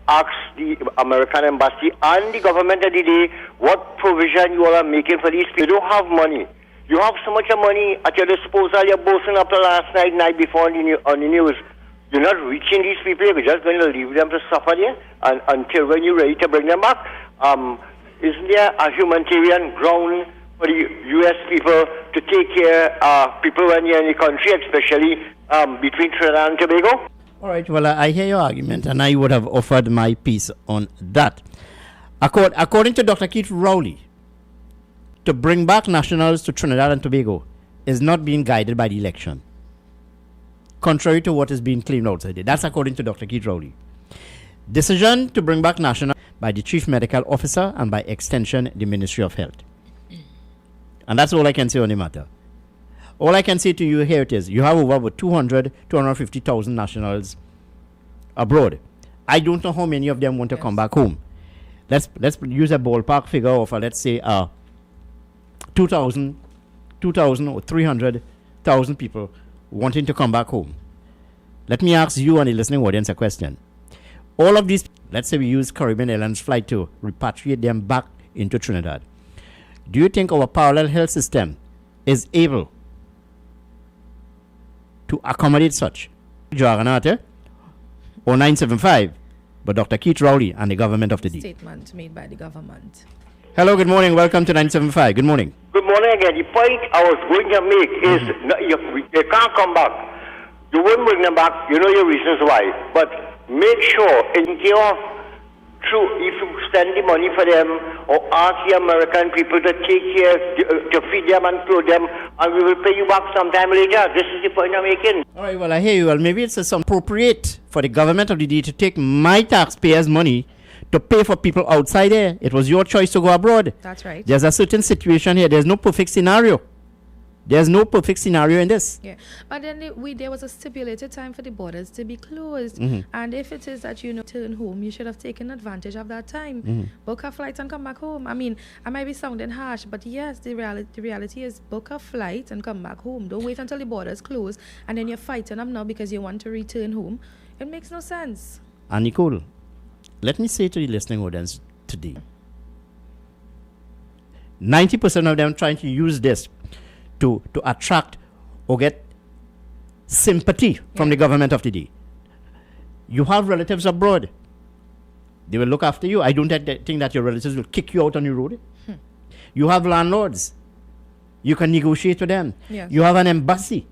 ask the American embassy and the government of the day what provision you all are making for these people. You don't have money. You have so much money at your disposal. You're boasting up to last night before on the news. You're not reaching these people. You're just going to leave them to suffer there until when you're ready to bring them back. Isn't there a humanitarian ground for the U.S. people to take care of people when you're in the country, especially between Trinidad and Tobago? All right, well, I hear your argument, and I would have offered my piece on that. According to Dr. Keith Rowley, to bring back nationals to Trinidad and Tobago is not being guided by the election, contrary to what is being claimed outside there. That's according to Dr. Keith Rowley. Decision to bring back nationals by the Chief Medical Officer and by extension the Ministry of Health. And that's all I can say on the matter. All I can say to you here it is, you have over 250,000 nationals abroad. I don't know how many of them want to come back home. Let's use a ballpark figure of, let's say, 2,000 or 300,000 people wanting to come back home. Let me ask you and the listening audience a question. All of these, let's say we use Caribbean Airlines flight to repatriate them back into Trinidad. Do you think our parallel health system is able to accommodate such? Jaganate or 975, but Dr. Keith Rowley and the government of the day. Statement made by the government. Hello, good morning. Welcome to 975. Good morning. Good morning again. The point I was going to make is they can't come back. You won't bring them back. You know your reasons why. But make sure in care if you send the money for them or ask the American people to take care, to feed them and clothe them, and we will pay you back sometime later. This is the point I'm making. All right, well, I hear you. Well, maybe it's appropriate for the government of the day to take my taxpayers' money to pay for people outside there. It was your choice to go abroad. That's right. There's a certain situation here. There's no perfect scenario. There's no perfect scenario in this. Yeah, but then there was a stipulated time for the borders to be closed. And if it is that turn home, you should have taken advantage of that time. Book a flight and come back home. I mean, I might be sounding harsh, but yes, the reality is book a flight and come back home. Don't wait until the borders close and then you're fighting them now because you want to return home. It makes no sense. And Nicole, let me say to the listening audience today, 90% of them trying to use this to attract or get sympathy from the government of the day. You have relatives abroad. They will look after you. I don't think that your relatives will kick you out on the road. You have landlords. You can negotiate with them. Yes. You have an embassy.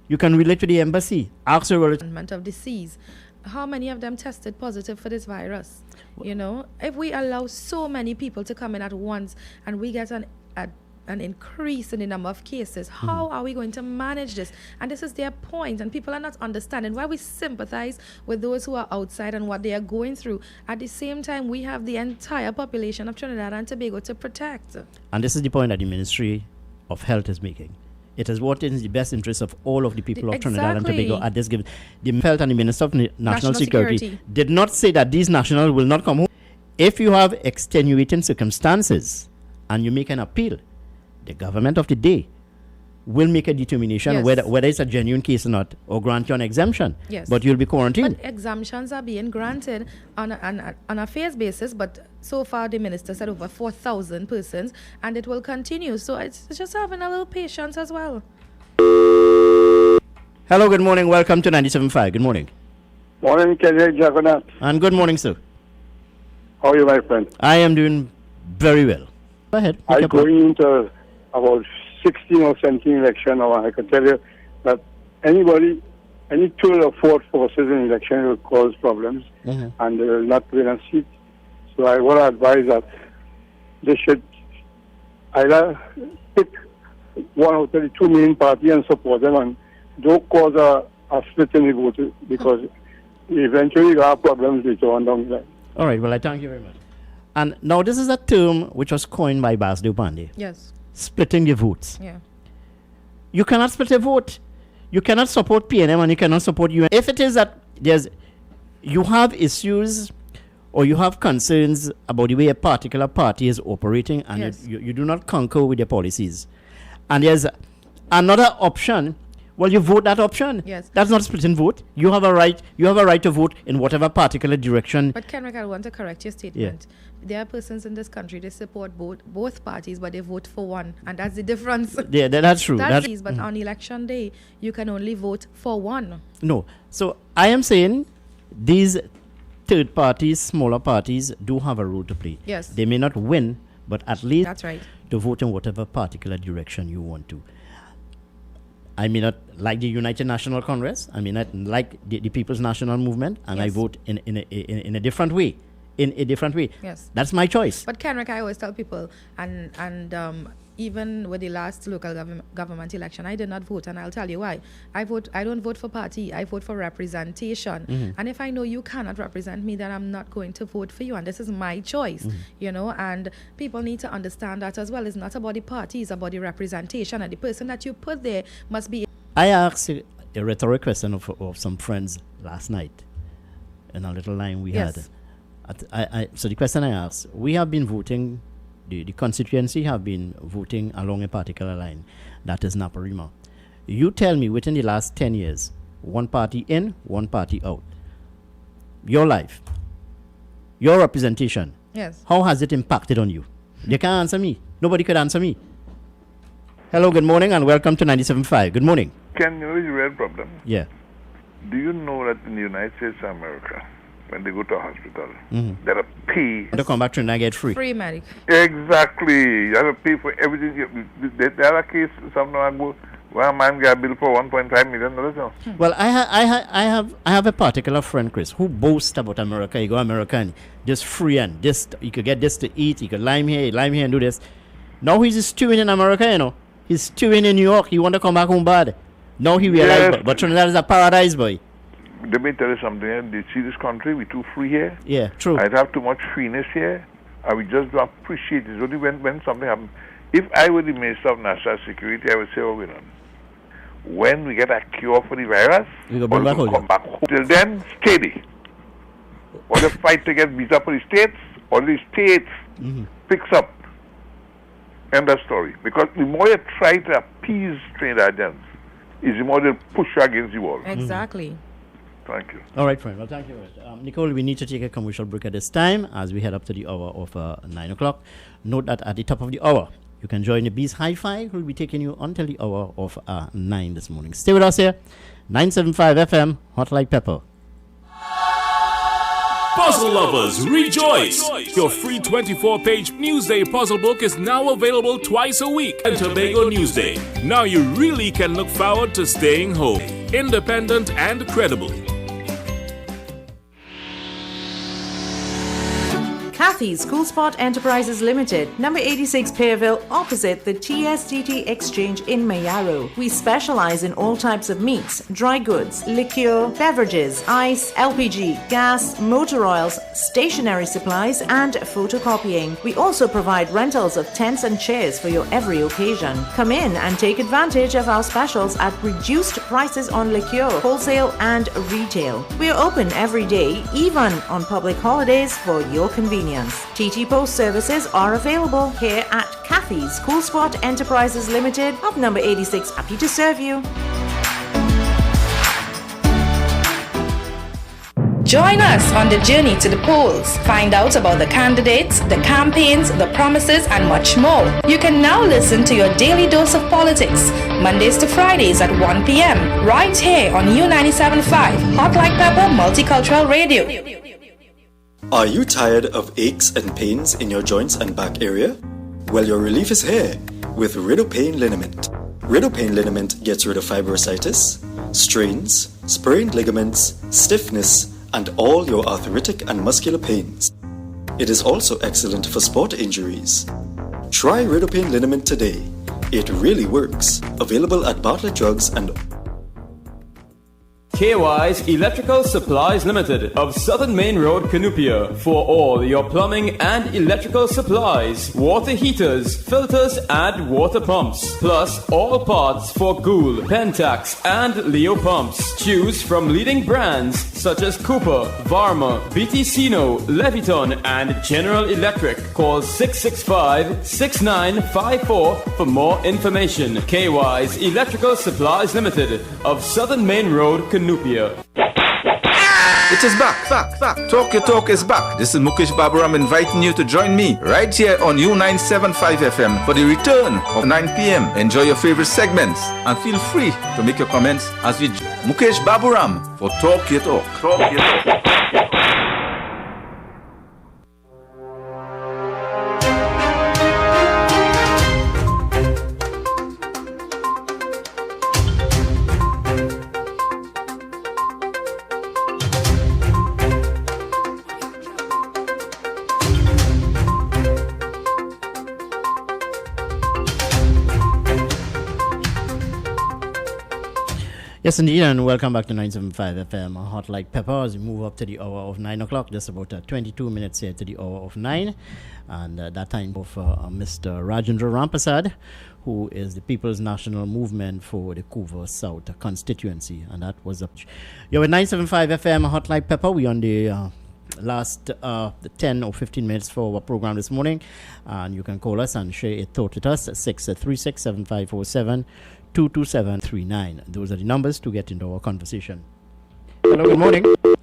You can relate to the embassy. Ask your relatives. Of disease. How many of them tested positive for this virus? If we allow so many people to come in at once and we get an increase in the number of cases, how are we going to manage this? And this is their point, and people are not understanding why we sympathize with those who are outside and what they are going through. At the same time, we have the entire population of Trinidad and Tobago to protect. And this is the point that the Ministry of Health is making. It is what is the best interest of all of the people of Trinidad and Tobago at this given. The Health and the Minister of National Security did not say that these nationals will not come home. If you have extenuating circumstances and you make an appeal, the government of the day will make a determination whether it's a genuine case or not, or grant you an exemption. Yes. But you'll be quarantined. But exemptions are being granted on a phase basis, but so far the minister said over 4,000 persons, and it will continue. So it's just having a little patience as well. Hello, good morning. Welcome to 97.5. Good morning. Morning, Kelly Jagannath. And good morning, sir. How are you, my friend? I am doing very well. Go ahead. I'm going into about 16 or 17 election now. I can tell you that any third or fourth forces in election will cause problems and they will not win a seat. So I want to advise that they should either pick one of the two main parties and support them, and don't cause a split in the vote, because eventually you have problems later on down the line. All right, well, I thank you very much. And now this is a term which was coined by Basdev Pandey. Yes. Splitting the votes. Yeah. You cannot split a vote. You cannot support PNM and you cannot support UN. If it is that you have issues or you have concerns about the way a particular party is operating and you do not concur with their policies, and there's another option, well, you vote that option. Yes. That's not splitting vote. You have a right to vote in whatever particular direction. But Kenrick, I want to correct your statement. There are persons in this country, they support both parties, but they vote for one, and that's the difference. Yeah, that's true. But on election day, you can only vote for one. No. So I am saying these third parties, smaller parties, do have a role to play. Yes. They may not win, but at least that's right. to vote in whatever particular direction you want to. I may not like the United National Congress. I may not like the People's National Movement, and I vote in a different way. In a different way. Yes. That's my choice. But Kenrick, I always tell people, and even with the last local government election, I did not vote, and I'll tell you why. I don't vote for party. I vote for representation. Mm-hmm. And if I know you cannot represent me, then I'm not going to vote for you. And this is my choice, Mm-hmm. you know. And people need to understand that as well. It's not about the party; it's about the representation, and the person that you put there must be. I asked a rhetoric question of some friends last night in a little line we had. So the question I asked, we have been voting, the constituency have been voting along a particular line, that is Naparima. You tell me within the last 10 years, one party in, one party out. Your life, your representation, yes. How has it impacted on you? They can't answer me. Nobody could answer me. Hello, good morning, and welcome to 97.5. Good morning. Can you know the real problem? Yeah. Do you know that in the United States of America, when they go to a hospital, Mm-hmm. they have to pay. To come back to and get free. Free medic. Exactly. You have to pay for everything. The other case, some time ago, where a man got a bill for $1.5 million. Well, I have a particular friend, Chris, who boasts about America. You go America and just free and this, you could get this to eat, you could lime here and do this. Now he's stewing in America, you know. He's stewing in New York. He want to come back home bad. Now he realized, but Trinidad is a paradise, boy. Let me tell you something. You see this country, we're too free here. Yeah, true. I have too much freeness here. And we just don't appreciate it. Only when something happens. If I were the Minister of National Security, I would say, oh, when we get a cure for the virus, we'll come back home. Till then, steady. Or the fight to get visa for the states, or the states picks up. End of story. Because the more you try to appease Trinidadians, is the more they'll push you against the wall. Exactly. Thank you. All right, friend. Well, thank you. Nicole, we need to take a commercial break at this time as we head up to the hour of 9 o'clock. Note that at the top of the hour, you can join the Bees Hi-Fi, who will be taking you until the hour of 9 this morning. Stay with us here. 975 FM, Hot Like Pepper. Puzzle lovers, rejoice! Your free 24-page Newsday puzzle book is now available twice a week in Tobago Newsday. Now you really can look forward to staying home. Independent and credible. Kathy's Cool Spot Enterprises Limited, number 86 Pearville, opposite the TSTT Exchange in Mayaro. We specialize in all types of meats, dry goods, liquor, beverages, ice, LPG, gas, motor oils, stationery supplies, and photocopying. We also provide rentals of tents and chairs for your every occasion. Come in and take advantage of our specials at reduced prices on liquor, wholesale, and retail. We are open every day, even on public holidays, for your convenience. TT Post services are available here at Kathy's Cool Spot Enterprises Limited of number 86. Happy to serve you. Join us on the journey to the polls. Find out about the candidates, the campaigns, the promises, and much more. You can now listen to your daily dose of politics, Mondays to Fridays at 1 p.m. right here on U97.5, Hot Like Pepper Multicultural Radio. Are you tired of aches and pains in your joints and back area? Well, your relief is here with Ridopain Liniment. Ridopain Liniment gets rid of fibrositis, strains, sprained ligaments, stiffness, and all your arthritic and muscular pains. It is also excellent for sport injuries. Try Ridopain Liniment today. It really works. Available at Bartlett Drugs and KY's Electrical Supplies Limited of Southern Main Road, Canupia, for all your plumbing and electrical supplies, water heaters, filters, and water pumps, plus all parts for Gould, Pentax, and Leo pumps. Choose from leading brands such as Cooper, Varma, BTCino, Leviton, and General Electric. Call 665-6954 for more information. KY's Electrical Supplies Limited of Southern Main Road, Canupia. It is back. Talk Your Talk is back. This is Mukesh Baburam inviting you to join me right here on U975 FM for the return of 9 p.m. Enjoy your favorite segments and feel free to make your comments as we Mukesh Baburam for Talk Your Talk. Talk Your Talk. Yes, indeed, and welcome back to 975 FM, Hot Like Pepper, as we move up to the hour of 9 o'clock, just about 22 minutes here to the hour of 9, and that time of Mr. Rajendra Rampasad, who is the People's National Movement for the Couva South constituency, and that was up. You're with 975 FM, Hot Like Pepper. We on the last 10 or 15 minutes for our program this morning, and you can call us and share a thought with us at 636-7547 22739. Those are the numbers to get into our conversation. Hello, good morning. All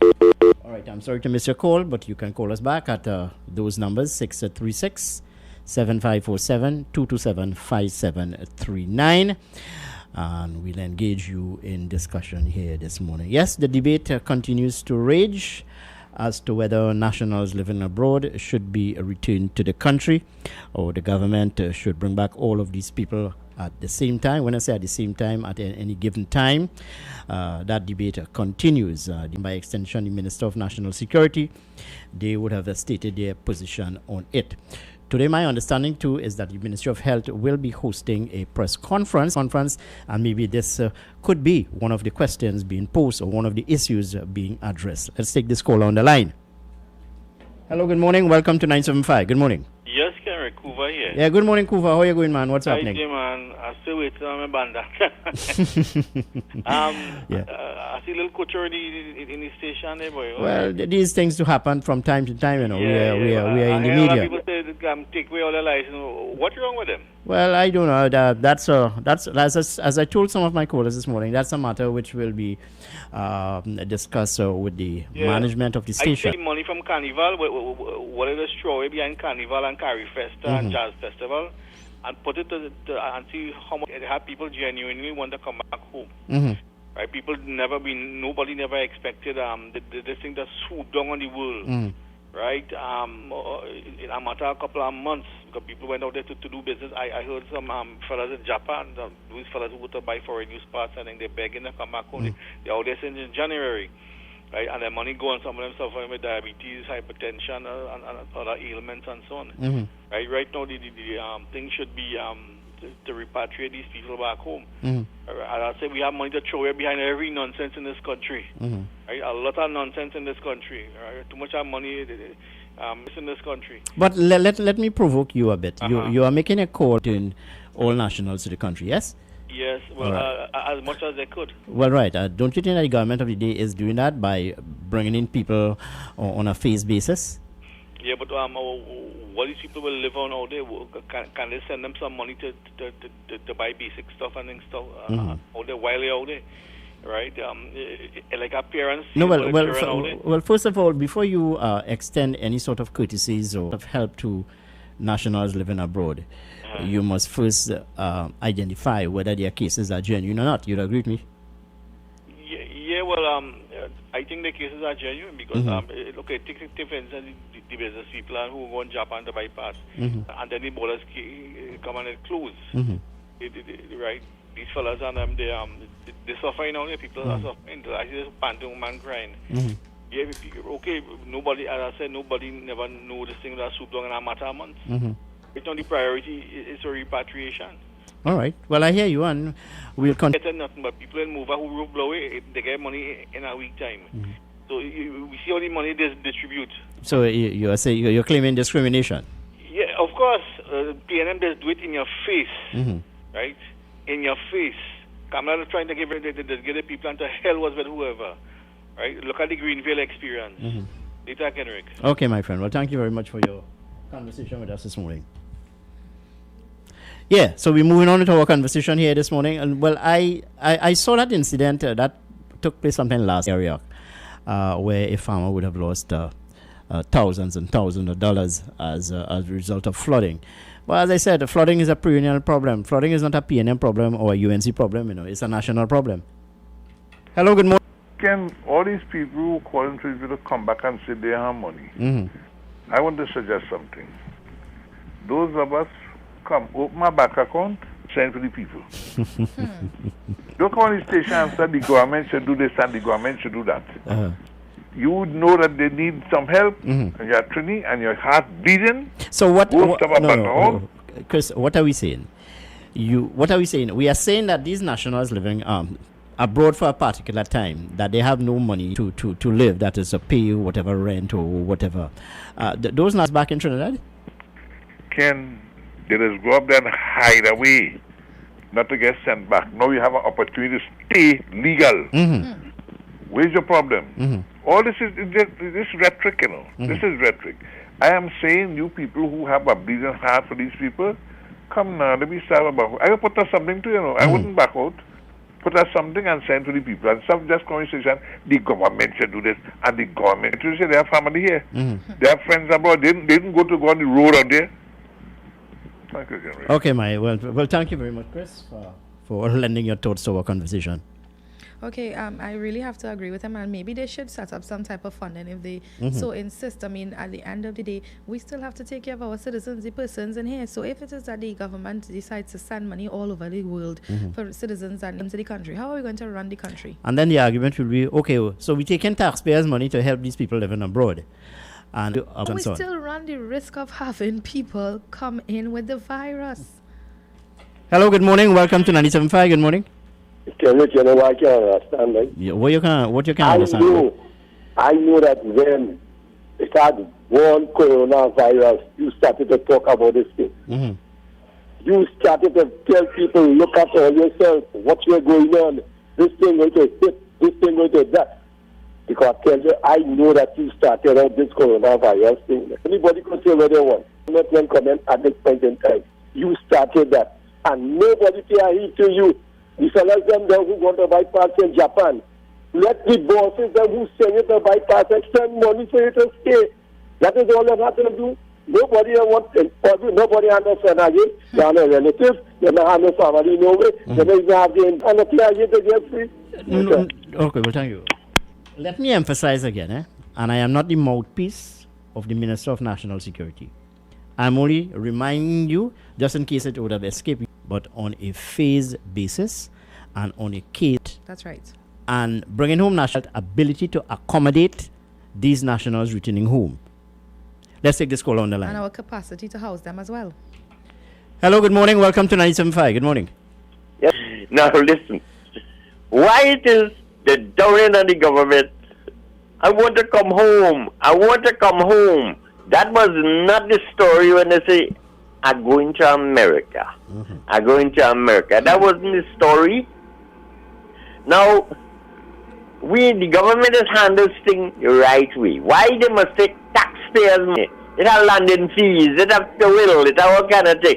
right, I'm sorry to miss your call, but you can call us back at those numbers, 636-7547 227 5739, and we'll engage you in discussion here this morning. Yes, the debate continues to rage as to whether nationals living abroad should be returned to the country, or the government should bring back all of these people at the same time. When I say at the same time, at any given time, that debate continues. By extension, the Minister of National Security, they would have stated their position on it. Today, my understanding too is that the Ministry of Health will be hosting a press conference, and maybe this could be one of the questions being posed or one of the issues being addressed. Let's take this call on the line. Hello, good morning. Welcome to 975. Good morning. Yes, Kenrick, Kuva here. Yeah, good morning, Kuva. How are you going, man? What's happening? Hi, man. I still waiting on my banda. I see a little culture in the station there, boy. Well, these things do happen from time to time, you know. Yeah, we are in the A lot media. of people say that, take away all their license. What's wrong with them? Well, I don't know. That's as I told some of my callers this morning, that's a matter which will be discussed with the management of the station. I take money from Carnival, what is the straw behind Carnival and Carry Festa and Jazz Festival, and put it and see how much it have people genuinely want to come back home. Right? Nobody never expected this thing that swooped down on the world. Right? In a matter of a couple of months, because people went out there to do business. I heard some fellas in Japan, those fellas who go to buy foreign news parts, and then they're begging to come back home. They're out there since January. Right? And their money go on. Some of them suffering with diabetes, hypertension, and other ailments and so on. Right? Right now, the thing should be to repatriate these people back home. I say we have money to throw away behind every nonsense in this country. Right? A lot of nonsense in this country. Right? Too much of money in this country. But let me provoke you a bit. You are making a call to all nationals to the country, yes? Yes, well, right. As much as they could. Well, right. Don't you think that the government of the day is doing that by bringing in people on a phase basis? Yeah, but what these people will live on all day? Can they send them some money to buy basic stuff and stuff all day while they're out there? Right? Like our parents. No, well, first of all, before you extend any sort of courtesies or of help to nationals living abroad, you must first identify whether their cases are genuine or not. You'd agree with me? Yeah, well, I think the cases are genuine because, okay, take for instance, the business people who go in Japan to buy pass, and then the borders come and it close. Right? These fellas and them, they suffering now. People are suffering. I see this panting man crying. Yeah, okay, nobody, as I said, nobody never know this thing that swoop down in a matter of months. It's not the priority, it's a repatriation. All right. Well, I hear you, and we'll continue. Nothing but people in Mova who blow it, they get money in a week time. So we see how the money they distribute. So you're claiming discrimination? Yeah, of course. PNM does do it in your face, right? In your face. Kamala trying to give the people into hell was with whoever, right? Look at the Greenville experience. Later, Kenrick. Okay, my friend. Well, thank you very much for your conversation with us this morning. Yeah, so we're moving on to our conversation here this morning. And well, I saw that incident that took place sometime last area, where a farmer would have lost thousands and thousands of dollars as a result of flooding. But as I said, flooding is a perennial problem. Flooding is not a PNM problem or a UNC problem. It's a national problem. Hello, good morning. Can all these people who call in to come back and say they have money? I want to suggest something. Those of us come open my bank account, send to the people. Don't call the station and say the government should do this and the government should do that. You would know that they need some help, and you're training and your heart bleeding. So what? Chris, what are we saying? What are we saying? We are saying that these nationals living abroad for a particular time, that they have no money to live, that is to pay whatever rent or whatever. Those not back in Trinidad? Ken, they just go up there and hide away, not to get sent back. Now you have an opportunity to stay legal. Where's your problem? All this is this rhetoric, you know. This is rhetoric. I am saying you people who have a bleeding heart for these people, come now, let me start about. I will put us something to, you know. I wouldn't back out. Put us something and send to the people. And some just conversation, the government should do this, and the government should say they have family here. They have friends abroad. They didn't go on the road out there. Thank you, Henry. Okay, well, thank you very much, Chris, for lending your thoughts to our conversation. Okay, I really have to agree with him, and maybe they should set up some type of funding if they so insist. I mean, at the end of the day, we still have to take care of our citizens, the persons in here. So if it is that the government decides to send money all over the world for citizens and into the country, how are we going to run the country? And then the argument will be, okay, so we're taking taxpayers' money to help these people living abroad. And we still run the risk of having people come in with the virus. Hello, good morning. Welcome to 97.5. Good morning. Can you know I can understand, right? Yeah, what you can understand? I know that when it had one coronavirus, you started to talk about this thing. You started to tell people, look after yourself, what you're going on, this thing going to hit, this thing going to that. Because I tell you, I know that you started out this coronavirus thing. Anybody can say what they want. Not one comment at this point in time. You started that. And nobody can heed to you. The fellas them there who want to bypass in Japan, let the bosses them who send you to bypass extend money for you to stay. That is all they have to do. Nobody wants, nobody understand again. They are no relatives, they don't have no family, no way. They don't even have the and the clear to get free. Okay, well, thank you. Let me emphasize again, and I am not the mouthpiece of the Minister of National Security. I'm only reminding you, just in case it would have escaped, but on a phase basis and on a case. That's right. And bringing home national ability to accommodate these nationals returning home. Let's take this call on the line. And our capacity to house them as well. Hello, good morning. Welcome to 97.5. Good morning. Yes. Now listen. Why it is the downing of the government? I want to come home. I want to come home. That was not the story when they say, I'm going to America. I'm going to America. That wasn't the story. Now, the government has handled things the right way. Why they must take taxpayers' money? It have landing fees, it have the will, it have all kind of thing.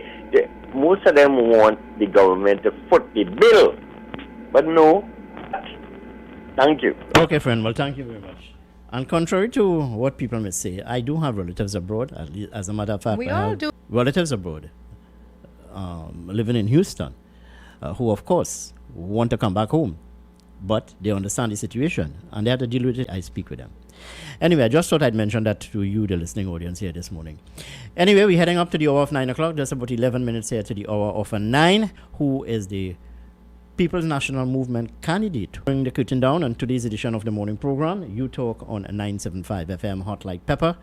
Most of them want the government to foot the bill. But no. Thank you. Okay, friend. Well, thank you very much. And contrary to what people may say, I do have relatives abroad. As a matter of fact, we I all have do. Relatives abroad, living in Houston, who of course want to come back home, but they understand the situation and they have to deal with it. I speak with them. Anyway, I just thought I'd mention that to you, the listening audience here this morning. Anyway, we're heading up to the hour of 9 o'clock. Just about 11 minutes here to the hour of 9. Who is the People's National Movement candidate? Bring the curtain down on today's edition of the morning program. You Talk on 975 FM, Hot Like Pepper.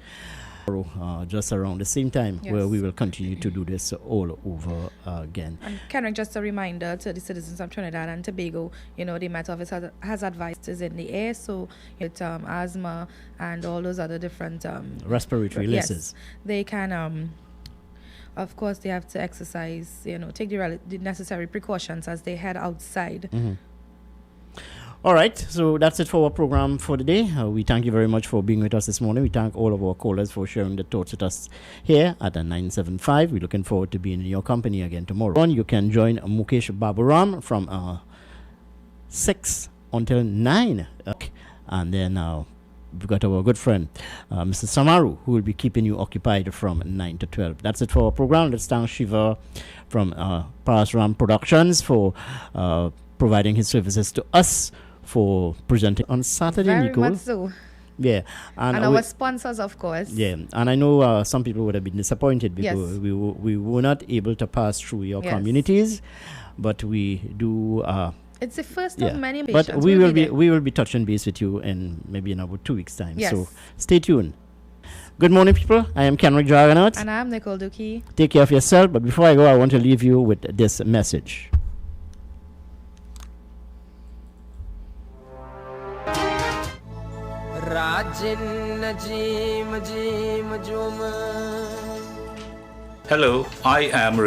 Just around the same time, where we will continue to do this all over again. And Kenrick, just a reminder to the citizens of Trinidad and Tobago, the Met Office has advised is in the air, so it's asthma and all those other different respiratory illnesses. They can of course they have to exercise, take the necessary precautions as they head outside. All right, so that's it for our program for the day. We thank you very much for being with us this morning. We thank all of our callers for sharing the thoughts with us here at 975. We're looking forward to being in your company again tomorrow. You can join Mukesh Baburam from 6 until 9. And then we've got our good friend, Mr. Samaru, who will be keeping you occupied from 9 to 12. That's it for our program. Let's thank Shiva from Parasram Productions for providing his services to us for presenting on Saturday, Very Nicole. much so. Yeah. And our sponsors, of course. Yeah. And I know some people would have been disappointed because we were not able to pass through your communities, but we do... it's the first of many patients. But we will be touching base with you in maybe in about 2 weeks' time. Yes. So stay tuned. Good morning, people. I am Kenrick Dragonaut. And I'm Nicole Dookie. Take care of yourself. But before I go, I want to leave you with this message. Hello, I am